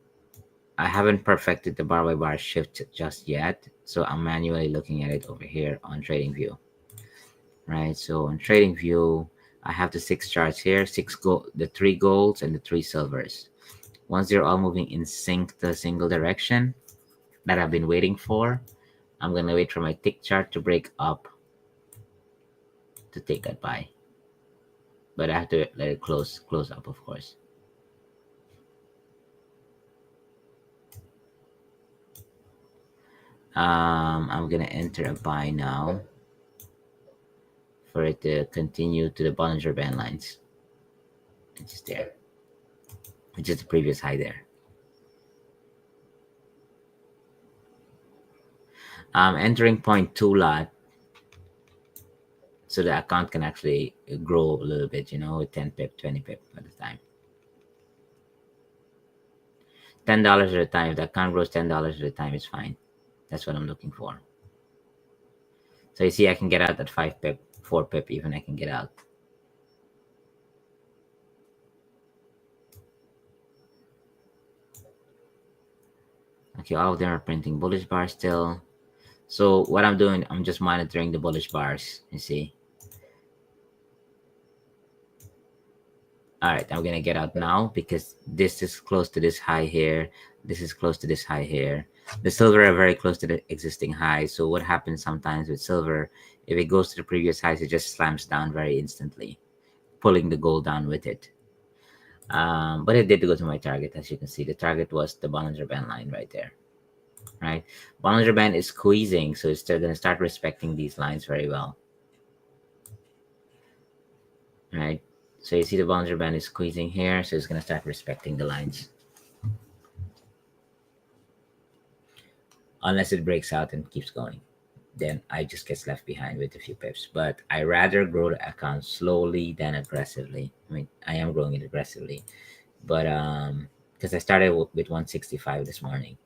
Speaker 2: I haven't perfected the bar by bar shift just yet, so I'm manually looking at it over here on TradingView. Right, so on TradingView, I have the 6 charts here, the 3 golds and the 3 silvers. Once they're all moving in sync to a single direction that I've been waiting for, I'm gonna wait for my tick chart to break up to take that buy. But I have to let it close up, of course. I'm gonna enter a buy now for it to continue to the Bollinger Band lines. It's just there, which is the previous high there. I'm entering 0.2 lot, so the account can actually grow a little bit, you know, with 10 pip, 20 pip at a time. $10 at a time. If the account grows $10 at a time, it's fine. That's what I'm looking for. So you see, I can get out at 5 pip, 4 pip, even I can get out. Okay, all of them are printing bullish bars still. So what I'm doing, I'm just monitoring the bullish bars, you see. All right, I'm gonna get out now because this is close to this high here. This is close to this high here. The silver are very close to the existing high. So what happens sometimes with silver, if it goes to the previous highs, it just slams down very instantly, pulling the gold down with it. But it did go to my target, as you can see. The target was the Bollinger Band line right there. Right, Bollinger Band is squeezing, so it's still gonna start respecting these lines very well. Right, so you see the Bollinger Band is squeezing here, so it's gonna start respecting the lines. Unless it breaks out and keeps going, then I just get left behind with a few pips. But I rather grow the account slowly than aggressively. I mean, I am growing it aggressively, but because I started with 165 this morning.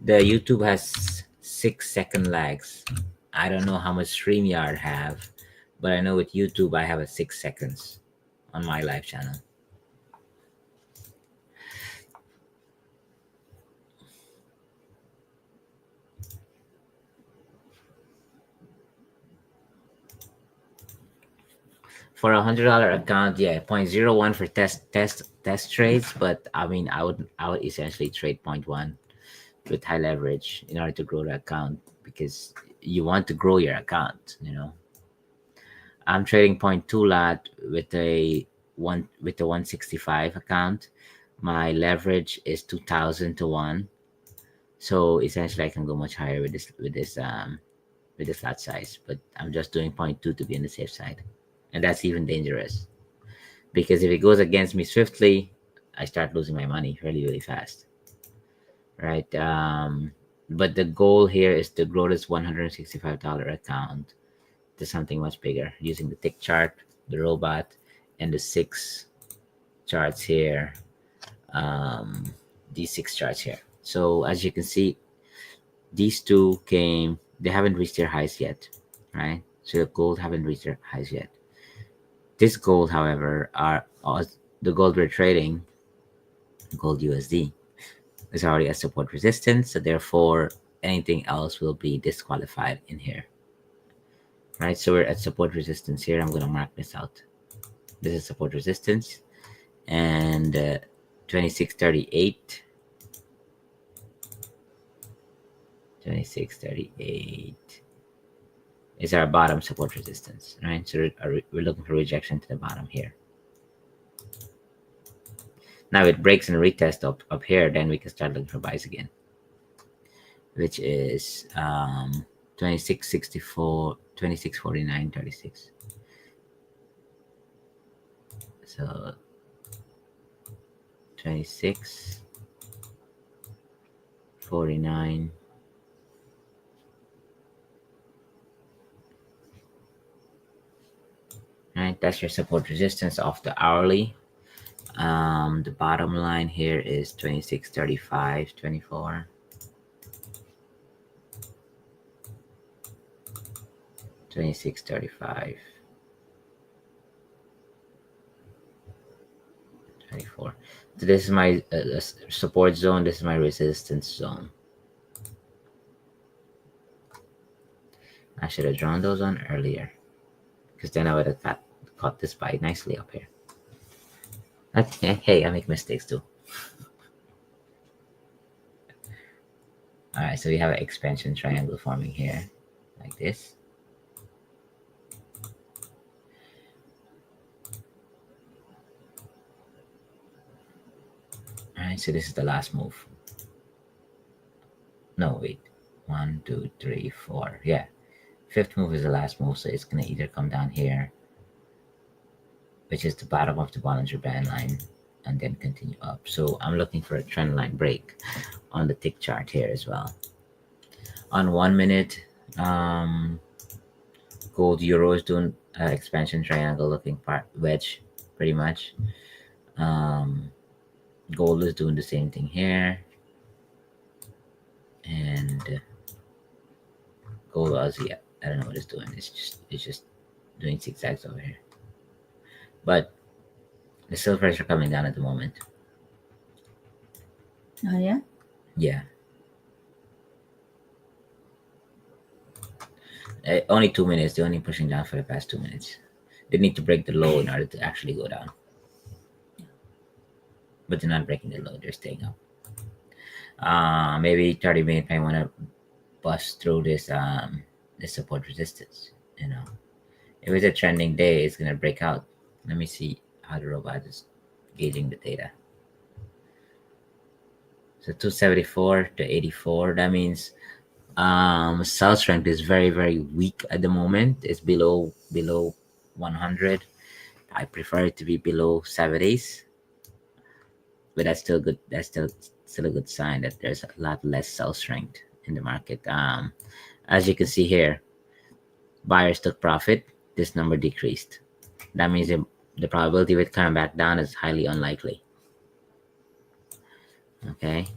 Speaker 2: The YouTube has 6-second lags. I don't know how much StreamYard have, but I know with YouTube I have a 6 seconds on my live channel. For $100 account, yeah, 0.01 for test trades, but I mean I would essentially trade 0.1 with high leverage in order to grow the account, because you want to grow your account, you know. I'm trading 0.2 lot with a 165 account. My leverage is 2,000 to 1, so essentially I can go much higher with this lot size, but I'm just doing 0.2 to be on the safe side, and that's even dangerous because if it goes against me swiftly, I start losing my money really fast. Right, but the goal here is to grow this $165 account to something much bigger using the tick chart, the robot, and the 6 charts here. These 6 charts here. So as you can see, these two they haven't reached their highs yet, right? So the gold haven't reached their highs yet. This gold, however, the gold we're trading, gold USD, is already at support resistance, so therefore anything else will be disqualified in here. Right, so we're at support resistance here. I'm going to mark this out. This is support resistance, and 2638 is our bottom support resistance, right? So we're looking for rejection to the bottom here. Now it breaks and retest up here, then we can start looking for buys again, which is 2664, 2649, 36. So 2649. Right, that's your support resistance off the hourly. The bottom line here is 2635, 24. 26.35. 24. So this is my support zone. This is my resistance zone. I should have drawn those on earlier, because then I would have caught this buy nicely up here. Hey, I make mistakes too. All right, so we have an expansion triangle forming here, like this. All right, so this is the last move. No, wait. 1, 2, 3, 4. Yeah. Fifth move is the last move, so it's going to either come down here, which is the bottom of the Bollinger Band line, and then continue up. So I'm looking for a trend line break on the tick chart here as well. On 1 minute, gold euro is doing expansion triangle looking part wedge, pretty much. Gold is doing the same thing here, and gold Aussie, I don't know what it's doing. It's just doing zigzags over here. But the silvers are coming down at the moment.
Speaker 3: Oh yeah.
Speaker 2: Yeah. Only 2 minutes. They're only pushing down for the past 2 minutes. They need to break the low in order to actually go down. But they're not breaking the low. They're staying up. Maybe 30 minutes. I want to bust through this this support resistance. You know, if it's a trending day, it's gonna break out. Let me see how the robot is gauging the data. So 274 to 84. That means sell strength is very, very weak at the moment. It's below 100. I prefer it to be below 70s, but that's still good. That's still a good sign that there's a lot less sell strength in the market. As you can see here, buyers took profit. This number decreased. That means the probability of it coming back down is highly unlikely. Okay.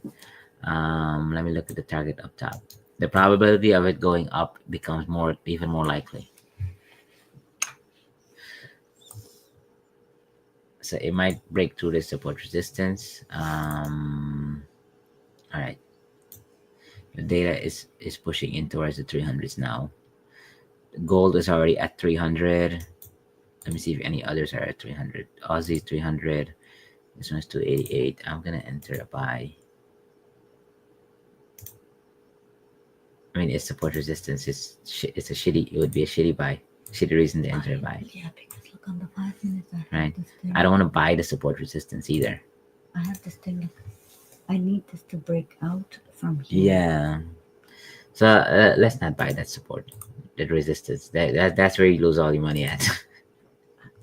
Speaker 2: Let me look at the target up top. The probability of it going up becomes even more likely. So it might break through the support resistance. All right. The data is pushing in towards the 300s now. Gold is already at 300. Let me see if any others are at 300. Aussie is 300. This one's 288. I'm gonna enter a buy. I mean, it's support resistance. It's a shitty. It would be a shitty buy. Shitty reason to enter a buy.
Speaker 3: Yeah, because look on the 5 minutes.
Speaker 2: Right. I don't want to buy the support resistance either.
Speaker 3: I have this thing. I need this to break out from here.
Speaker 2: Yeah. So let's not buy that support. The resistance. That's where you lose all your money at.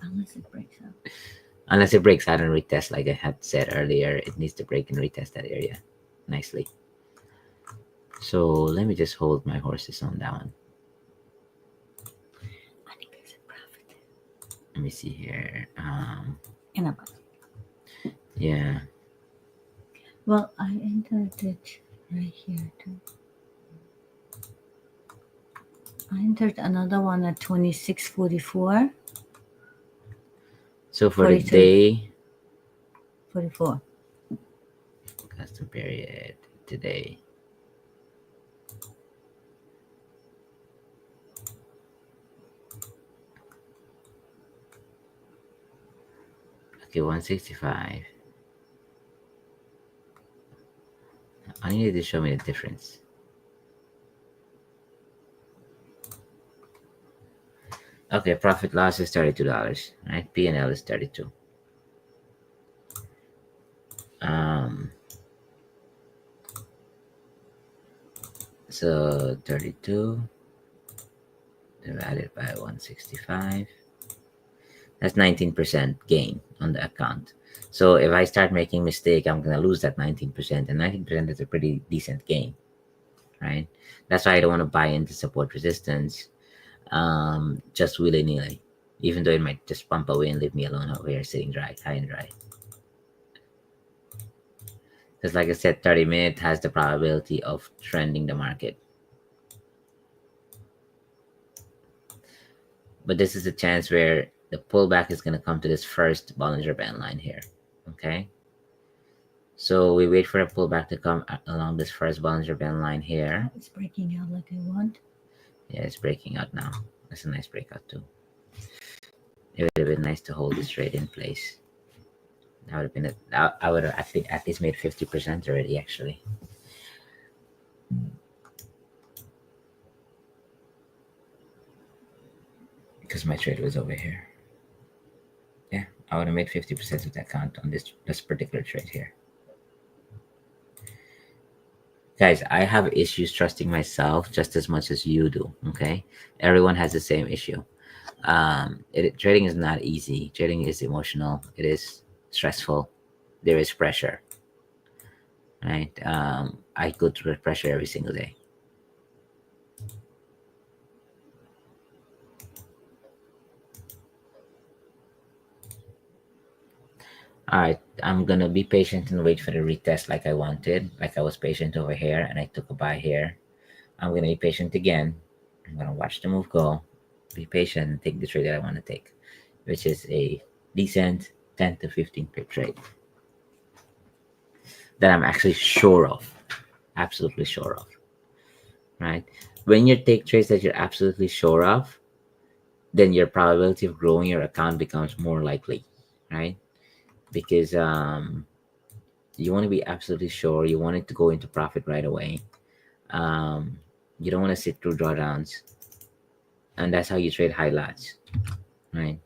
Speaker 3: Unless it breaks out.
Speaker 2: Unless it breaks out and retest, like I had said earlier, it needs to break and retest that area nicely. So let me just hold my horses on that one.
Speaker 3: I think there's a profit.
Speaker 2: Let me see here.
Speaker 3: In a buy.
Speaker 2: Yeah.
Speaker 3: Well, I entered it right here too. I entered another one at 26.44.
Speaker 2: So for the
Speaker 3: 42.
Speaker 2: day,
Speaker 3: 44.
Speaker 2: custom period today. Okay, 165. I need to show me the difference. Okay, profit loss is $32, right? P&L is 32. So 32 divided by 165. That's 19% gain on the account. So if I start making mistake, I'm gonna lose that 19%, and 19% is a pretty decent gain, right? That's why I don't want to buy into support resistance just willy-nilly, even though it might just pump away and leave me alone over here sitting dry, high and dry. Because like I said, 30 minutes has the probability of trending the market. but this is a chance where the pullback is going to come to this first Bollinger Band line here. Okay, so we wait for a pullback to come along this first Bollinger Band line here.
Speaker 3: It's breaking out like I want.
Speaker 2: Yeah, it's breaking out now. That's a nice breakout too. It would have been nice to hold this trade in place. That would have been I would have at least made 50% already, actually. Because my trade was over here. Yeah, I would have made 50% of that count on this particular trade here. Guys, I have issues trusting myself just as much as you do, okay? Everyone has the same issue. Trading is not easy. Trading is emotional. It is stressful. There is pressure, right? I go through pressure every single day. All right, I'm gonna be patient and wait for the retest like I wanted. Like I was patient over here and I took a buy here. I'm gonna be patient again. I'm gonna watch the move go, be patient and take the trade that I want to take, which is a decent 10 to 15 pip trade that I'm actually sure of, absolutely sure of, right? When you take trades that you're absolutely sure of, then your probability of growing your account becomes more likely, right? Because you want to be absolutely sure. You want it to go into profit right away. You don't want to sit through drawdowns, and that's how you trade high lots, right?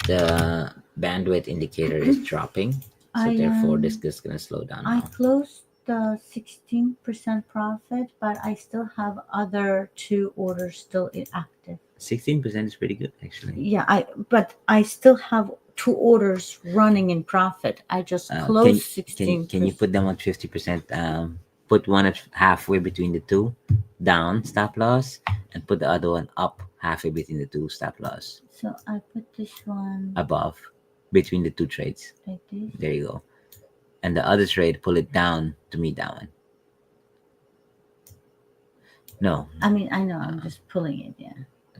Speaker 2: The bandwidth indicator is dropping, so therefore this is going to slow down
Speaker 3: I
Speaker 2: now.
Speaker 3: closed the 16% profit, but I still have other 2 orders still active.
Speaker 2: 16% is pretty good, actually.
Speaker 3: Yeah, but I still have 2 orders running in profit. I just closed 16%.
Speaker 2: Can you put them on 50%? Put one at halfway between the two, down stop loss, and put the other one up halfway between the two, stop loss.
Speaker 3: So I put this one
Speaker 2: Above, between the two trades.
Speaker 3: like this.
Speaker 2: There you go. And the other trade, pull it down to meet that one. No.
Speaker 3: I mean, I know, I'm just pulling it, yeah.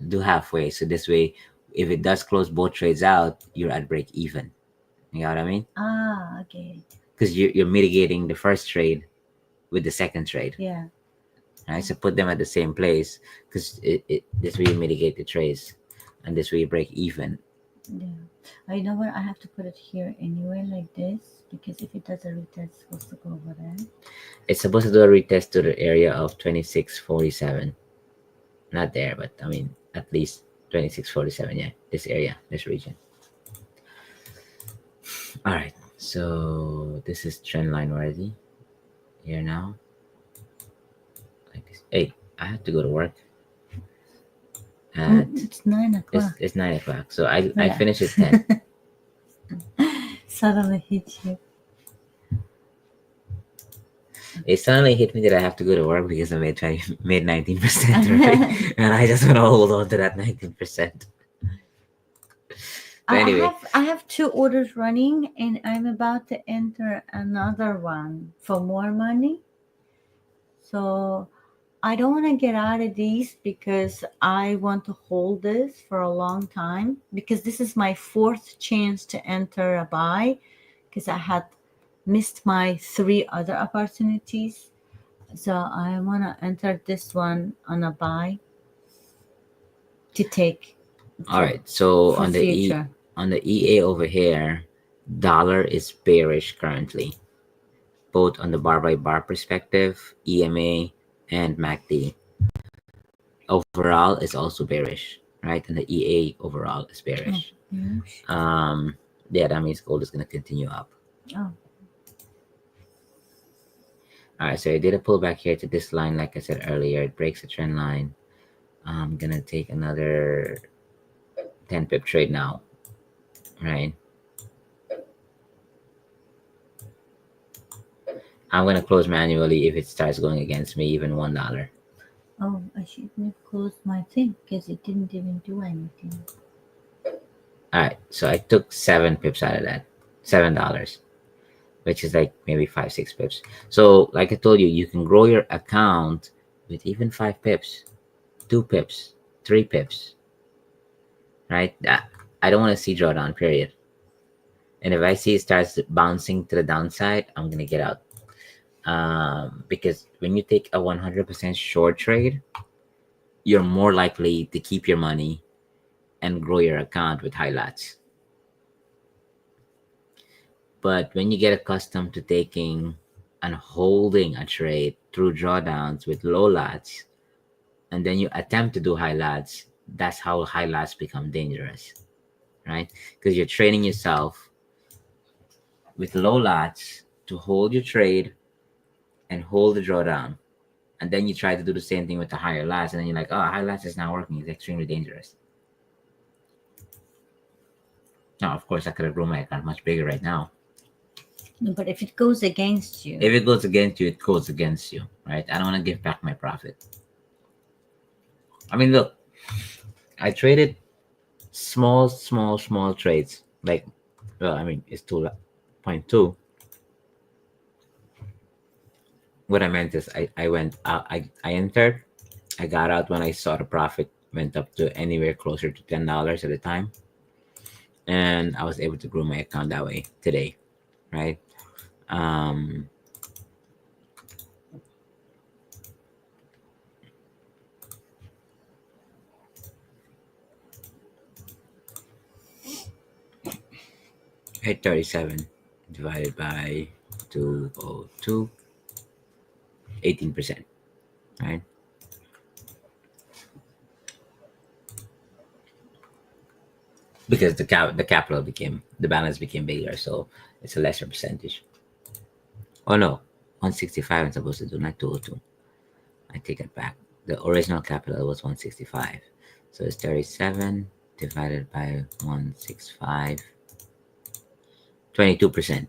Speaker 2: Do halfway. So this way, if it does close both trades out, you're at break even. You know what I mean?
Speaker 3: Ah, okay.
Speaker 2: Because you're mitigating the first trade with the second trade.
Speaker 3: Yeah.
Speaker 2: Right? So put them at the same place, because this way you mitigate the trades, and this way you break even.
Speaker 3: Yeah. You know what? I have to put it here anyway, like this, because if it does a retest, it's supposed to go over there.
Speaker 2: It's supposed to do a retest to the area of 2647. Not there, but I mean, at least 2647. Yeah, this area, this region. All right, so this is trend line worthy here now. Like this. Hey, I have to go to work.
Speaker 3: It's 9 o'clock.
Speaker 2: It's 9 o'clock, so I
Speaker 3: Yeah.
Speaker 2: finish at 10.
Speaker 3: Suddenly hit you.
Speaker 2: It suddenly hit me that I have to go to work because I made 19%, right? And I just want to hold on to that 19%. But anyway,
Speaker 3: I have 2 orders running, and I'm about to enter another one for more money. So I don't want to get out of these because I want to hold this for a long time, because this is my 4th chance to enter a buy, because I had missed my 3 other opportunities. So I want to enter this one on a buy to take.
Speaker 2: All right, so on the
Speaker 3: future.
Speaker 2: on the EA over here, dollar is bearish currently, both on the bar by bar perspective, EMA, and MACD. Overall is also bearish, right? And the EA overall is bearish. Yeah, that means gold is going to continue up.
Speaker 3: Oh.
Speaker 2: All right, so I did a pullback here to this line. Like I said earlier, it breaks the trend line. I'm gonna take another 10 pip trade now, right? I'm gonna close manually if it starts going against me, even $1.
Speaker 3: Oh, I shouldn't have closed my thing because it didn't even do anything.
Speaker 2: All right, so I took 7 pips out of that, $7. which is like maybe 5-6 pips. So like I told you, you can grow your account with even 5 pips, 2 pips, 3 pips, right? I don't want to see drawdown, period. And if I see it starts bouncing to the downside, I'm gonna get out. Because when you take a 100% short trade, you're more likely to keep your money and grow your account with high lots. But when you get accustomed to taking and holding a trade through drawdowns with low lots, and then you attempt to do high lots, that's how high lots become dangerous, right? Because you're training yourself with low lots to hold your trade and hold the drawdown. And then you try to do the same thing with the higher lots, and then you're like, oh, high lots is not working. It's extremely dangerous. Now, of course, I could have grown my account much bigger right now.
Speaker 3: No, but if it goes against you,
Speaker 2: If it goes against you, it goes against you, right? I don't want to give back my profit. I mean, look, I traded small trades. Like, well, I mean, it's 2.2. What I meant is I went out, I entered, I got out when I saw the profit went up to anywhere closer to $10 at a time. And I was able to grow my account that way today, right? Um, $837 divided by 202, 18%, right? Because the capital the balance became bigger, so it's a lesser percentage. Oh no, 165 I'm supposed to do, not 202. I take it back. The original capital was 165, so it's 37 divided by 165, 22%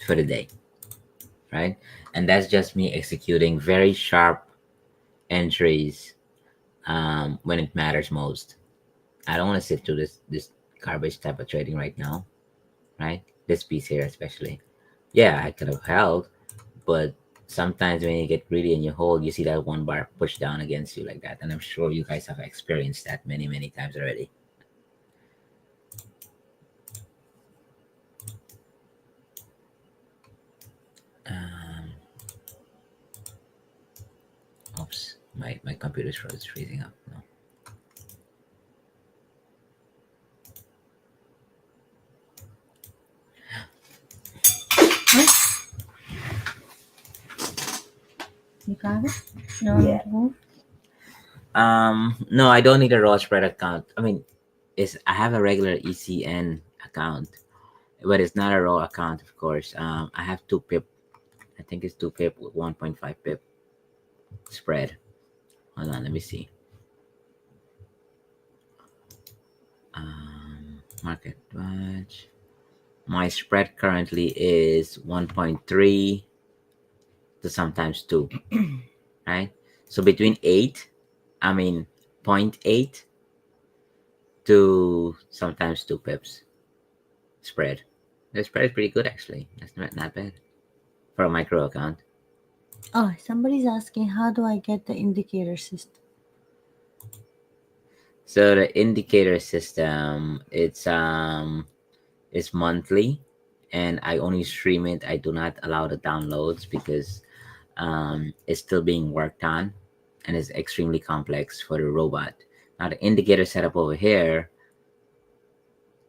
Speaker 2: for the day, right? And that's just me executing very sharp entries when it matters most. I don't want to sit through this garbage type of trading right now, right? This piece here especially. Yeah, I could have held, but sometimes when you get greedy and you hold, you see that one bar push down against you like that. And I'm sure you guys have experienced that many times already. Um, oops, my computer's freezing up. No.
Speaker 3: you got it? No,
Speaker 1: Yeah.
Speaker 3: move.
Speaker 2: No, I don't need a raw spread account. I mean, I have a regular ECN account, but it's not a raw account, of course. I have 2 pip. I think it's 2 pip with 1.5 pip spread. Hold on, let me see. Market watch. My spread currently is 1.3 to sometimes 2, right? So between 0.8 to sometimes 2 pips spread. The spread is pretty good actually. That's not bad for a micro account.
Speaker 3: Oh, somebody's asking, how do I get the indicator system?
Speaker 2: So the indicator system, it's monthly, and I only stream it. I do not allow the downloads because it's still being worked on, and it's extremely complex for the robot. Now the indicator setup over here,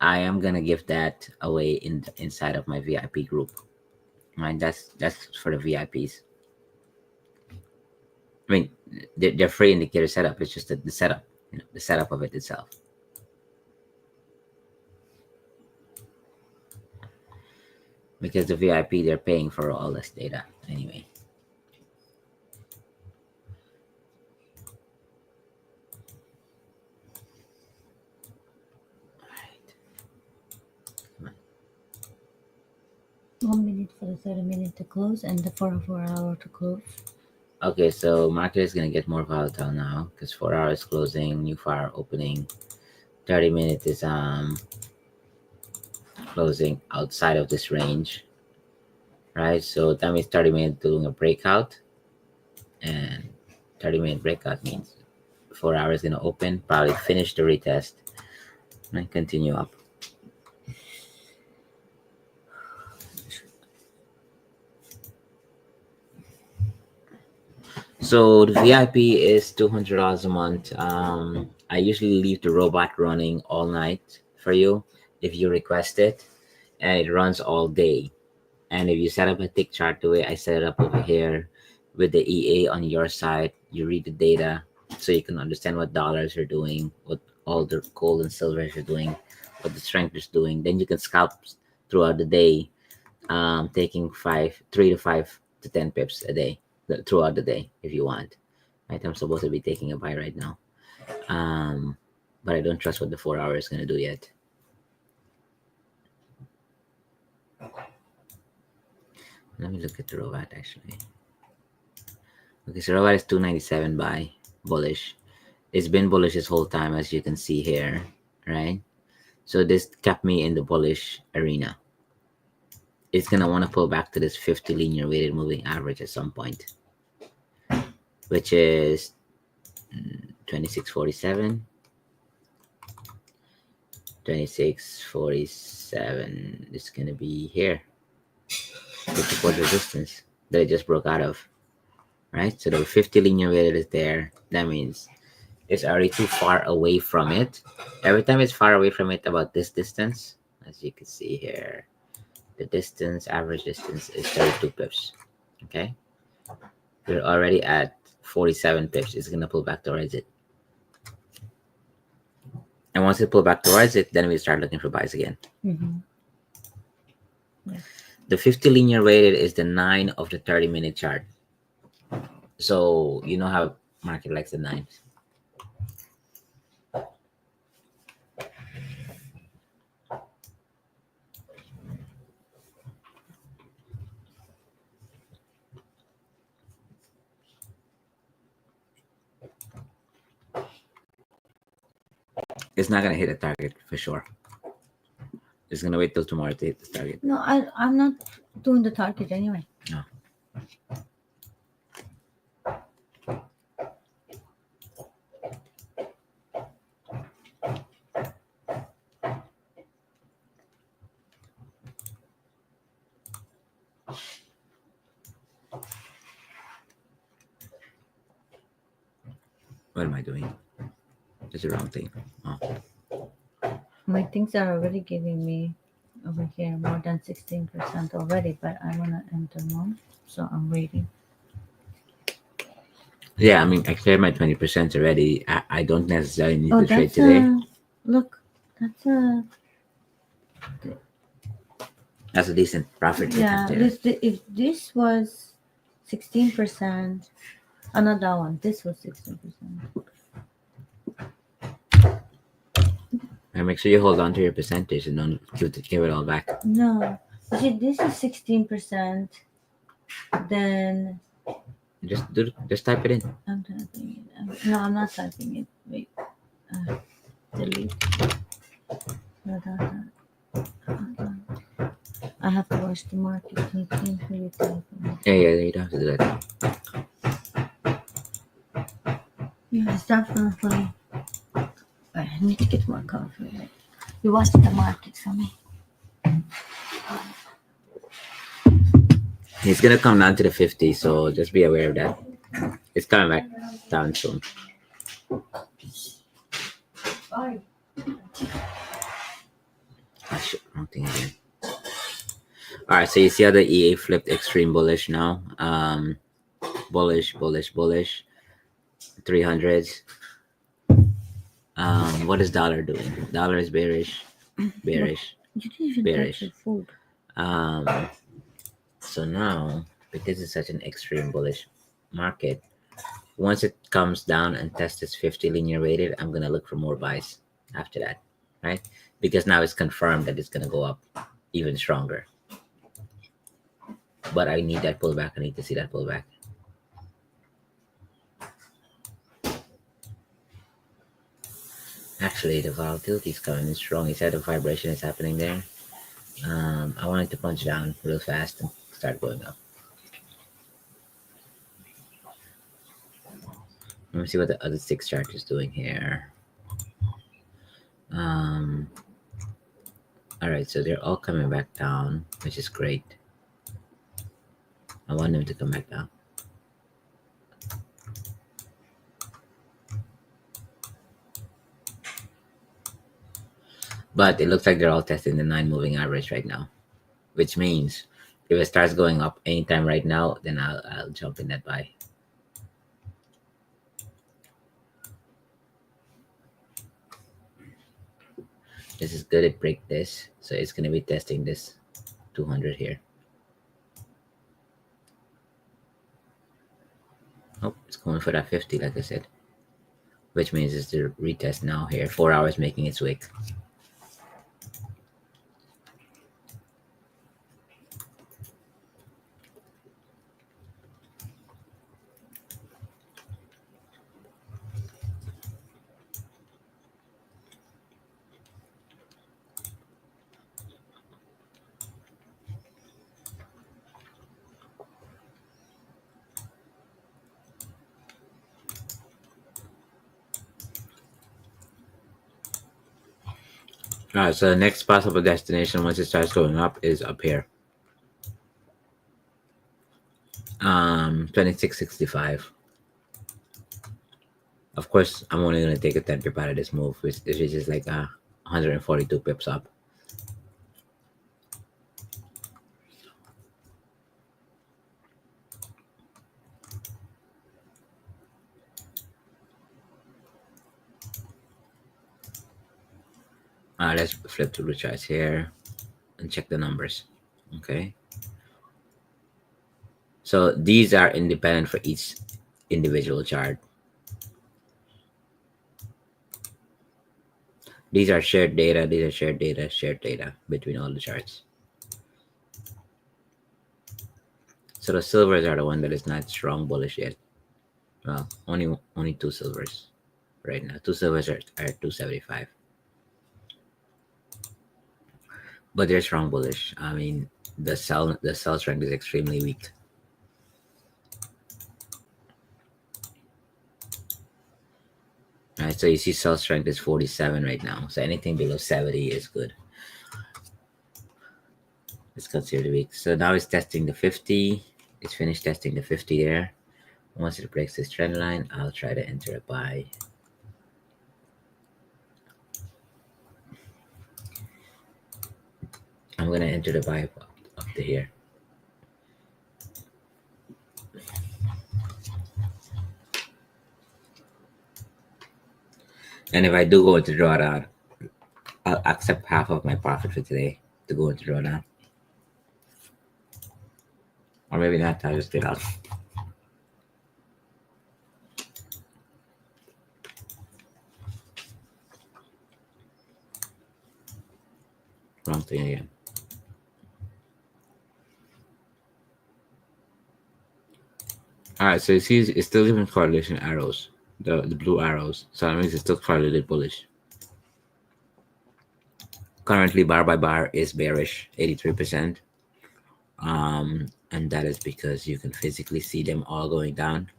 Speaker 2: I am gonna give that away inside of my VIP group. Right, that's for the VIPs. I mean, they're free indicator setup. It's just the setup, the setup of it itself. Because the VIP, they're paying for all this data anyway. Alright.
Speaker 3: 1 minute for the 30-minute to close and the 4-hour to close.
Speaker 2: Okay, so market is gonna get more volatile now because 4 hours closing, new fire opening, 30 minutes is closing outside of this range. right? So that means 30 minutes doing a breakout, and 30-minute breakout means 4 hours gonna open, probably finish the retest, and continue up. So the VIP is $200 a month. I usually leave the robot running all night for you if you request it, and it runs all day. And if you set up a tick chart the way I set it up over here with the EA on your side, you read the data so you can understand what dollars are doing, what all the gold and silvers are doing, what the strength is doing. Then you can scalp throughout the day, taking 3 to 5 to 10 pips a day throughout the day if you want. Right, I'm supposed to be taking a buy right now, but I don't trust what the 4 hour is gonna do yet. Let me look at the robot actually. Okay, so robot is 297 buy, bullish. It's been bullish this whole time, as you can see here, right? So this kept me in the bullish arena. It's gonna want to pull back to this 50 linear weighted moving average at some point, which is 2647. 2647 is gonna be here. The support resistance that it just broke out of, right? So the 50 linear weighted is there. That means it's already too far away from it. Every time it's far away from it, about this distance, as you can see here, the distance, average distance is 32 pips. Okay, we're already at 47 pips. It's gonna pull back towards it, and once it pull back towards it, then we start looking for buys again.
Speaker 3: Mm-hmm.
Speaker 2: The 50 linear weighted is the 9 of the 30-minute chart. So you know how market likes the 9s. It's not gonna hit a target for sure. It's gonna wait till tomorrow to hit the target.
Speaker 3: No, I'm not doing the target anyway.
Speaker 2: No. What am I doing? It's the wrong thing. Oh.
Speaker 3: My things are already giving me over here more than 16% already, but I want to enter more, so I'm waiting.
Speaker 2: Yeah, I mean, I cleared my 20% already. I don't necessarily need to trade
Speaker 3: that's
Speaker 2: today.
Speaker 3: look, that's a
Speaker 2: That's a decent profit.
Speaker 3: yeah.
Speaker 2: There.
Speaker 3: If this was 16%, another one. This was 16%.
Speaker 2: And make sure you hold on to your percentage and don't give it all back.
Speaker 3: No, you see, this is 16%. Then
Speaker 2: Just type it in.
Speaker 3: I'm typing it. No, I'm not typing it. Wait, delete. Hold on. I have to watch the market. I can't really type it.
Speaker 2: Yeah, you don't have to do that.
Speaker 3: Yeah, it's definitely. I need to get more coffee. Right? You watch the market for me.
Speaker 2: It's gonna come down to the 50, so just be aware of that. It's coming back down soon.
Speaker 3: Bye.
Speaker 2: Oh, shit, wrong thing again. All right, so you see how the EA flipped extreme bullish now. Bullish, 300s. What is dollar doing? Dollar is bearish.
Speaker 3: You didn't even
Speaker 2: Bearish.
Speaker 3: touch your food.
Speaker 2: So now, because it's such an extreme bullish market, once it comes down and tests its 50 linear weighted, I'm gonna look for more buys after that, right? Because now it's confirmed that it's gonna go up even stronger. But I need that pullback. I need to see that pullback. Actually, the volatility is coming in strong. You said the vibration is happening there. I wanted to punch down real fast and start going up. Let me see what the other 6 chart is doing here. All right, so they're all coming back down, which is great. I want them to come back down. But it looks like they're all testing the 9 moving average right now, which means if it starts going up anytime right now, then I'll jump in that buy. This is good. It break this, so it's gonna be testing this 200 here. Oh, it's going for that 50, like I said, which means it's the retest now here. 4 hours making its wick. All right, so the next possible destination once it starts going up is up here. 2665. Of course, I'm only gonna take a 10 pip out of this move, which is just like 142 pips up. Let's flip to the charts here and check the numbers. Okay. So these are independent for each individual chart. These are shared data, these are shared data between all the charts. So the silvers are the one that is not strong bullish yet. Well, only 2 silvers right now. 2 silvers are 275. But they're strong bullish. I mean, the sell strength is extremely weak. All right, so you see sell strength is 47 right now. So anything below 70 is good. It's considered weak. So now it's testing the 50. It's finished testing the 50 there. Once it breaks this trend line, I'll try to enter a buy. I'm going to enter the buy up to here. And if I do go into drawdown, I'll accept half of my profit for today to go into drawdown. Or maybe not, I'll just get out. Wrong thing again. Alright, so you see it's still giving correlation arrows, the blue arrows. So that means it's still correlated bullish. Currently, bar by bar is bearish, 83%. And that is because you can physically see them all going down.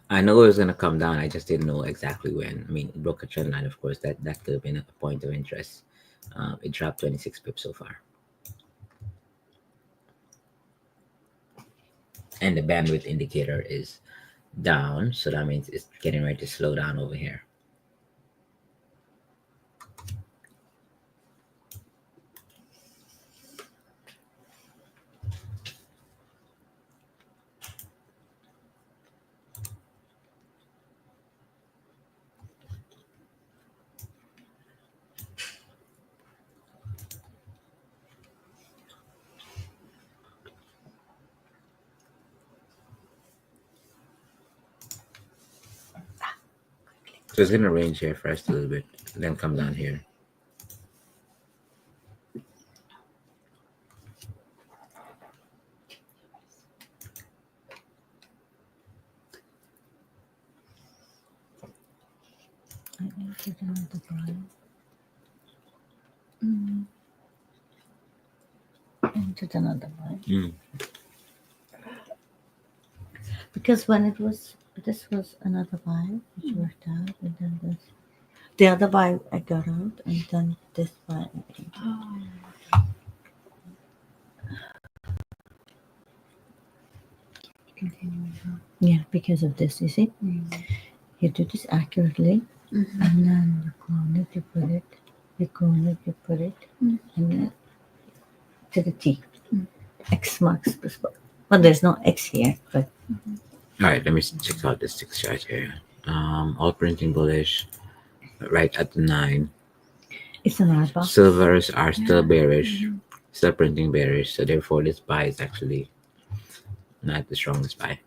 Speaker 2: I know it was gonna come down. I just didn't know exactly when. I mean, it broke a trend line, of course. That could have been a point of interest. It dropped 26 pips so far, and the bandwidth indicator is down, so that means it's getting ready to slow down over here. So it's gonna range here first a little bit, then come down here.
Speaker 3: Did another buy.
Speaker 4: Mm.
Speaker 3: And did another buy.
Speaker 2: Mm.
Speaker 3: Because when it was, this was another buy, which worked out, and then this. The other buy I got out, and then this buy I entered.
Speaker 4: Oh. Continue.
Speaker 3: Yeah, because of this, you see? You do this accurately, and then you go on it, you put it, you go on it, you put it, and then to the T. X marks the spot. Well, there's no X here, but
Speaker 2: All right, let me check out the 6 chart here. All printing bullish, right at the 9.
Speaker 3: it's an hard box.
Speaker 2: Silvers are still bearish, still printing bearish, so therefore this buy is actually not the strongest buy.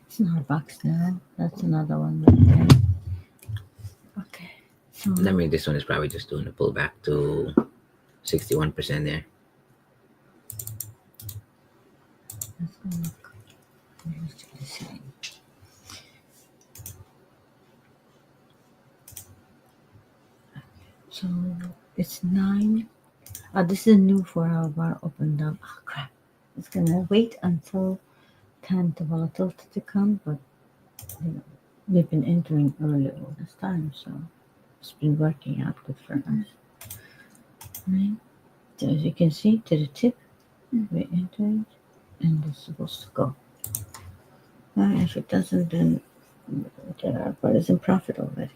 Speaker 3: It's an hard box now. That's another one right there. Okay. So
Speaker 2: I mean, this one is probably just doing a pullback to 61% there.
Speaker 3: let's go look. Let's do the same. So it's 9. This is a new 4-hour bar opened up. Oh crap! It's gonna wait until time the volatility to come, but you know, we've been entering early all this time, so it's been working out good for us. Right? So as you can see, to the tip, we enter it, and it's supposed to go. If it doesn't, then get our brothers in profit already.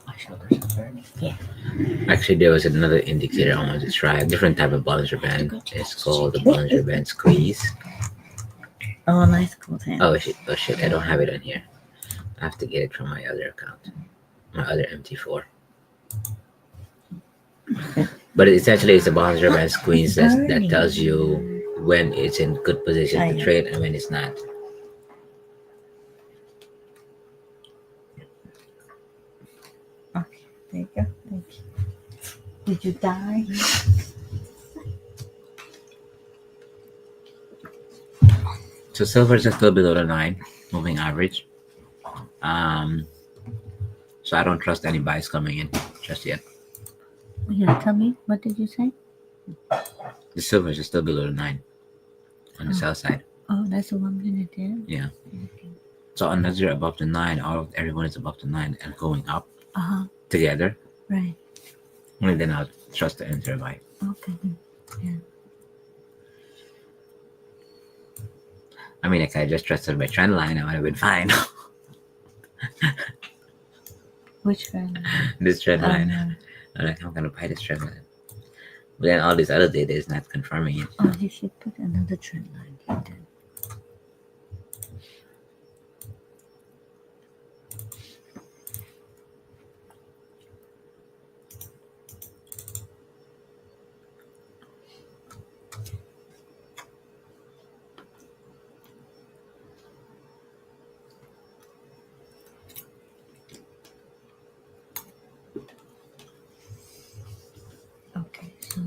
Speaker 3: My shoulders are burning. Yeah.
Speaker 2: Actually, there was another indicator I wanted to try, a different type of Bollinger Band. It's called the Bollinger Band Squeeze.
Speaker 3: Oh, nice cool hand.
Speaker 2: Oh shit, I don't have it on here. I have to get it from my other account, my other MT4. But essentially, it's a Bollinger Band Squeeze that tells you when it's in good position to trade and when it's not.
Speaker 3: Okay, there you go. Thank you. Did you die?
Speaker 2: So silver is still below the 9 moving average. So I don't trust any buys coming in just yet.
Speaker 3: Yeah, tell me, what did you say?
Speaker 2: The silver is still below the 9 on the sell side.
Speaker 3: Oh, that's a 1 minute there.
Speaker 2: Yeah.
Speaker 3: Okay.
Speaker 2: So unless you're above the 9, everyone is above the 9 and going up together,
Speaker 3: Right.
Speaker 2: only then I'll trust the enter buy.
Speaker 3: Okay. Yeah.
Speaker 2: I mean, if I just trusted my trend line, I would have been fine.
Speaker 3: Which one?
Speaker 2: This trend line. I'm like, I'm gonna buy this trend line. But then all these other data is not confirming it.
Speaker 3: Oh, you should put another trend line here then. Okay, so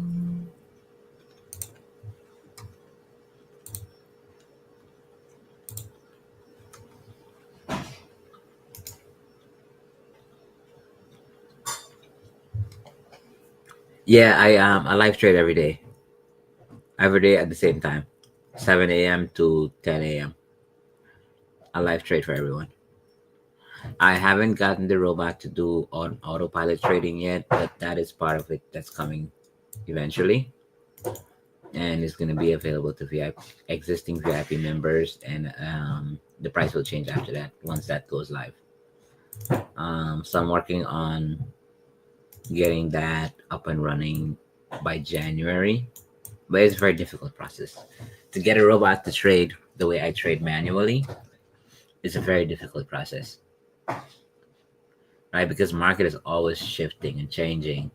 Speaker 2: Yeah, I live trade every day. Every day at the same time. 7 a.m. to 10 a.m. I live trade for everyone. I haven't gotten the robot to do on autopilot trading yet, but that is part of it that's coming eventually. And it's going to be available to existing VIP members, and the price will change after that once that goes live. So I'm working on getting that up and running by January, but it's a very difficult process. To get a robot to trade the way I trade manually is a very difficult process, right? Because market is always shifting and changing,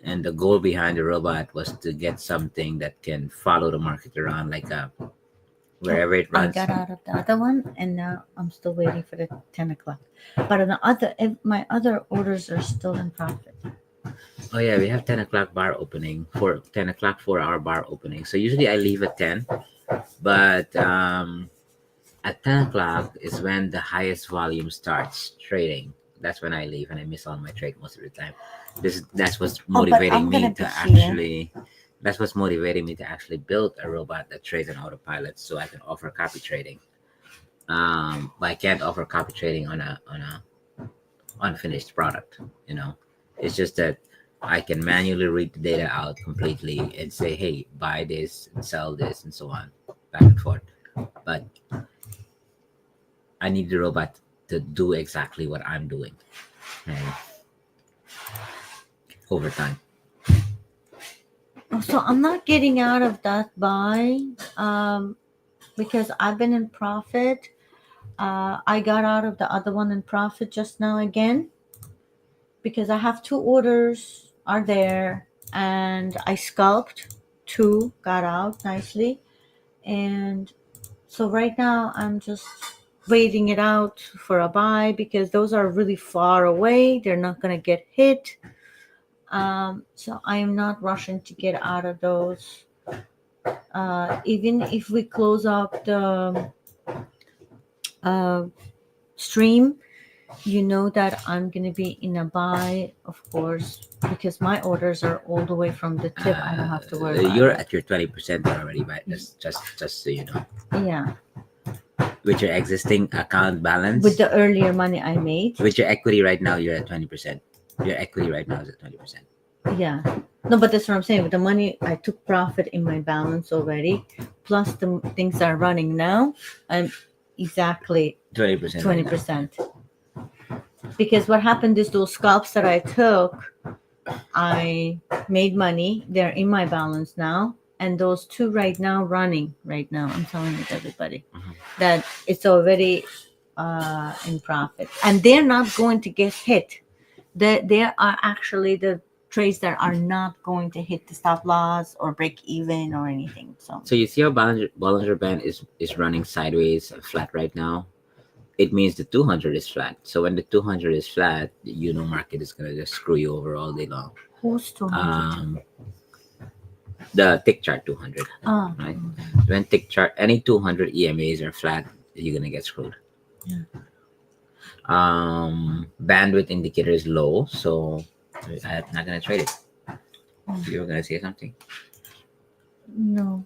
Speaker 2: and the goal behind the robot was to get something that can follow the market around, like wherever it
Speaker 3: I
Speaker 2: runs.
Speaker 3: got out of the other one, and now I'm still waiting for the 10 o'clock. But on the other, my other orders are still in profit.
Speaker 2: Oh yeah, we have 10 o'clock bar opening for 10 o'clock 4 hour bar opening. So usually I leave at 10, but at 10 o'clock is when the highest volume starts trading. That's when I leave and I miss all my trade most of the time. That's what's
Speaker 3: Oh, but
Speaker 2: motivating
Speaker 3: I'm
Speaker 2: me
Speaker 3: gonna
Speaker 2: to
Speaker 3: be here.
Speaker 2: actually. That's what's motivating me to actually build a robot that trades on autopilot, so I can offer copy trading. But I can't offer copy trading on a unfinished product. You know, it's just that I can manually read the data out completely and say, hey, buy this and sell this and so on, back and forth. But I need the robot to do exactly what I'm doing, right? Over time.
Speaker 3: Oh, so I'm not getting out of that buy because I've been in profit. I got out of the other one in profit just now again because I have two orders are there and I scalped two, got out nicely. And so right now I'm just waiting it out for a buy because those are really far away. They're not going to get hit. So I am not rushing to get out of those. Even if we close up the uh, stream, you know that I'm going to be in a buy, of course, because my orders are all the way from the tip. I don't have to worry about
Speaker 2: You're
Speaker 3: it.
Speaker 2: at your 20% already, but just so you know,
Speaker 3: Yeah.
Speaker 2: with your existing account balance,
Speaker 3: With the earlier money I made.
Speaker 2: with your equity right now, you're at 20%. Your equity right now is at 20%.
Speaker 3: Yeah. No, but that's what I'm saying. With the money, I took profit in my balance already. Plus the things are running now. I'm exactly
Speaker 2: 20%.
Speaker 3: 20%. Because what happened is those scalps that I took, I made money. They're in my balance now. And those two right now running right now. I'm telling it everybody that it's already in profit. And they're not going to get hit. They are actually the trades that are not going to hit the stop loss or break even or anything.
Speaker 2: So you see how Bollinger Band is running sideways, flat right now. It means the 200 is flat. So when the 200 is flat, market is gonna just screw you over all day long.
Speaker 3: Who's 200?
Speaker 2: The tick chart 200,
Speaker 3: Oh,
Speaker 2: right? When tick chart any 200 EMAs are flat, you're gonna get screwed.
Speaker 3: Yeah.
Speaker 2: Bandwidth indicator is low, so I'm not gonna trade it. You were gonna say something.
Speaker 3: no.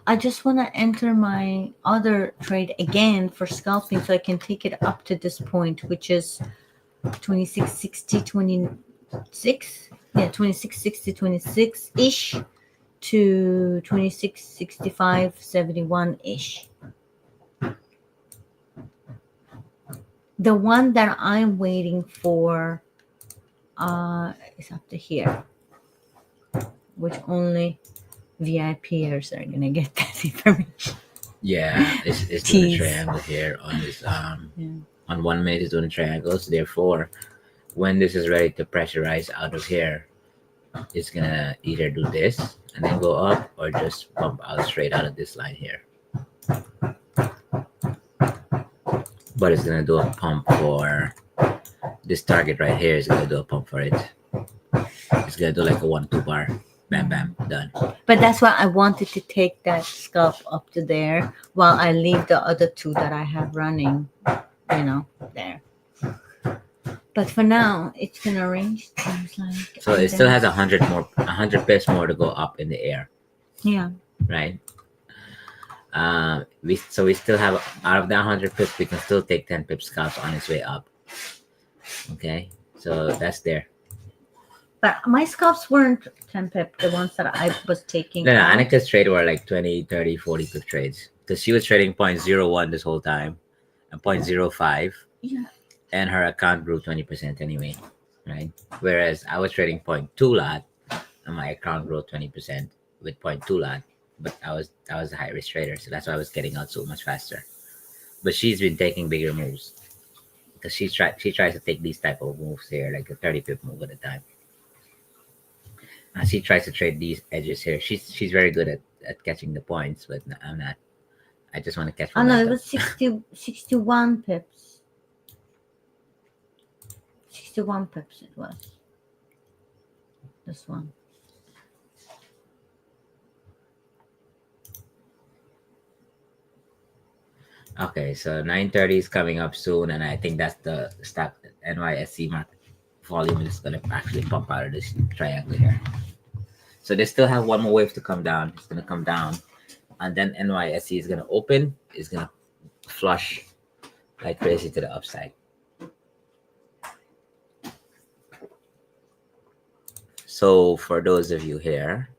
Speaker 3: I just want to enter my other trade again for scalping so I can take it up to this point, which is 2660, 26. Yeah, 2660, 26 ish to 2665, 71 ish. The one that I'm waiting for is up to here, which only VIPers are gonna get that information.
Speaker 2: Yeah, it's doing a
Speaker 3: Tease.
Speaker 2: triangle here on this
Speaker 3: Yeah.
Speaker 2: on 1 minute it's doing triangles. Therefore, when this is ready to pressurize out of here, it's gonna either do this and then go up or just pump out straight out of this line here. But it's gonna do a pump for this target right here. Is gonna do a pump for it. It's gonna do like a 1-2 bar. Bam, bam, done.
Speaker 3: But that's why I wanted to take that scalp up to there while I leave the other two that I have running, there. But for now, it's gonna range. Seems like.
Speaker 2: So it still has 100 pips more to go up in the air.
Speaker 3: Yeah.
Speaker 2: Right. We still have, out of that 100 pips, we can still take 10 pip scalps on its way up. Okay, so that's there.
Speaker 3: But my scalps weren't 10 pip, the ones that I was taking.
Speaker 2: No,
Speaker 3: out.
Speaker 2: Annika's trade were like 20, 30, 40 pip trades because she was trading 0.01 this whole time and 0.05.
Speaker 3: Yeah.
Speaker 2: And her account grew 20% anyway, right? Whereas I was trading 0.2 lot and my account grew 20% with 0.2 lot. But I was a high risk trader, so that's why I was getting out so much faster. But she's been taking bigger moves because she tries to take these type of moves here, like a 30 pip move at a time. And she tries to trade these edges here. She's very good at catching the points, but I'm not. I just want to catch.
Speaker 3: Oh no, it was 61 pips. 61 pips it was. This one.
Speaker 2: Okay, so 9:30 is coming up soon, and I think that's the stock NYSE market volume is going to actually pop out of this triangle here. So they still have one more wave to come down. It's going to come down, and then NYSE is going to open. It's going to flush like crazy to the upside. So for those of you here,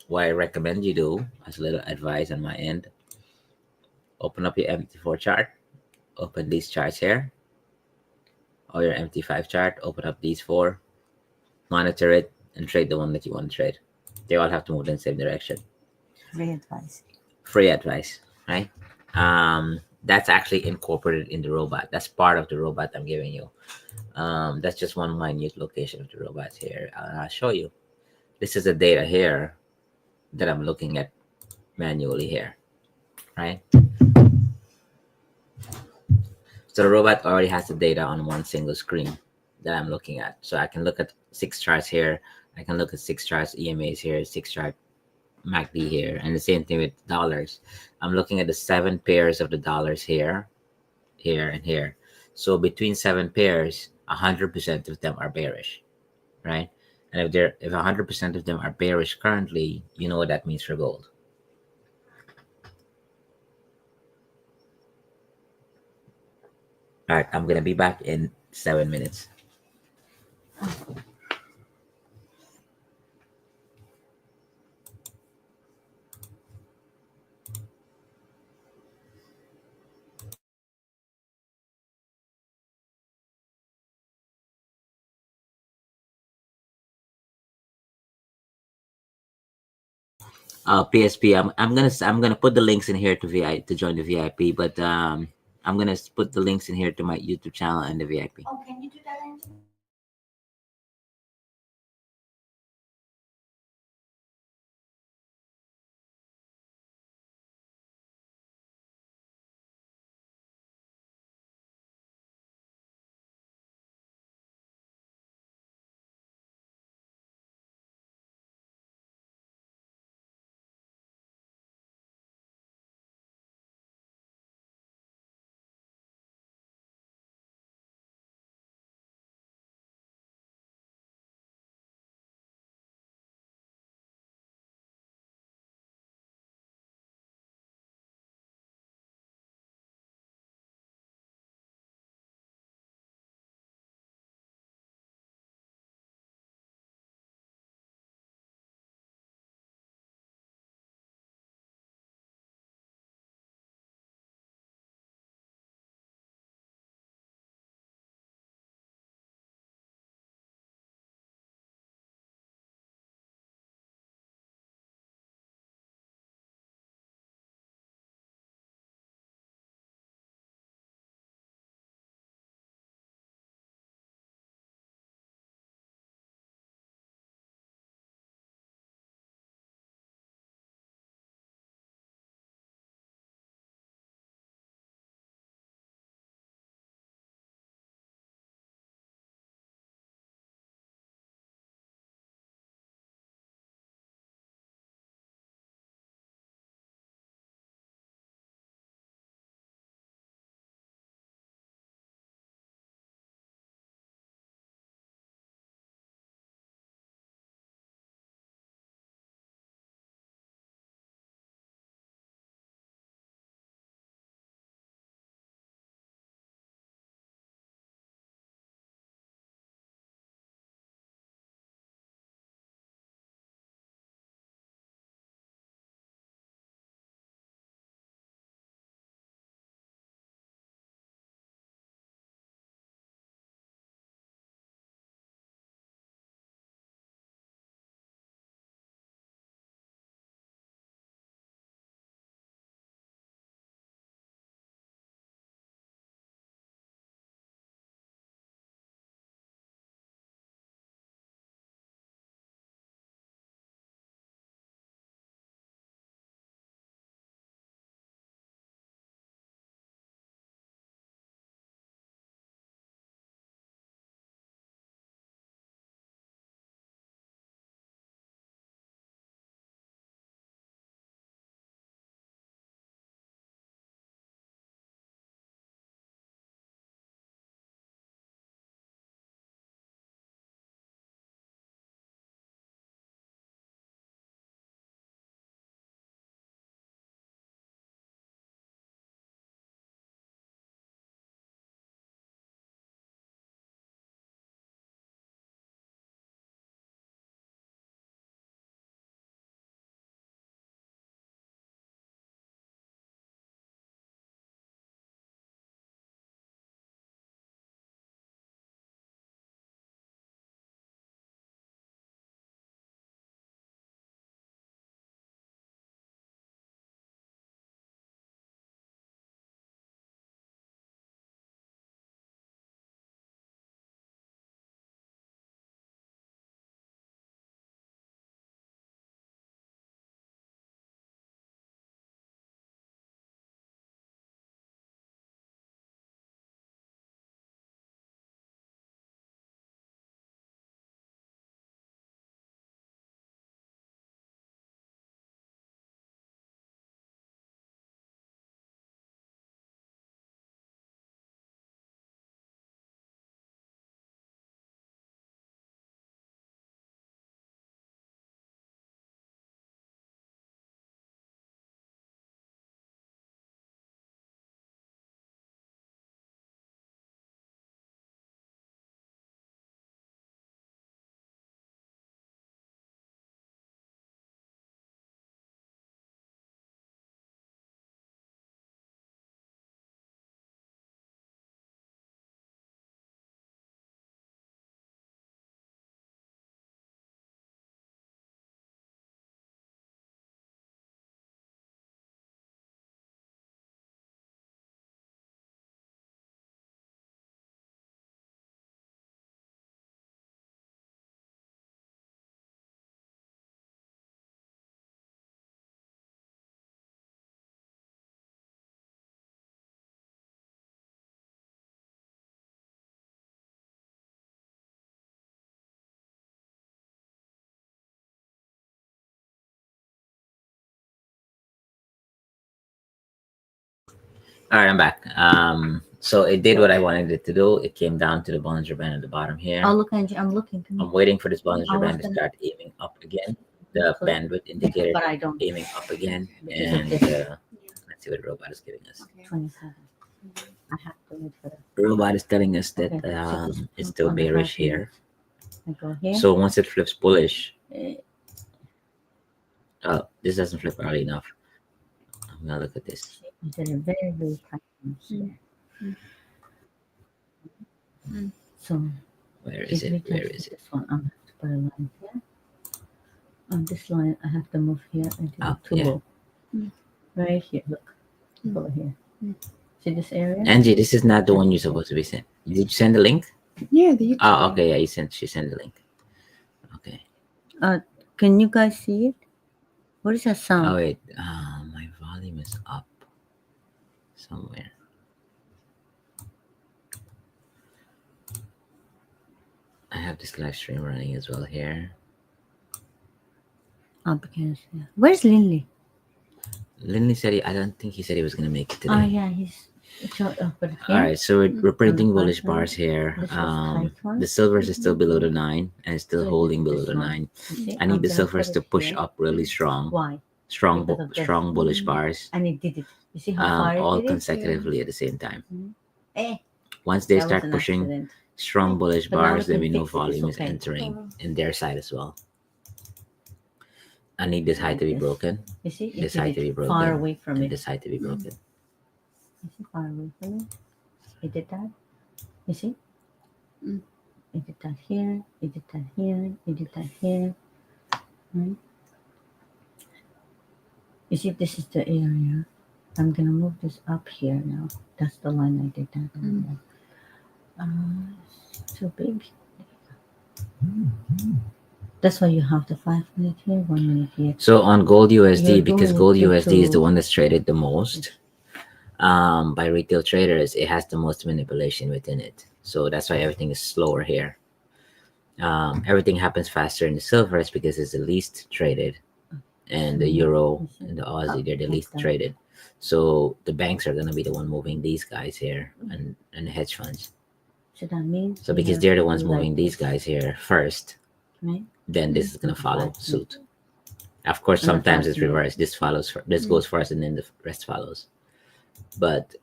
Speaker 2: what I recommend you do, as a little advice on my end, open up your MT4 chart, open these charts here, or your MT5 chart, open up these four, monitor it, and trade the one that you want to trade. They all have to move in the same direction.
Speaker 3: Free advice.
Speaker 2: Free advice, right? That's actually incorporated in the robot. That's part of the robot I'm giving you. That's just one minute location of the robots here. I'll show you. This is the data here that I'm looking at manually here, right? So the robot already has the data on one single screen that I'm looking at. So I can look at 6 charts here. I can look at 6 charts EMAs here, 6 chart MACD here, and the same thing with dollars. I'm looking at the 7 pairs of the dollars here, here, and here. So between 7 pairs, 100% of them are bearish, right? And if 100% of them are bearish currently, you know what that means for gold. All right, I'm gonna be back in 7 minutes. PSP. I'm gonna put the links in here to join the VIP, but I'm gonna put the links in here to my YouTube channel and the VIP.
Speaker 3: Oh, can you do that, Angela?
Speaker 2: All right, I'm back. So it did what I wanted it to do. It came down to the Bollinger Band at the bottom here.
Speaker 3: Oh, look, Angie, I'm looking. Come
Speaker 2: I'm
Speaker 3: here.
Speaker 2: waiting for this
Speaker 3: I
Speaker 2: Bollinger
Speaker 3: was
Speaker 2: Band to
Speaker 3: gonna-
Speaker 2: start aiming up again. The
Speaker 3: Click.
Speaker 2: bandwidth indicator
Speaker 3: But I don't.
Speaker 2: aiming up again,
Speaker 3: Because of
Speaker 2: and
Speaker 3: this.
Speaker 2: let's see what the robot is giving us.
Speaker 4: Okay.
Speaker 3: 27. I have to wait for that.
Speaker 2: The robot is telling us that
Speaker 3: Okay, so this
Speaker 2: it's
Speaker 3: is
Speaker 2: still
Speaker 3: on the
Speaker 2: bearish
Speaker 3: 5
Speaker 2: here.
Speaker 3: minutes. I go here.
Speaker 2: So once it flips bullish,
Speaker 3: Eh,
Speaker 2: oh, this doesn't flip early enough. I'm gonna look at this.
Speaker 3: I did a very, very tight one here.
Speaker 4: Mm.
Speaker 3: So
Speaker 2: Where is
Speaker 3: if we
Speaker 2: it? Where
Speaker 3: touch
Speaker 2: is it?
Speaker 3: this one, I'm going to put a line here. On this line, I have to move here and do
Speaker 2: Oh,
Speaker 3: too
Speaker 2: yeah.
Speaker 3: low.
Speaker 4: Mm.
Speaker 3: Right here, look.
Speaker 4: Mm.
Speaker 3: Over here.
Speaker 4: Mm.
Speaker 3: See this area?
Speaker 2: Angie, this is not the one you're supposed to be sent. Did you send the link?
Speaker 4: Yeah, the YouTube.
Speaker 2: Oh, okay, yeah, she sent the link. Okay.
Speaker 3: Can you guys see it? What is that sound?
Speaker 2: Oh wait, my volume is up somewhere. I have this live stream running as well here.
Speaker 3: Oh, because yeah. Where's Lindley?
Speaker 2: Lindley said I don't think he said he was gonna make it today.
Speaker 3: Oh yeah, he's but here.
Speaker 2: All right, so we're printing
Speaker 3: On the
Speaker 2: bullish
Speaker 3: 5 minute,
Speaker 2: bars here.
Speaker 3: this was tight one.
Speaker 2: The silvers is still below the 9 and it's still
Speaker 3: So
Speaker 2: holding
Speaker 3: this
Speaker 2: below the
Speaker 3: one.
Speaker 2: 9.
Speaker 3: You see,
Speaker 2: I
Speaker 3: I'm
Speaker 2: need the
Speaker 3: gonna
Speaker 2: silvers
Speaker 3: put
Speaker 2: to
Speaker 3: it
Speaker 2: push
Speaker 3: here.
Speaker 2: up really strong,
Speaker 3: Why?
Speaker 2: strong
Speaker 3: Because of this.
Speaker 2: bullish bars,
Speaker 3: And it did it. You see how far
Speaker 2: all
Speaker 3: it did it?
Speaker 2: consecutively at the same time.
Speaker 3: Eh,
Speaker 2: Once they
Speaker 3: that
Speaker 2: start
Speaker 3: was an
Speaker 2: pushing
Speaker 3: accident.
Speaker 2: strong bullish
Speaker 3: But now
Speaker 2: bars,
Speaker 3: we
Speaker 2: then
Speaker 3: can
Speaker 2: we know
Speaker 3: fix it, it's
Speaker 2: volume is
Speaker 3: okay.
Speaker 2: entering in their side as well. I need this high to be
Speaker 3: Like this.
Speaker 2: broken,
Speaker 3: You see, it
Speaker 2: this
Speaker 3: did
Speaker 2: high
Speaker 3: it
Speaker 2: to be broken,
Speaker 3: far away from
Speaker 2: and
Speaker 3: it.
Speaker 2: this high to be broken.
Speaker 3: You see, far away from it. It did that. You see?
Speaker 4: Mm.
Speaker 3: It did that here. It did that here. It did that here. Right? You see, this is the area. I'm gonna move this up here now. That's the line I did that.
Speaker 4: Mm.
Speaker 3: It's too big. That's why you have the 5 minute here, 1 minute here.
Speaker 2: So on gold USD,
Speaker 3: You're
Speaker 2: because
Speaker 3: doing
Speaker 2: gold
Speaker 3: it
Speaker 2: USD is the
Speaker 3: to-
Speaker 2: one that's traded the most by retail traders, it has the most manipulation within it. So that's why everything is slower here. Everything happens faster in the silvers because it's the least traded, and the euro and the Aussie, they're the least traded. So the banks are going to be the one moving these guys here, and the hedge funds.
Speaker 3: So that means.
Speaker 2: So
Speaker 3: you
Speaker 2: because
Speaker 3: have
Speaker 2: they're the
Speaker 3: to
Speaker 2: ones
Speaker 3: do
Speaker 2: moving
Speaker 3: like
Speaker 2: these
Speaker 3: this,
Speaker 2: guys here first,
Speaker 3: right?
Speaker 2: then this is going to follow
Speaker 3: 5
Speaker 2: suit. Of course,
Speaker 3: And the
Speaker 2: sometimes
Speaker 3: 5
Speaker 2: it's reversed. This follows. This goes first, and then the rest follows. But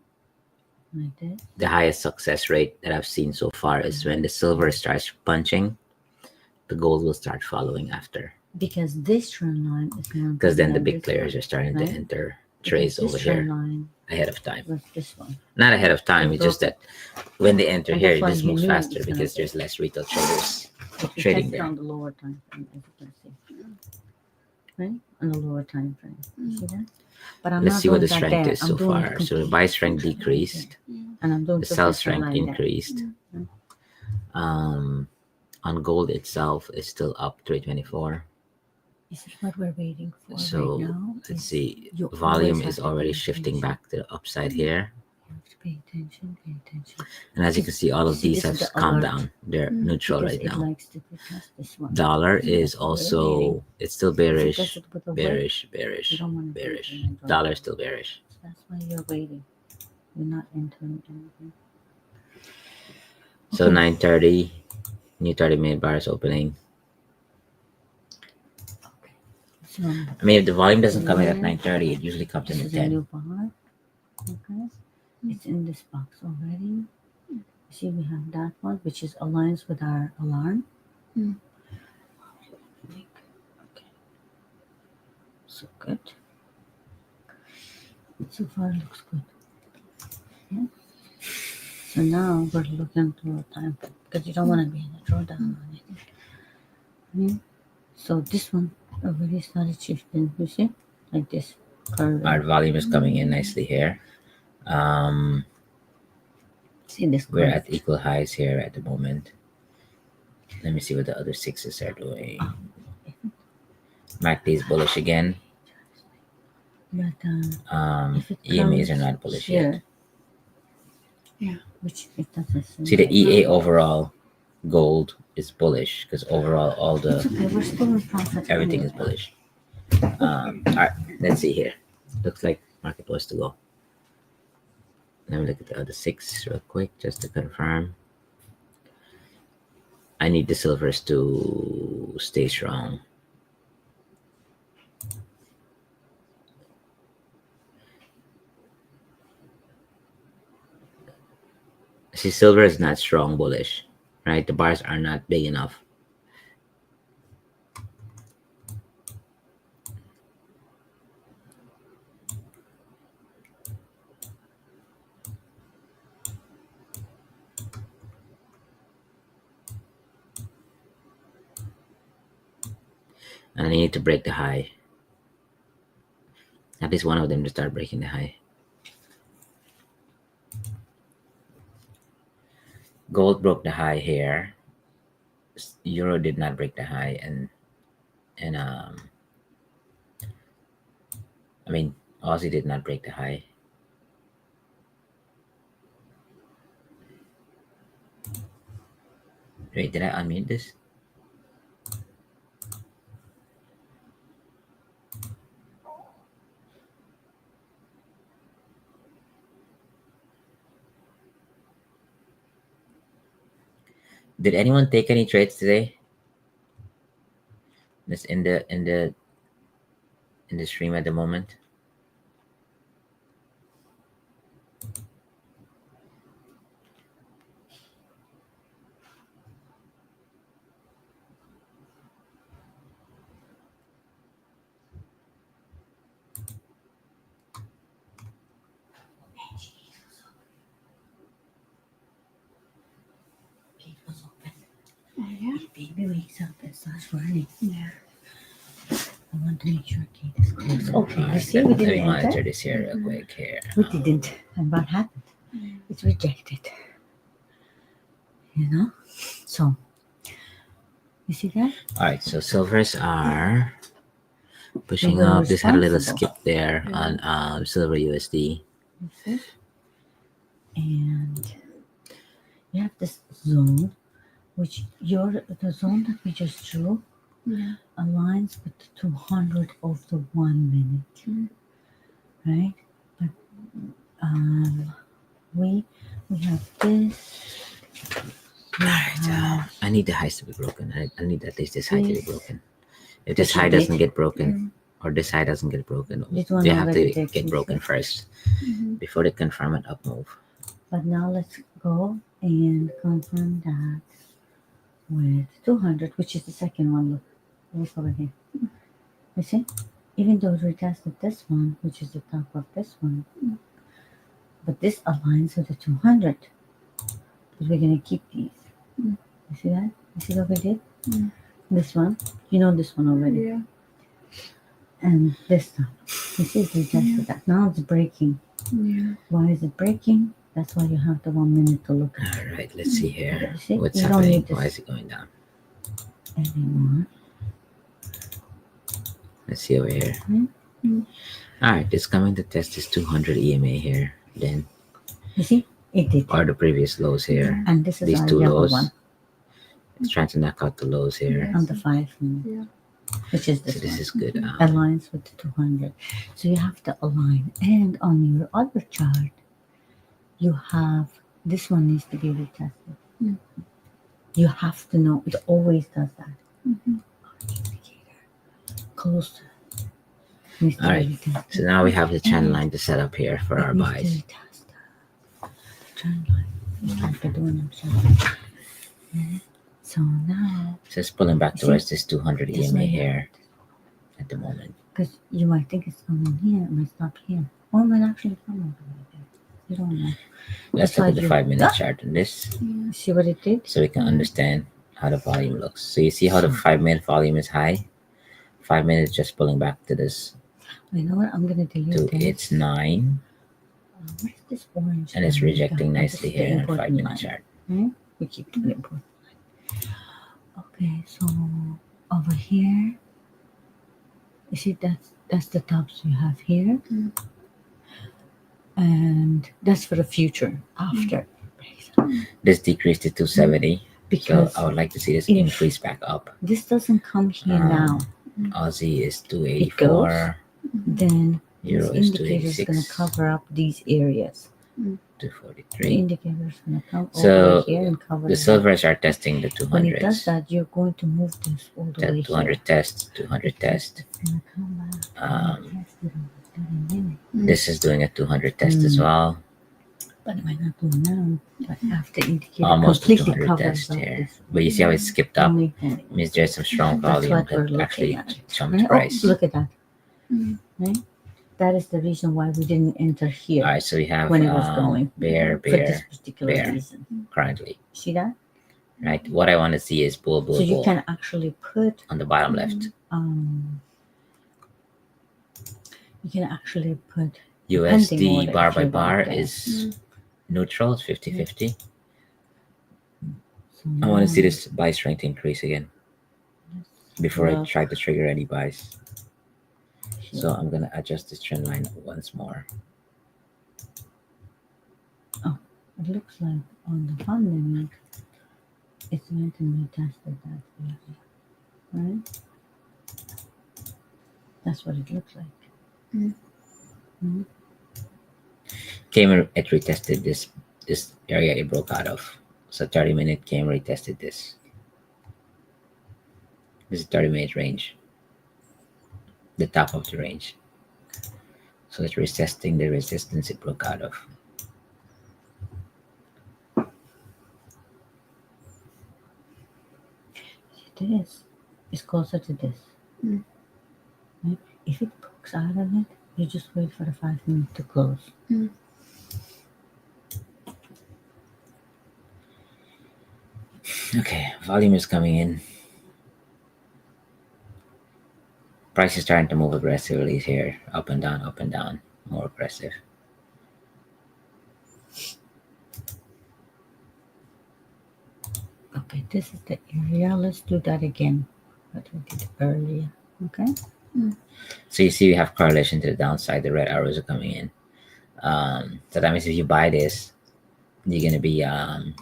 Speaker 3: Like this.
Speaker 2: the highest success rate that I've seen so far is when the silver starts punching, the gold will start following after.
Speaker 3: Because this trend line is more.
Speaker 2: Because then the
Speaker 3: important
Speaker 2: big
Speaker 3: than this
Speaker 2: players
Speaker 3: one,
Speaker 2: are starting
Speaker 3: right?
Speaker 2: to enter
Speaker 3: Because
Speaker 2: trades
Speaker 3: this
Speaker 2: over
Speaker 3: trend
Speaker 2: here
Speaker 3: line
Speaker 2: ahead of time.
Speaker 3: was this one.
Speaker 2: Not ahead of time.
Speaker 3: It
Speaker 2: It's just
Speaker 3: broke
Speaker 2: that when they enter
Speaker 3: And
Speaker 2: here,
Speaker 3: that's
Speaker 2: it
Speaker 3: why
Speaker 2: just
Speaker 3: you
Speaker 2: moves
Speaker 3: knew
Speaker 2: faster
Speaker 3: it's gonna
Speaker 2: because
Speaker 3: go.
Speaker 2: there's less retail traders.
Speaker 3: If you
Speaker 2: Trading
Speaker 3: test it
Speaker 2: there.
Speaker 3: on the lower time frame, as you can see. Right? On the lower time frame. You see that? But I'm
Speaker 2: Let's
Speaker 3: not
Speaker 2: see what
Speaker 3: doing
Speaker 2: the
Speaker 3: that
Speaker 2: strength
Speaker 3: there.
Speaker 2: is
Speaker 3: I'm
Speaker 2: so
Speaker 3: doing
Speaker 2: far. So the buy strength decreased,
Speaker 3: And I'm doing
Speaker 2: the
Speaker 3: two
Speaker 2: sell
Speaker 3: percent
Speaker 2: strength
Speaker 3: like that.
Speaker 2: increased. On gold itself, it's still up 324.
Speaker 3: This is what we're waiting for
Speaker 2: So
Speaker 3: right now.
Speaker 2: let's
Speaker 3: is
Speaker 2: see.
Speaker 3: you
Speaker 2: Volume
Speaker 3: always have
Speaker 2: is
Speaker 3: to
Speaker 2: already
Speaker 3: pay
Speaker 2: shifting
Speaker 3: attention.
Speaker 2: back to the upside here.
Speaker 3: You have to pay attention, pay attention.
Speaker 2: And as you can see, all of
Speaker 3: See,
Speaker 2: these
Speaker 3: this
Speaker 2: have
Speaker 3: is the
Speaker 2: calmed
Speaker 3: alert.
Speaker 2: down. They're neutral
Speaker 3: Because
Speaker 2: right
Speaker 3: it
Speaker 2: now.
Speaker 3: likes to test this one.
Speaker 2: Dollar is
Speaker 3: That's why we're
Speaker 2: also,
Speaker 3: waiting.
Speaker 2: it's still
Speaker 3: If it
Speaker 2: bearish,
Speaker 3: does it with a
Speaker 2: bearish,
Speaker 3: You
Speaker 2: bearish,
Speaker 3: don't want to do it
Speaker 2: bearish.
Speaker 3: when I
Speaker 2: Dollar is still bearish.
Speaker 3: So that's why you're waiting. You're not entering anything.
Speaker 2: So
Speaker 3: Okay.
Speaker 2: 9:30, new 30-minute bars opening.
Speaker 3: So
Speaker 2: I mean, if the volume doesn't come in at
Speaker 3: Yeah.
Speaker 2: 9:30, it usually comes
Speaker 3: this
Speaker 2: in at
Speaker 3: is a
Speaker 2: 10.
Speaker 3: new bar. Okay. It's in this box already. You see, we have that one, which is aligns with our alarm.
Speaker 4: Mm.
Speaker 3: Okay. So good. So far, looks good. Yeah. So now we're looking to a time because you don't want to be in a drawdown or anything. Yeah. So this one already started shifting. You see, like this curve.
Speaker 2: Our volume is coming in nicely here.
Speaker 3: See this curve.
Speaker 2: We're at equal highs here at the moment. Let me see what the other sixes are doing. MACD is bullish again.
Speaker 3: But if it
Speaker 2: EMAs are
Speaker 3: comes
Speaker 2: not bullish
Speaker 3: here,
Speaker 2: yet.
Speaker 4: Yeah.
Speaker 3: which it doesn't seem
Speaker 2: See, the
Speaker 3: like
Speaker 2: EA
Speaker 3: it.
Speaker 2: overall gold is bullish because overall all
Speaker 3: It's
Speaker 2: the
Speaker 3: okay, we're still in profit.
Speaker 2: everything is
Speaker 3: anyway.
Speaker 2: bullish. All right, let's see here. Looks like market was to go. Let me look at the other 6 real quick just to confirm. I need the silvers to stay strong. See, silver is not strong bullish, right? The bars are not big enough. And I need to break the high. At least one of them to start breaking the high. Gold broke the high here. Euro did not break the high, and I mean Aussie did not break the high. Wait, did I unmute this? Did anyone take any trades today? That's in the stream at the moment.
Speaker 3: Gate was open.
Speaker 4: Oh, yeah.
Speaker 3: If baby wakes up and starts running,
Speaker 4: Yeah.
Speaker 3: I want to make sure gate is closed. Okay, you
Speaker 2: Alright,
Speaker 3: see,
Speaker 2: let
Speaker 3: we
Speaker 2: me
Speaker 3: didn't
Speaker 2: monitor
Speaker 3: enter.
Speaker 2: this here real quick here.
Speaker 3: We didn't. And what happened? It's rejected. You know? So, you see that?
Speaker 2: Alright, so silvers are pushing
Speaker 3: They were
Speaker 2: up. This had a little
Speaker 3: responsible.
Speaker 2: skip there on silver USD.
Speaker 3: You see? And you have this zone, which the zone that we just drew
Speaker 4: Yeah.
Speaker 3: aligns with the 200 of the 1 minute, right? But we have this. We have
Speaker 2: I need the highs to be broken. I need at least this high to be
Speaker 3: this.
Speaker 2: broken. If this
Speaker 3: Which you
Speaker 2: high doesn't
Speaker 3: did.
Speaker 2: get broken, or this high doesn't get broken,
Speaker 3: This one
Speaker 2: they have
Speaker 3: already
Speaker 2: to
Speaker 3: did,
Speaker 2: get
Speaker 3: you
Speaker 2: broken
Speaker 3: see.
Speaker 2: first before they confirm an up move.
Speaker 3: But now let's go and confirm that with 200, which is the second one. Look over here. You see? Even though we tested this one, which is the top of this one, but this aligns with the 200. But we're going to keep these. You see that? You see what we did? This one. You know this one already.
Speaker 4: Yeah.
Speaker 3: And this one. You see, we tested that. Now it's breaking.
Speaker 4: Yeah.
Speaker 3: Why is it breaking? That's why you have the 1 minute to look at
Speaker 2: All right, let's see here.
Speaker 3: You see?
Speaker 2: What's
Speaker 3: You don't
Speaker 2: happening?
Speaker 3: need this.
Speaker 2: Why is it going down?
Speaker 3: anymore.
Speaker 2: Let's see over here.
Speaker 3: Mm-hmm.
Speaker 2: All right, it's coming to test this 200 EMA here. Then,
Speaker 3: You see? It did.
Speaker 2: or the previous lows here.
Speaker 3: And this is
Speaker 2: These
Speaker 3: our
Speaker 2: two
Speaker 3: yellow
Speaker 2: lows.
Speaker 3: one
Speaker 2: It's trying to knock out the lows here.
Speaker 3: on the 5 minute.
Speaker 4: Yeah.
Speaker 3: Which is
Speaker 2: So
Speaker 3: this
Speaker 2: this
Speaker 3: one.
Speaker 2: is good.
Speaker 3: Aligns with the 200. So you have to align. And on your other chart, you have this one needs to be retested. You have to know. It always does that. Indicator. Close. Needs to
Speaker 2: All
Speaker 3: be
Speaker 2: right.
Speaker 3: retested.
Speaker 2: So now we have the trend line to set up here for our
Speaker 3: It needs
Speaker 2: buys.
Speaker 3: to retest the trend line. It's like they're doing themselves. So now,
Speaker 2: So it's pulling back
Speaker 3: You see?
Speaker 2: towards this 200
Speaker 3: this
Speaker 2: EMA
Speaker 3: way,
Speaker 2: here at the moment.
Speaker 3: because you might think it's coming here, it might stop here. Or it might actually come over here. You don't know.
Speaker 2: Let's
Speaker 3: That's
Speaker 2: look
Speaker 3: why
Speaker 2: at the
Speaker 3: you-
Speaker 2: 5-minute chart on this
Speaker 3: You see what it did?
Speaker 2: so we can understand how the volume looks. So you see how the 5-minute volume is high? 5 minutes just pulling back to this,
Speaker 3: You know what? I'm going to delete
Speaker 2: to
Speaker 3: this.
Speaker 2: its 9,
Speaker 3: Where's this orange?
Speaker 2: and it's
Speaker 3: line?
Speaker 2: rejecting
Speaker 3: This
Speaker 2: nicely
Speaker 3: is the
Speaker 2: here on the
Speaker 3: important
Speaker 2: 5-minute
Speaker 3: line.
Speaker 2: chart.
Speaker 3: We keep the important line. Okay, so over here, you see that's the tops we have here. And that's for the future after.
Speaker 2: This decreased to 270.
Speaker 3: Because
Speaker 2: So I would like to see this
Speaker 3: if-
Speaker 2: increase back up.
Speaker 3: this doesn't come here now,
Speaker 2: Aussie is
Speaker 3: It
Speaker 2: 284.
Speaker 3: then this
Speaker 2: Euro is
Speaker 3: indicator is going to
Speaker 2: 286.
Speaker 3: cover up these areas. The
Speaker 2: 243.
Speaker 3: indicator's gonna come
Speaker 2: So,
Speaker 3: over here and cover
Speaker 2: The
Speaker 3: it up.
Speaker 2: silvers are testing the
Speaker 3: When it does
Speaker 2: 200s.
Speaker 3: that, you're going to move this all the
Speaker 2: That
Speaker 3: way
Speaker 2: 200
Speaker 3: here.
Speaker 2: test, 200 test.
Speaker 3: It's gonna come back.
Speaker 2: Um,
Speaker 3: Test it on the 30 minutes.
Speaker 2: This is doing a 200 test as well.
Speaker 3: But it might not do it now. But after indicator
Speaker 2: Almost a
Speaker 3: completely
Speaker 2: 200
Speaker 3: covers
Speaker 2: test
Speaker 3: up
Speaker 2: here.
Speaker 3: this
Speaker 2: But you see how it skipped up?
Speaker 3: only thing.
Speaker 2: Means there's some strong
Speaker 3: That's
Speaker 2: volume
Speaker 3: what we're
Speaker 2: that
Speaker 3: looking
Speaker 2: actually
Speaker 3: at.
Speaker 2: jumped
Speaker 3: Right?
Speaker 2: price.
Speaker 3: Oh, look at that. Right? That is the reason why we didn't enter here
Speaker 2: All right, so we have
Speaker 3: when it was going
Speaker 2: bear,
Speaker 3: for this
Speaker 2: bear,
Speaker 3: particular
Speaker 2: bear.
Speaker 3: reason.
Speaker 2: currently.
Speaker 3: See that?
Speaker 2: Right. What I want to see is bull, bull,
Speaker 3: So you
Speaker 2: bull
Speaker 3: can actually put
Speaker 2: on the bottom left.
Speaker 3: you can actually put
Speaker 2: USD
Speaker 3: order
Speaker 2: bar
Speaker 3: if
Speaker 2: by
Speaker 3: you
Speaker 2: bar
Speaker 3: want that.
Speaker 2: is neutral. It's 50-50.
Speaker 3: So
Speaker 2: I want to see
Speaker 3: now
Speaker 2: this buy strength increase again
Speaker 3: let's
Speaker 2: before I
Speaker 3: look
Speaker 2: try to trigger any buys.
Speaker 3: here.
Speaker 2: So I'm going to adjust this trend line once more.
Speaker 3: It looks like on the funding it's meant to be tested that way, right? That's what it looks like.
Speaker 2: Came and it retested this area it broke out of. So 30-minute came retested this. This is 30-minute range. The top of the range. So it's resisting the resistance it broke out of.
Speaker 3: This is closer to this. Right? If it breaks out of it, you just wait for the 5 minutes to close.
Speaker 2: Okay, volume is coming in. Price is starting to move aggressively here. Up and down, more aggressive.
Speaker 3: Okay, this is the area. Let's do that again. What we did earlier. Okay.
Speaker 2: So you see we have correlation to the downside. The red arrows are coming in. So that means if you buy this, you're gonna be in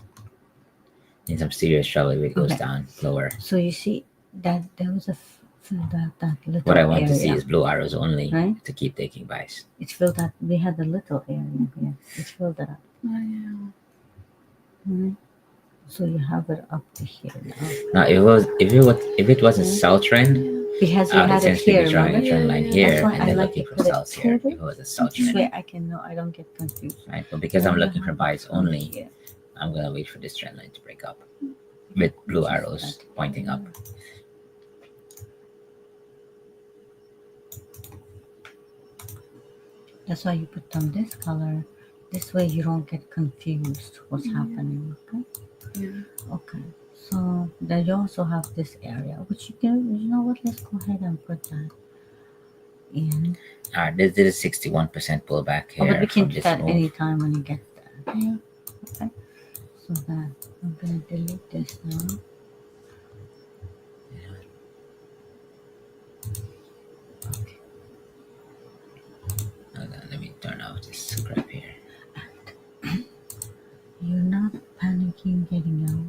Speaker 2: some serious trouble if it goes
Speaker 3: Okay.
Speaker 2: down lower.
Speaker 3: So you see that there was a filled out that little
Speaker 2: What I want
Speaker 3: area.
Speaker 2: to see is blue arrows only
Speaker 3: Right?
Speaker 2: to keep taking buys.
Speaker 3: It's filled out. We had a little area here. It's filled that up. Right? So you have it up to here now.
Speaker 2: Now, if it was a sell trend,
Speaker 3: Because we
Speaker 2: I would
Speaker 3: had it
Speaker 2: essentially
Speaker 3: here.
Speaker 2: be drawing a
Speaker 3: Remember?
Speaker 2: trend line
Speaker 3: That's
Speaker 2: here
Speaker 3: why
Speaker 2: and
Speaker 3: I
Speaker 2: then
Speaker 3: like
Speaker 2: looking
Speaker 3: to
Speaker 2: for
Speaker 3: put it
Speaker 2: sells here. If
Speaker 3: further.
Speaker 2: it was a sell
Speaker 3: This way
Speaker 2: trend.
Speaker 3: I can know. I don't get confused.
Speaker 2: Right, but because I'm
Speaker 3: Then you
Speaker 2: looking for
Speaker 3: have
Speaker 2: buys
Speaker 3: it from
Speaker 2: only,
Speaker 3: here.
Speaker 2: I'm gonna wait for this trend line to break up with blue
Speaker 3: Which is
Speaker 2: arrows
Speaker 3: that
Speaker 2: pointing up.
Speaker 3: That's why you put them this color. This way you don't get confused what's happening. Okay.
Speaker 4: Yeah.
Speaker 3: Okay. So then you also have this area, which you can. You know what? Let's go ahead and put that in.
Speaker 2: All right, this is 61% pullback
Speaker 3: Oh,
Speaker 2: here
Speaker 3: but we can
Speaker 2: from
Speaker 3: do
Speaker 2: this
Speaker 3: that
Speaker 2: move.
Speaker 3: anytime when you get there.
Speaker 4: Yeah.
Speaker 3: Okay. So that I'm gonna delete this now. Okay.
Speaker 2: Hold on, let me turn off this crap here.
Speaker 3: You're not panicking getting out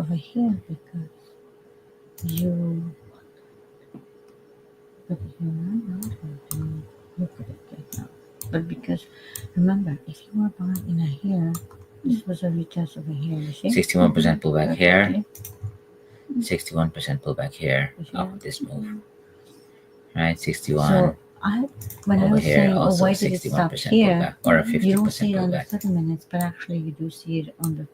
Speaker 3: over here because you. But you're not going to look at it right now. But because remember, if you are buying in a here, this was a retest over here. You see?
Speaker 2: 61% pullback here.
Speaker 3: Okay.
Speaker 2: 61% pullback here off of this move. Right, 61
Speaker 3: So when I
Speaker 2: over
Speaker 3: was
Speaker 2: here,
Speaker 3: saying, oh,
Speaker 2: also
Speaker 3: why did it stop
Speaker 2: 61%
Speaker 3: here?
Speaker 2: pullback or a
Speaker 3: You don't
Speaker 2: 50%
Speaker 3: see it on the
Speaker 2: pullback.
Speaker 3: 30 minutes, but actually you do see it on the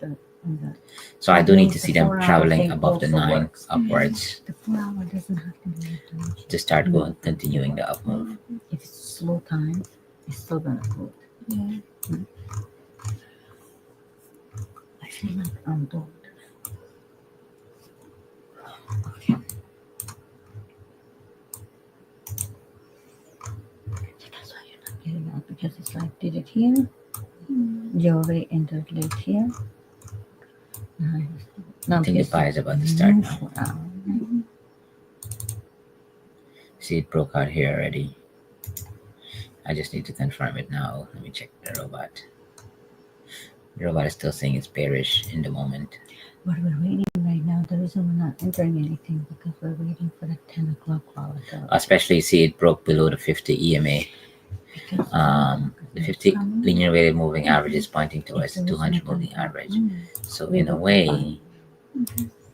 Speaker 2: So I do need to
Speaker 3: the
Speaker 2: see them
Speaker 3: 4-hour
Speaker 2: traveling
Speaker 3: thing
Speaker 2: above the
Speaker 3: also
Speaker 2: 9
Speaker 3: works.
Speaker 2: upwards
Speaker 3: The 4-hour doesn't have to be a
Speaker 2: to start going, continuing the up move.
Speaker 3: If it's slow times, it's still gonna go.
Speaker 4: Yeah.
Speaker 3: I feel like I'm doing this. Okay. So that's why you're not getting out because it's like, did it here? You already entered late here. Now
Speaker 2: I think the
Speaker 3: because
Speaker 2: buy is about to start
Speaker 3: move
Speaker 2: now.
Speaker 3: around.
Speaker 2: See, it broke out here already. I just need to confirm it now. Let me check the robot. The robot is still saying it's bearish in the moment.
Speaker 3: What we're waiting right now, the reason we're not entering anything because we're waiting for the 10 o'clock volatility.
Speaker 2: Especially, see, it broke below the 50 EMA.
Speaker 3: Because
Speaker 2: the 50 linear weighted moving average is pointing towards the 200 moving average. So in a way,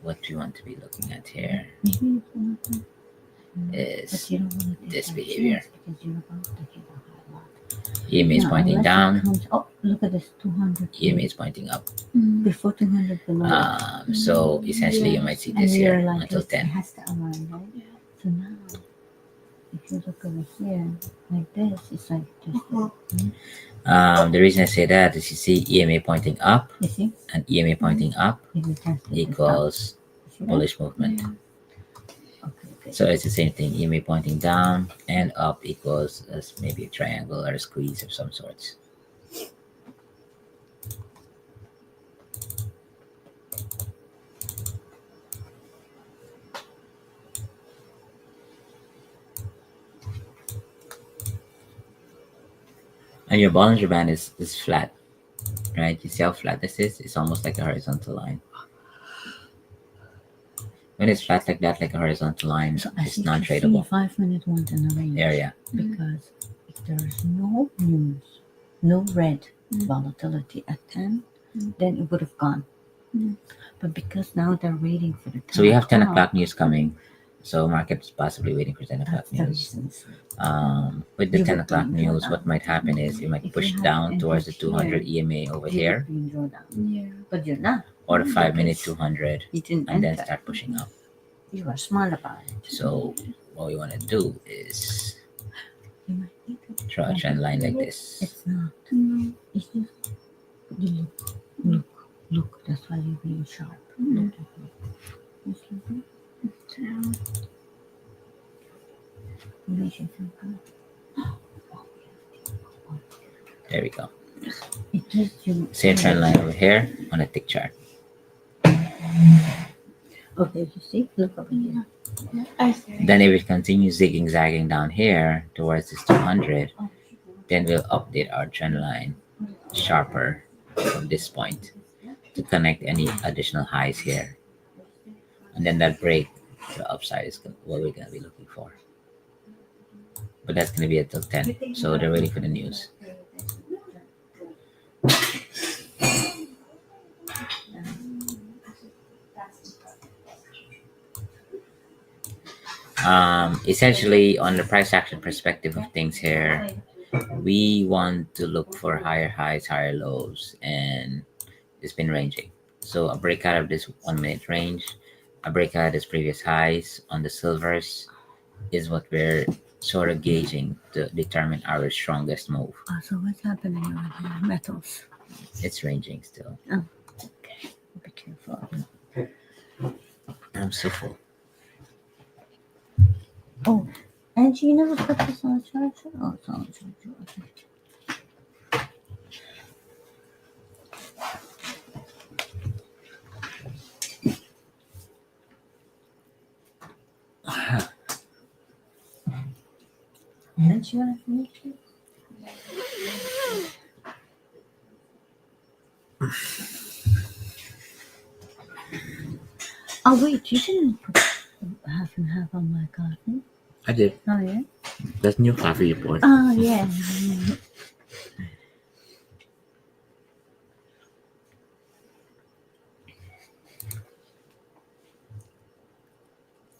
Speaker 2: what we want to be looking at here is this behavior. EMA is pointing down.
Speaker 3: Oh, look at this, 200.
Speaker 2: EMA is pointing up.
Speaker 3: Before 200 below.
Speaker 2: So essentially, you might see this here until 10.
Speaker 3: It has to align, right? Yeah. So now, if you look over here, like this, it's like just.
Speaker 2: The reason I say that is you see EMA pointing up,
Speaker 3: You see?
Speaker 2: and EMA pointing up equals bullish movement.
Speaker 3: Okay.
Speaker 2: So it's the same thing. EMA pointing down and up equals maybe a triangle or a squeeze of some sorts. And your Bollinger Band is flat, right? You see how flat this is? It's almost like a horizontal line. When it's flat like that, like a horizontal line,
Speaker 3: So
Speaker 2: it's non-tradable.
Speaker 3: 5-minute went in the range.
Speaker 2: Area.
Speaker 3: Because if there's no news, no red volatility at 10, then it would have gone. But because now they're waiting for the 10
Speaker 2: So we have 10 o'clock news coming. So market's possibly waiting for 10 o'clock
Speaker 3: that's the
Speaker 2: news.
Speaker 3: reasons.
Speaker 2: With the
Speaker 3: You
Speaker 2: 10
Speaker 3: would
Speaker 2: o'clock
Speaker 3: be in
Speaker 2: news,
Speaker 3: drawdown.
Speaker 2: what might happen is it might
Speaker 3: If
Speaker 2: push
Speaker 3: you have
Speaker 2: down towards the
Speaker 3: interest
Speaker 2: 200
Speaker 3: here,
Speaker 2: EMA over
Speaker 3: You
Speaker 2: here,
Speaker 3: would be in drawdown.
Speaker 4: Yeah.
Speaker 3: But you're not.
Speaker 2: or the 5-minute
Speaker 3: Because
Speaker 2: 200,
Speaker 3: You didn't
Speaker 2: and then
Speaker 3: enter.
Speaker 2: start pushing up.
Speaker 3: You are smart about it.
Speaker 2: So what we want to do is
Speaker 3: You might need to
Speaker 2: draw a trend line like this.
Speaker 3: It's not. It's just you look. That's why you're being sharp. Look at me. Just look at it. It makes you feel good.
Speaker 2: There we go.
Speaker 3: It gives you.
Speaker 2: Same trend line over here on a tick chart.
Speaker 3: Okay, you see? Look over here.
Speaker 4: I see.
Speaker 2: Then if it continues zigging zagging down here towards this 200, then we'll update our trend line sharper from this point to connect any additional highs here. And then that break to the upside is what we're going to be looking for. But that's going to be until 10. So they're waiting for the news. Essentially, on the price action perspective of things here, we want to look for higher highs, higher lows, and it's been ranging. So a breakout of this 1 minute range, a breakout of this previous highs on the silvers is what we're sort of gauging to determine our strongest move.
Speaker 3: So what's happening over here? Metals.
Speaker 2: It's ranging still.
Speaker 3: Okay. Be careful.
Speaker 2: I'm so full.
Speaker 3: Oh, Angie, you never put this on a charger? Oh, it's on a charger. Okay. Don't you want to finish it? Oh, wait, you didn't put half and half on my coffee.
Speaker 2: I did.
Speaker 3: Oh, yeah?
Speaker 2: That's new coffee you poured.
Speaker 3: Oh, yeah.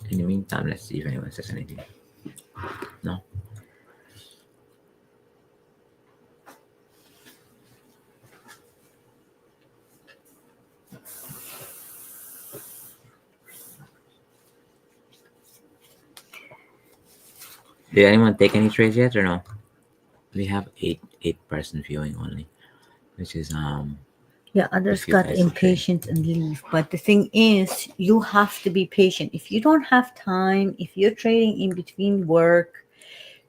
Speaker 2: In the meantime, let's see if anyone says anything. No? Did anyone take any trades yet or no? We have eight person viewing only, which is
Speaker 3: Yeah, others
Speaker 2: If you
Speaker 3: got
Speaker 2: guys
Speaker 3: impatient and leave. But the thing is, you have to be patient. If you don't have time, if you're trading in between work,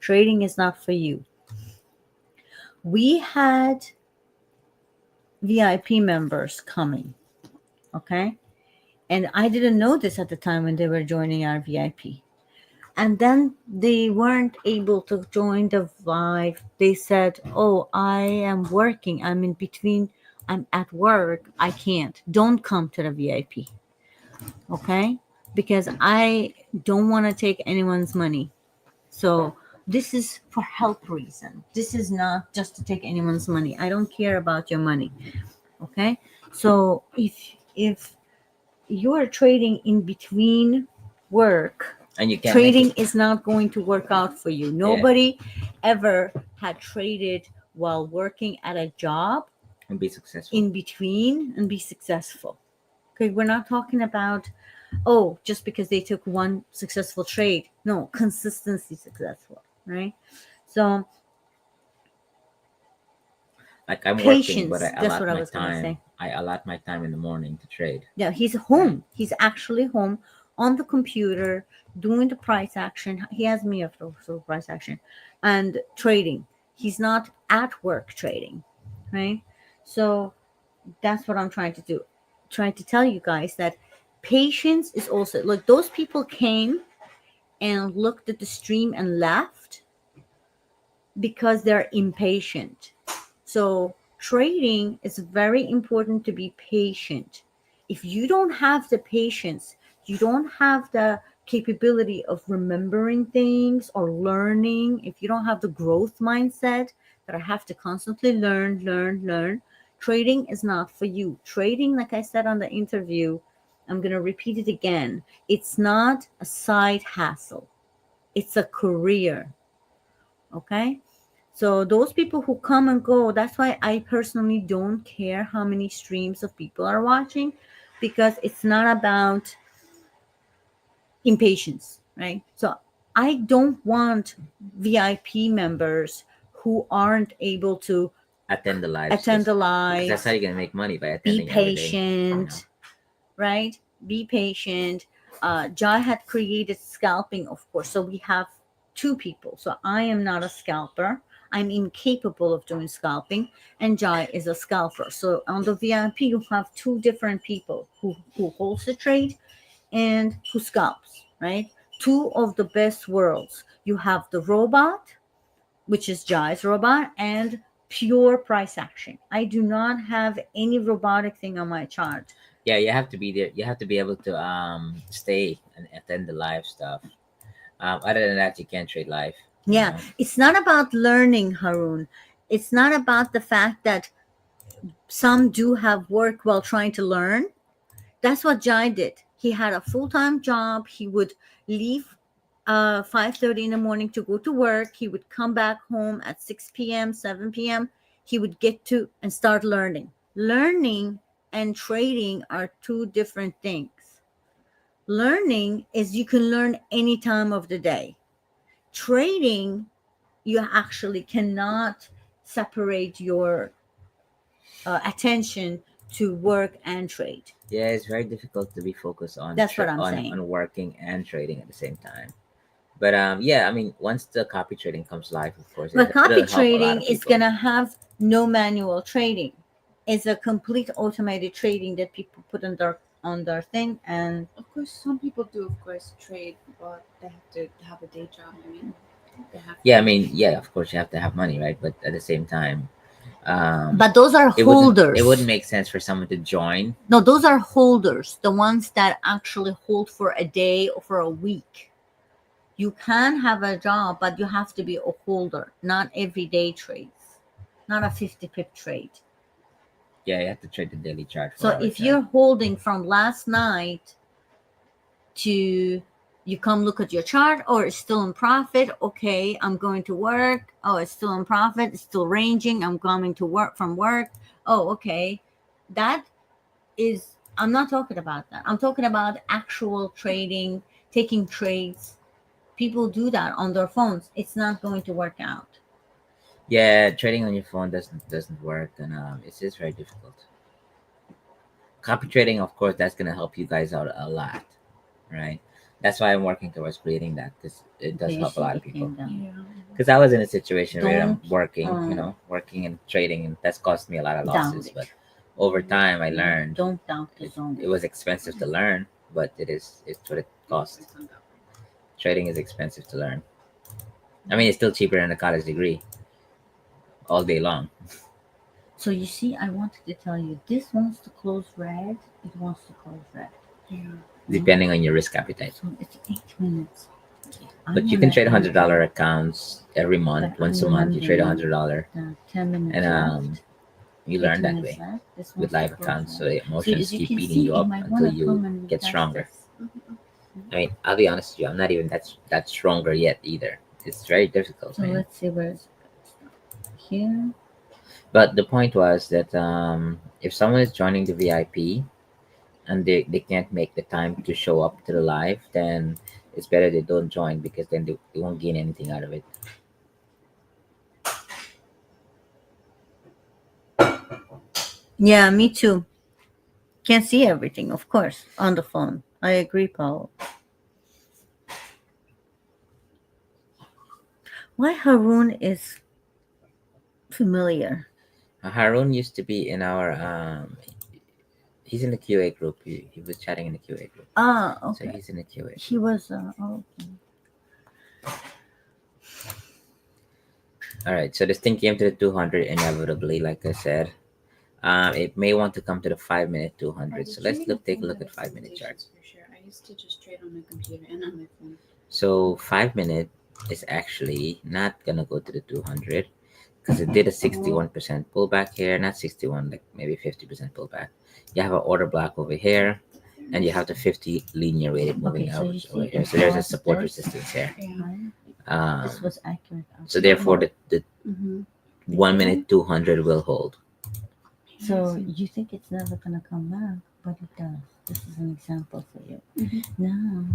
Speaker 3: trading is not for you. We had VIP members coming, okay? And I didn't know this at the time when they were joining our VIP. And then they weren't able to join the Vive. They said, oh, I am working. I'm in between. I'm at work. I can't. Don't come to the VIP. Okay? Because I don't want to take anyone's money. So This is for health reason. This is not just to take anyone's money. I don't care about your money. Okay? So if you are trading in between work,
Speaker 2: And you can't
Speaker 3: trading
Speaker 2: make it,
Speaker 3: is not going to work out for you. Nobody ever had traded while working at a job
Speaker 2: and be successful.
Speaker 3: in between and be successful. Okay, we're not talking about, oh, just because they took one successful trade. No, consistency successful, right? So
Speaker 2: Like I'm working, but
Speaker 3: patience, that's what I was gonna say.
Speaker 2: I allot my time in the morning to trade.
Speaker 3: Yeah, he's home. He's actually home on the computer doing the price action. He has me for price action and trading. He's not at work trading, right? So that's what I'm trying to do. Trying to tell you guys that patience is also like those people came and looked at the stream and left because they're impatient. So trading is very important to be patient. If you don't have the patience, you don't have the capability of remembering things or learning, if you don't have the growth mindset that I have to constantly learn, trading is not for you. Trading, like I said on the interview, I'm going to repeat it again. It's not a side hustle. It's a career. Okay? So those people who come and go, that's why I personally don't care how many streams of people are watching, because it's not about impatience, right? So I don't want VIP members who aren't able to
Speaker 2: Attend the lives.
Speaker 3: attend the
Speaker 2: 'Cause that's how
Speaker 3: live,
Speaker 2: you're gonna make money, by
Speaker 3: be
Speaker 2: attending every day.
Speaker 3: patient, right? Be patient. Jai had created scalping, of course. So we have two people. So I am not a scalper. I'm incapable of doing scalping, and Jai is a scalper. So on the VIP, you have two different people who holds the trade and who scalps, right? Two of the best worlds. You have the robot, which is Jai's robot, and pure price action. I do not have any robotic thing on my chart.
Speaker 2: Yeah, you have to be there. You have to be able to stay and attend the live stuff. Other than that, you can't trade live.
Speaker 3: Yeah, it's not about learning, Haroon. It's not about the fact that some do have work while trying to learn. That's what Jai did. He had a full-time job. He would leave 5:30 in the morning to go to work. He would come back home at 6 p.m., 7 p.m. He would get to and start learning. Learning and trading are two different things. Learning is you can learn any time of the day. Trading, you actually cannot separate your attention to work and trade.
Speaker 2: Yeah, it's very difficult to be focused on
Speaker 3: That's what I'm saying.
Speaker 2: on working and trading at the same time. But yeah, I mean, once the copy trading comes live, of course,
Speaker 3: But copy
Speaker 2: it'll help a lot
Speaker 3: trading
Speaker 2: of
Speaker 3: is
Speaker 2: people.
Speaker 3: going to have no manual trading. It's a complete automated trading that people put on their thing. And
Speaker 4: Of course, some people do, of course, trade, but they have to have a day job. I mean, they have.
Speaker 2: Yeah, I mean, yeah, of course you have to have money, right? But at the same time,
Speaker 3: but those are holders.
Speaker 2: It wouldn't make sense for someone to join.
Speaker 3: No, those are holders, the ones that actually hold for a day or for a week. You can have a job, but you have to be a holder, not everyday trades, not a 50-pip trade.
Speaker 2: Yeah, you have to trade the daily chart.
Speaker 3: So if you're holding from last night to you come look at your chart, or it's still in profit, okay, I'm going to work. Oh, it's still in profit, it's still ranging, I'm coming to work from work. Oh, okay. That is, I'm not talking about that. I'm talking about actual trading, taking trades. People do that on their phones. It's not going to work out.
Speaker 2: Yeah, trading on your phone doesn't work, and it's just very difficult. Copy trading, of course, that's gonna help you guys out a lot, right? That's why I'm working towards creating that, because it does help a lot of people.
Speaker 4: Yeah.
Speaker 2: Because I was in a situation where I'm
Speaker 3: Don't,
Speaker 2: working, working and trading, and that's cost me a lot of losses.
Speaker 3: Doubt it.
Speaker 2: But over time, I learned
Speaker 3: Don't doubt the
Speaker 2: it,
Speaker 3: zone.
Speaker 2: it was expensive to learn, but it's what it costs. Trading is expensive to learn. I mean, it's still cheaper than a college degree all day long.
Speaker 3: So you see, I wanted to tell you, this wants to close red. It wants to close red.
Speaker 4: Yeah.
Speaker 2: Depending on your risk appetite.
Speaker 3: So it's 8 minutes.
Speaker 2: But you can trade $100 accounts every month.
Speaker 3: But
Speaker 2: Once
Speaker 3: I'm
Speaker 2: a month, you trade
Speaker 3: remembering
Speaker 2: $100,
Speaker 3: 10 minutes
Speaker 2: and
Speaker 3: left.
Speaker 2: you
Speaker 3: 8
Speaker 2: learn that
Speaker 3: minutes
Speaker 2: way
Speaker 3: left. This
Speaker 2: with
Speaker 3: one's
Speaker 2: live
Speaker 3: the close
Speaker 2: accounts. So
Speaker 3: one.
Speaker 2: the
Speaker 3: So
Speaker 2: emotions
Speaker 3: as you
Speaker 2: keep
Speaker 3: can
Speaker 2: beating
Speaker 3: see,
Speaker 2: you
Speaker 3: you
Speaker 2: up
Speaker 3: might
Speaker 2: until
Speaker 3: want to
Speaker 2: you
Speaker 3: come and
Speaker 2: get
Speaker 3: retest
Speaker 2: stronger.
Speaker 3: this.
Speaker 2: I mean, I'll be honest with you, I'm not even that stronger yet either. It's very difficult,
Speaker 3: So
Speaker 2: man.
Speaker 3: let's see where it's here.
Speaker 2: But the point was that if someone is joining the VIP and they can't make the time to show up to the live, then it's better they don't join, because then they won't gain anything out of it.
Speaker 3: Yeah, me too. Can't see everything, of course, on the phone. I agree, Paul. Why Haroon is familiar?
Speaker 2: Harun used to be in our he's in the QA group. He was chatting in the QA group.
Speaker 3: Ah,
Speaker 2: So
Speaker 3: okay.
Speaker 2: he's in the QA.
Speaker 3: He was. Okay.
Speaker 2: All right. So this thing came to the 200 inevitably, like I said. It may want to come to the 5-minute 200. So let's take a look at 5-minute chart.
Speaker 4: For sure. I used to just trade on my computer and on my phone.
Speaker 2: So 5-minute is actually not gonna go to the 200, because it did a 61% pullback here. Not 61, like maybe 50% pullback. You have an order block over here, and you have the 50 linear weighted moving
Speaker 3: Okay, so you
Speaker 2: average
Speaker 3: see
Speaker 2: over here.
Speaker 3: it
Speaker 2: So there's a
Speaker 3: was
Speaker 2: support
Speaker 3: this.
Speaker 2: resistance here.
Speaker 3: Right? This was accurate.
Speaker 2: So therefore, the
Speaker 4: Mm-hmm.
Speaker 2: 1-minute 200 will hold.
Speaker 3: So you think it's never gonna come back, but it does. This is an example for you. Now,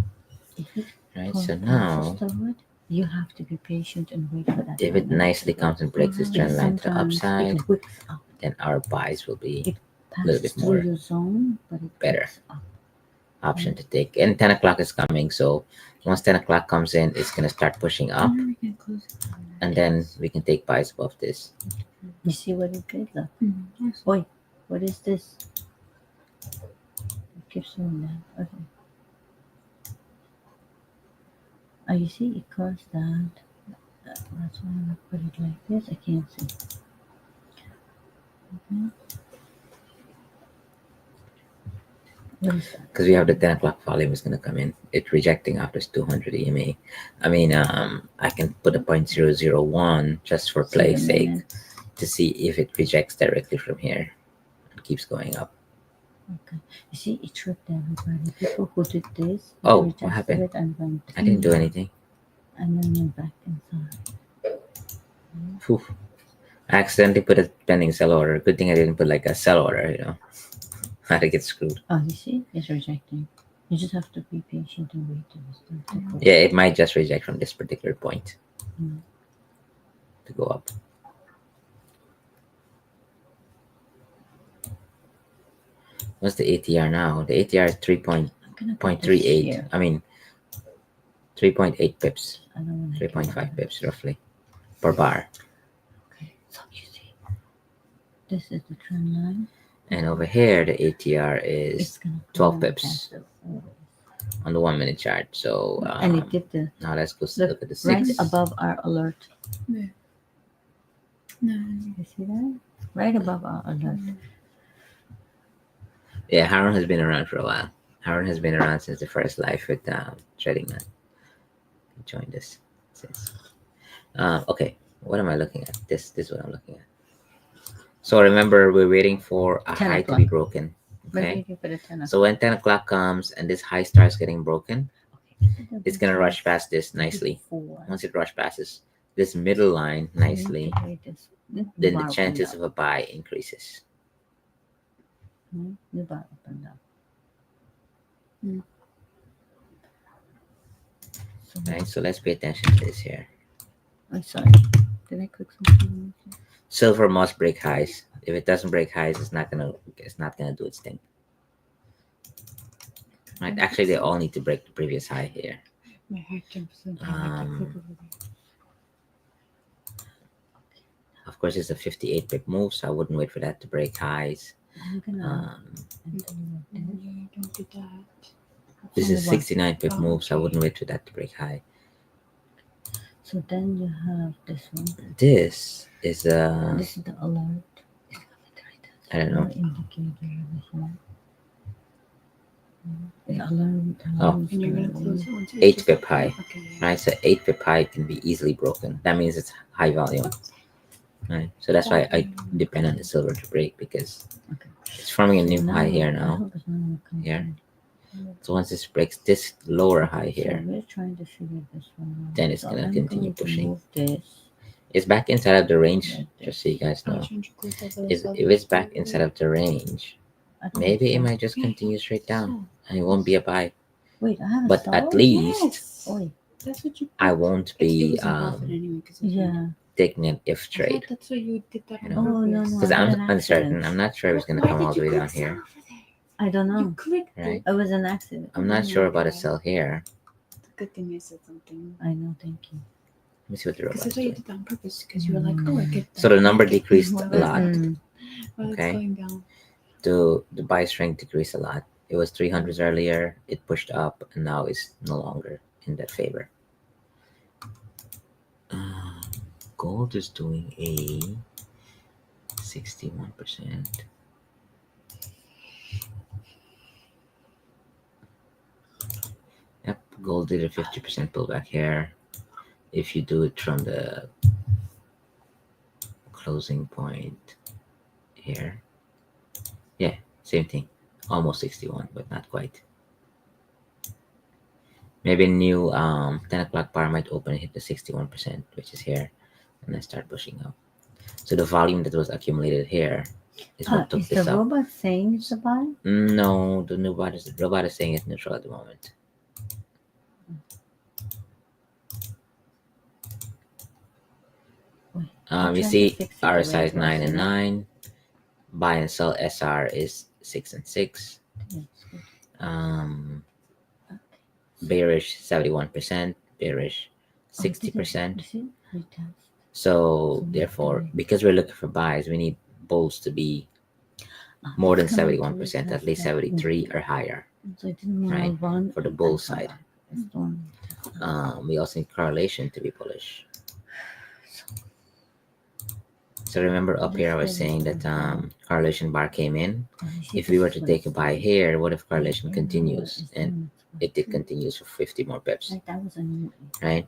Speaker 3: if it
Speaker 2: Right. So
Speaker 3: passes
Speaker 2: now,
Speaker 3: through it, you have to be patient and wait for that.
Speaker 2: if it nicely comes and breaks this trend line to the
Speaker 3: Sometimes
Speaker 2: upside,
Speaker 3: it wicks up.
Speaker 2: then our buys will be
Speaker 3: It
Speaker 2: a little
Speaker 3: passes
Speaker 2: bit
Speaker 3: through
Speaker 2: more
Speaker 3: your zone, but it
Speaker 2: better
Speaker 3: wicks up.
Speaker 2: option to take. And 10 o'clock is coming, so once 10 o'clock comes in, it's gonna start pushing up,
Speaker 4: When are we gonna close it?
Speaker 2: and then we can take buys above this.
Speaker 3: You see what it did, though?
Speaker 4: Yes.
Speaker 3: Oi, what is this? It keeps doing that. Okay. Oh, you see, it caused that. That's why I put it like this. I can't see. What is that?
Speaker 2: Because we have the 10 o'clock volume is gonna come in. It's rejecting after this 200 EMA. I mean, I can put a 0.001 just for play's sake to see if it rejects directly from here and keeps going up.
Speaker 3: Okay. You see, it tripped everybody. People who did this,
Speaker 2: Oh, what happened?
Speaker 3: it and went.
Speaker 2: I didn't do anything.
Speaker 3: And then went back inside.
Speaker 2: Whew. I accidentally put a pending sell order. Good thing I didn't put like a sell order, I'd get screwed.
Speaker 3: Oh, you see, it's rejecting. You just have to be patient and wait till it's time to go.
Speaker 2: Yeah, it might just reject from this particular point to go up. What's the ATR now? The ATR is 3.38. I mean, 3.8 pips. 3.5 pips roughly per bar.
Speaker 3: Okay, so you see, this is the trend line.
Speaker 2: And over here, the ATR is 12 pips on the 1-minute chart. So
Speaker 3: and it did the
Speaker 2: now let's go look at the 6.
Speaker 3: right above our alert.
Speaker 4: Yeah. No.
Speaker 3: You see that? Right above our alert.
Speaker 2: Yeah, Harun has been around for a while. Harun has been around since the first live with Trading Man. He joined us since. Okay, what am I looking at? This is what I'm looking at. So remember, we're waiting for a high to be broken. Okay. So when 10 o'clock comes and this high starts getting broken, it's gonna rush past this nicely. Once it rush passes this middle line nicely, then the chances of a buy increases. Right, so let's pay attention to this here.
Speaker 3: I'm sorry. Did I click something?
Speaker 2: Silver must break highs. If it doesn't break highs, it's not gonna do its thing. Right? Actually, they all need to break the previous high here.
Speaker 4: My heart jumps so
Speaker 2: Of course, it's a 58 pip move, so I wouldn't wait for that to break highs.
Speaker 4: don't do that.
Speaker 2: This is a 69 pip move, so I wouldn't wait for that to break high.
Speaker 3: So then you have this one.
Speaker 2: This is
Speaker 3: this is the alert.
Speaker 2: I don't know.
Speaker 3: Indicator. The alarm.
Speaker 2: Oh.
Speaker 4: And you're gonna close it once you
Speaker 2: 8
Speaker 4: just-
Speaker 2: pip high.
Speaker 4: Okay.
Speaker 2: Right, so 8 pip high can be easily broken. That means it's high volume. Right, so that's why I depend on the silver to break, because
Speaker 3: Okay.
Speaker 2: it's forming a
Speaker 3: So
Speaker 2: new high here
Speaker 3: I
Speaker 2: now.
Speaker 3: hope it's not gonna come
Speaker 2: Here.
Speaker 3: down.
Speaker 2: So once this breaks this lower high
Speaker 3: So
Speaker 2: here,
Speaker 3: we're trying to figure this one out.
Speaker 2: then it's
Speaker 3: So
Speaker 2: gonna
Speaker 3: I'm
Speaker 2: continue
Speaker 3: going to
Speaker 2: pushing.
Speaker 3: move this.
Speaker 2: It's back inside of the range,
Speaker 3: Like
Speaker 2: just so you guys
Speaker 4: I'll
Speaker 2: know.
Speaker 4: change your clothes over
Speaker 2: If
Speaker 4: so
Speaker 2: it's back inside of the range,
Speaker 3: I don't
Speaker 2: maybe it
Speaker 3: have
Speaker 2: might just
Speaker 4: Yeah,
Speaker 2: continue straight down
Speaker 4: so-
Speaker 2: and it won't be a buy.
Speaker 3: Wait, I have a
Speaker 2: But
Speaker 3: salt?
Speaker 2: at least
Speaker 4: Yes.
Speaker 3: Oh,
Speaker 4: That's what you.
Speaker 2: I won't
Speaker 4: It
Speaker 2: be
Speaker 4: was involved anyway, 'cause it's
Speaker 3: yeah.
Speaker 2: taking an if
Speaker 4: I
Speaker 2: trade.
Speaker 4: thought that's why you did that
Speaker 2: You
Speaker 4: on
Speaker 2: know.
Speaker 3: Oh, no,
Speaker 4: purpose.
Speaker 3: no.
Speaker 2: Because
Speaker 3: I had
Speaker 2: I'm
Speaker 3: an
Speaker 2: uncertain.
Speaker 3: accident.
Speaker 2: I'm not sure if it's gonna
Speaker 4: Why
Speaker 2: come
Speaker 4: did
Speaker 2: all the
Speaker 4: you
Speaker 2: way
Speaker 4: click
Speaker 2: down
Speaker 4: sell
Speaker 2: here.
Speaker 4: over there?
Speaker 3: I don't know.
Speaker 4: You clicked
Speaker 2: Right.
Speaker 4: it.
Speaker 3: It was an accident.
Speaker 2: I'm not sure about a sell here.
Speaker 4: It's a good thing I said something.
Speaker 3: I know, thank you.
Speaker 2: Let me see what the
Speaker 4: Because
Speaker 2: robot's
Speaker 4: that's why you
Speaker 2: doing.
Speaker 4: did that on purpose. Because you were like, oh, I get that.
Speaker 2: So the number decreased
Speaker 4: While
Speaker 2: a lot.
Speaker 4: While
Speaker 2: Okay.
Speaker 4: it's going down.
Speaker 2: The buy strength decreased a lot. It was 300s earlier. It pushed up, and now it's no longer in that favor. Gold is doing a 61%. Yep, gold did a 50% pullback here. If you do it from the closing point here, yeah, same thing. Almost 61, but not quite. Maybe a new 10 o'clock bar might open and hit the 61%, which is here, and then start pushing up. So the volume that was accumulated here is what took
Speaker 3: Is
Speaker 2: this
Speaker 3: the
Speaker 2: up.
Speaker 3: robot saying it's a buy?
Speaker 2: No, the robot is saying it's neutral at the moment.
Speaker 3: Wait,
Speaker 2: You
Speaker 3: trying to
Speaker 2: see
Speaker 3: fix it the
Speaker 2: RSI
Speaker 3: way
Speaker 2: is
Speaker 3: it was,
Speaker 2: 9 and
Speaker 3: you know?
Speaker 2: 9. Buy and sell SR is 6 and 6.
Speaker 3: Yeah, it's good.
Speaker 2: Bearish 71%, bearish 60%.
Speaker 3: You see? Retest.
Speaker 2: So therefore, because we're looking for buys, we need bulls to be more than
Speaker 3: It's coming to
Speaker 2: 71%, at
Speaker 3: retest
Speaker 2: least
Speaker 3: that.
Speaker 2: 73 or higher.
Speaker 3: So it didn't want
Speaker 2: Right,
Speaker 3: to run
Speaker 2: for the
Speaker 3: and
Speaker 2: bull
Speaker 3: then come
Speaker 2: side.
Speaker 3: back. It's doing-
Speaker 2: We also need correlation to be bullish. So remember up here I was saying that correlation bar came in. If we were to take a buy here, what if correlation continues? And it did continues for 50 more pips,
Speaker 3: Like that was a new
Speaker 2: right?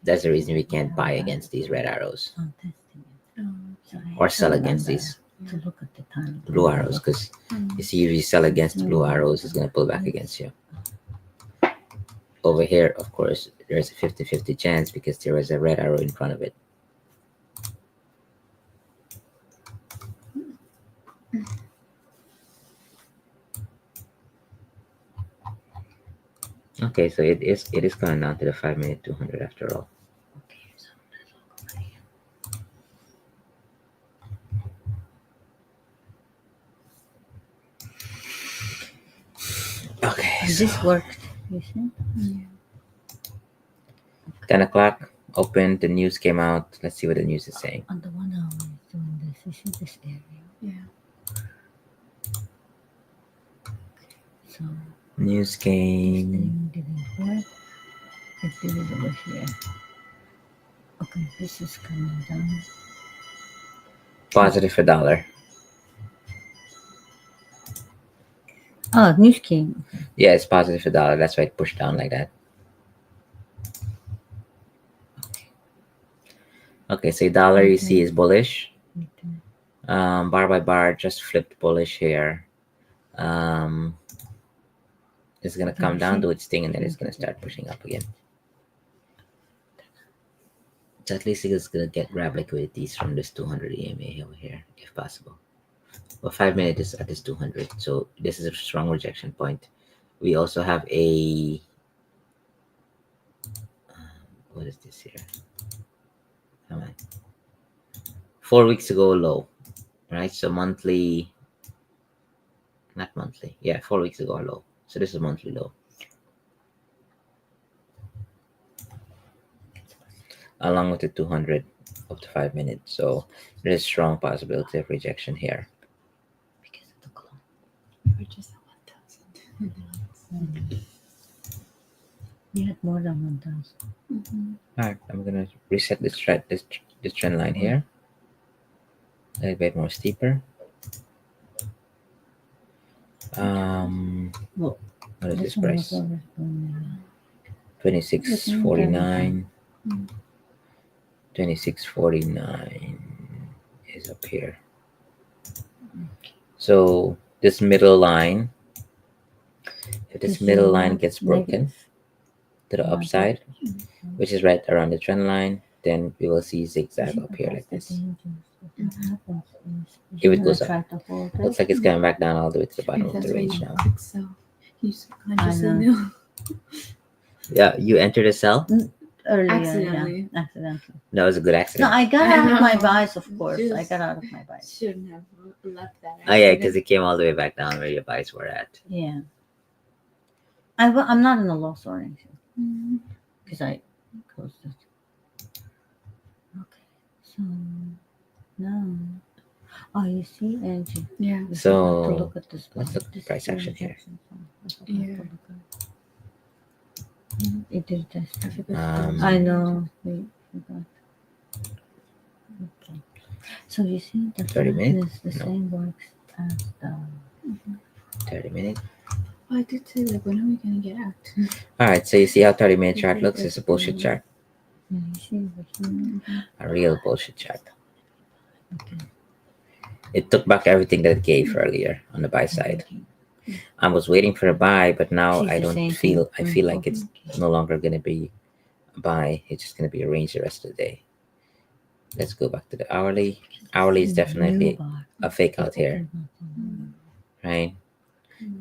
Speaker 2: That's the reason we can't buy against these red arrows
Speaker 3: I'm testing it. So I
Speaker 2: or
Speaker 3: have to
Speaker 2: sell against
Speaker 3: remember
Speaker 2: these
Speaker 3: to look at the time.
Speaker 2: blue arrows, because you see if you sell against the blue arrows, it's going to pull back against you. Over here, of course, there's a 50-50 chance because there was a red arrow in front of it. Okay, so it is going down to the 5-minute 200 after all. Okay, so
Speaker 3: This worked, you see?
Speaker 2: 10 o'clock opened, the news came out. Let's see what the news is saying.
Speaker 3: On the 1 hour is doing this. You see this area?
Speaker 4: Yeah.
Speaker 3: So
Speaker 2: News
Speaker 3: this
Speaker 2: came.
Speaker 3: thing didn't work. It did it over here. Okay, this is coming down.
Speaker 2: Positive for dollar.
Speaker 3: Oh, news came.
Speaker 2: Yeah, it's positive for dollar. That's why it pushed down like that. Okay, so dollar you see is bullish.
Speaker 3: Okay.
Speaker 2: Bar by bar just flipped bullish here. It's gonna come down, do its thing, and then it's gonna start pushing up again. So at least it's gonna grab liquidities from this 200 EMA over here, if possible. But 5-minute is at this 200, so this is a strong rejection point. We also have a what is this here? Come on. 4 weeks ago low, right? So monthly, not monthly. Yeah, 4 weeks ago low. So this is monthly low. Along with the 200 up to 5 minutes. So there is strong possibility of rejection here.
Speaker 3: Because of the clock.
Speaker 4: We're just at 1,000.
Speaker 3: You had more than 1,000.
Speaker 2: All right, I'm gonna reset this trend line here. A little bit more steeper.
Speaker 3: Well,
Speaker 2: what is this
Speaker 3: this one
Speaker 2: price?
Speaker 3: was always going
Speaker 2: 26.49.
Speaker 4: Mm.
Speaker 2: 26.49 is up here. So this middle line, if this middle line gets broken to the upside, which is right around the trend line, then we will see zigzag up here like this. If it goes up, looks like it's coming back down all the way to the bottom of
Speaker 4: That's
Speaker 2: the
Speaker 4: why
Speaker 2: range
Speaker 4: you
Speaker 2: now.
Speaker 4: click sell. You subconsciously
Speaker 3: I know.
Speaker 4: know.
Speaker 2: Yeah, you entered a sell.
Speaker 3: Earlier,
Speaker 4: Accidentally.
Speaker 3: yeah, accidentally.
Speaker 2: That was a good
Speaker 3: No,
Speaker 2: accident.
Speaker 3: I got
Speaker 4: I
Speaker 3: out of my
Speaker 4: know.
Speaker 3: buys, of course. I
Speaker 4: Just-
Speaker 3: got out of my buys.
Speaker 4: Shouldn't have left that.
Speaker 2: Oh yeah, because it came all the way back down where your buys were at.
Speaker 3: Yeah. I'm not in the loss or anything
Speaker 4: Mhm.
Speaker 3: because I closed it. Okay, so now, oh, you see, Angie.
Speaker 4: Yeah.
Speaker 3: We
Speaker 2: So,
Speaker 3: forgot to look at this.
Speaker 2: let's look at
Speaker 3: This
Speaker 2: price
Speaker 3: is the
Speaker 2: action here.
Speaker 3: rejection zone. I forgot
Speaker 4: Yeah.
Speaker 3: to look at. It did this.
Speaker 4: I forgot
Speaker 2: Um,
Speaker 3: I know. We forgot. Okay. So you see, the
Speaker 2: 30 minutes?
Speaker 3: flatness, the
Speaker 2: No.
Speaker 3: same works as the.
Speaker 2: 30 minutes.
Speaker 4: Oh, I did say, like, when are we going to get out?
Speaker 2: All right, so you see how 30-minute chart looks? It's a bullshit chart,
Speaker 3: Yeah, you see over here.
Speaker 2: a real bullshit chart.
Speaker 3: Okay.
Speaker 2: It took back everything that it gave earlier on the buy side. I was waiting for a buy, but now
Speaker 3: She's
Speaker 2: I
Speaker 3: the
Speaker 2: don't
Speaker 3: same
Speaker 2: feel.
Speaker 3: thing.
Speaker 2: I feel like it's no longer gonna be a buy. It's just gonna be a range the rest of the day. Let's go back to the hourly. Hourly is definitely a fake out here, right?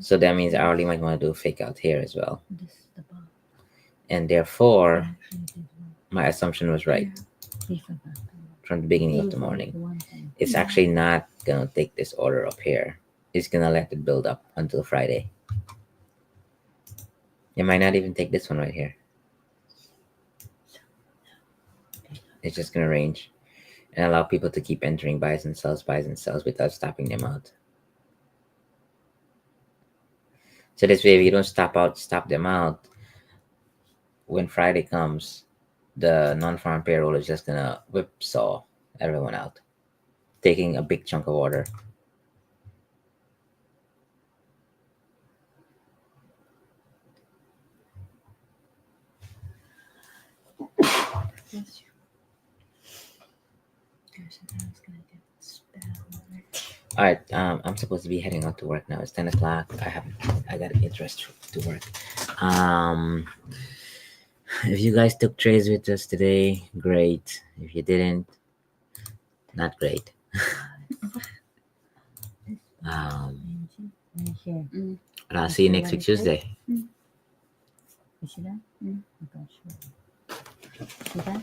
Speaker 2: So that means hourly might want to do a fake out here as well,
Speaker 3: This is the bar.
Speaker 2: and therefore
Speaker 3: Actually, did one.
Speaker 2: my assumption was right
Speaker 3: He forgot.
Speaker 2: from the beginning of the morning. It's actually not gonna take this order up here. It's gonna let it build up until Friday. It might not even take this one right here. It's just gonna range and allow people to keep entering buys and sells without stopping them out. So this way, if you don't stop them out, when Friday comes, the non-farm payroll is just gonna whipsaw everyone out, taking a big chunk of order.
Speaker 4: Bless you. Gosh, I thought I was going to get spell.
Speaker 2: All right, I'm supposed to be heading out to work now. It's 10 o'clock. I got to get dressed to work. If you guys took trades with us today, great. If you didn't, not great.
Speaker 3: Right here.
Speaker 2: But I'll see you next week Tuesday.
Speaker 3: You see that? Okay, sure. See that?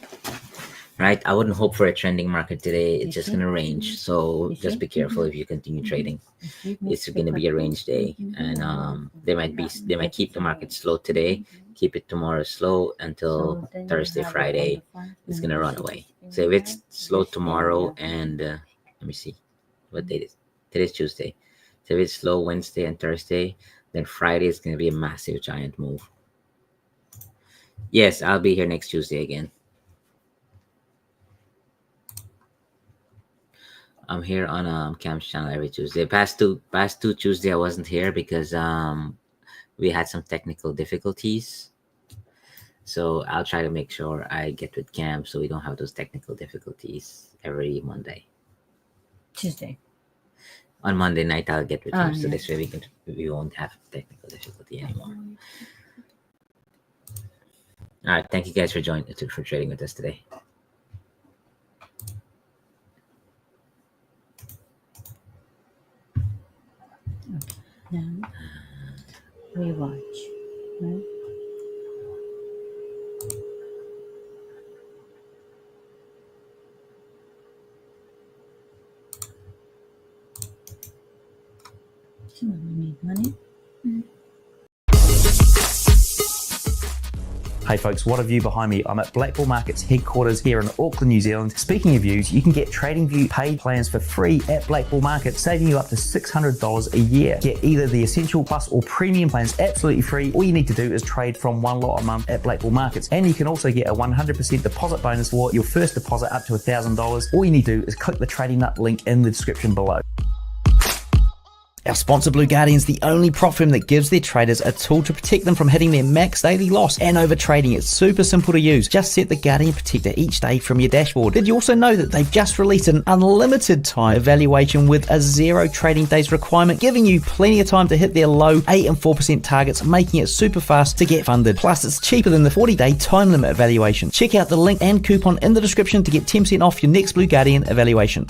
Speaker 2: Right, I wouldn't hope for a trending market today. It's
Speaker 3: You
Speaker 2: just
Speaker 3: see?
Speaker 2: gonna range. So
Speaker 3: You
Speaker 2: just
Speaker 3: see?
Speaker 2: be careful if you continue trading.
Speaker 3: You see?
Speaker 2: It's gonna be a range day, and they might keep the market slow today, keep it tomorrow slow until
Speaker 3: So then you
Speaker 2: Thursday,
Speaker 3: have it
Speaker 2: Friday.
Speaker 3: on the 5
Speaker 2: It's gonna
Speaker 3: minutes.
Speaker 2: run away. So if it's slow tomorrow and let me see what date is. Today's Tuesday. So if it's slow Wednesday and Thursday, then Friday is gonna be a massive giant move. Yes, I'll be here next Tuesday again. I'm here on Cam's channel every Tuesday. Past two Tuesday I wasn't here because we had some technical difficulties. So I'll try to make sure I get with Cam so we don't have those technical difficulties every Monday.
Speaker 3: Tuesday.
Speaker 2: On Monday night I'll get with him, so
Speaker 3: yeah.
Speaker 2: this way we won't have technical difficulty anymore. All right, thank you guys for trading with us today.
Speaker 3: Now we watch. Right? So we need money.
Speaker 1: Hey folks, what a view behind me. I'm at Black Bull Markets headquarters here in Auckland, New Zealand. Speaking of views, you can get TradingView paid plans for free at Black Bull Markets, saving you up to $600 a year. Get either the Essential Plus or Premium plans absolutely free. All you need to do is trade from one lot a month at Black Bull Markets. And you can also get a 100% deposit bonus for your first deposit up to $1,000. All you need to do is click the Trading Nut link in the description below. Our sponsor Blue Guardian's the only prop firm that gives their traders a tool to protect them from hitting their max daily loss and over trading. It's super simple to use. Just set the Guardian Protector each day from your dashboard. Did you also know that they've just released an unlimited time evaluation with a 0 trading days requirement, giving you plenty of time to hit their low 8 and 4% targets, making it super fast to get funded. Plus, it's cheaper than the 40-day time limit evaluation. Check out the link and coupon in the description to get 10% off your next Blue Guardian evaluation.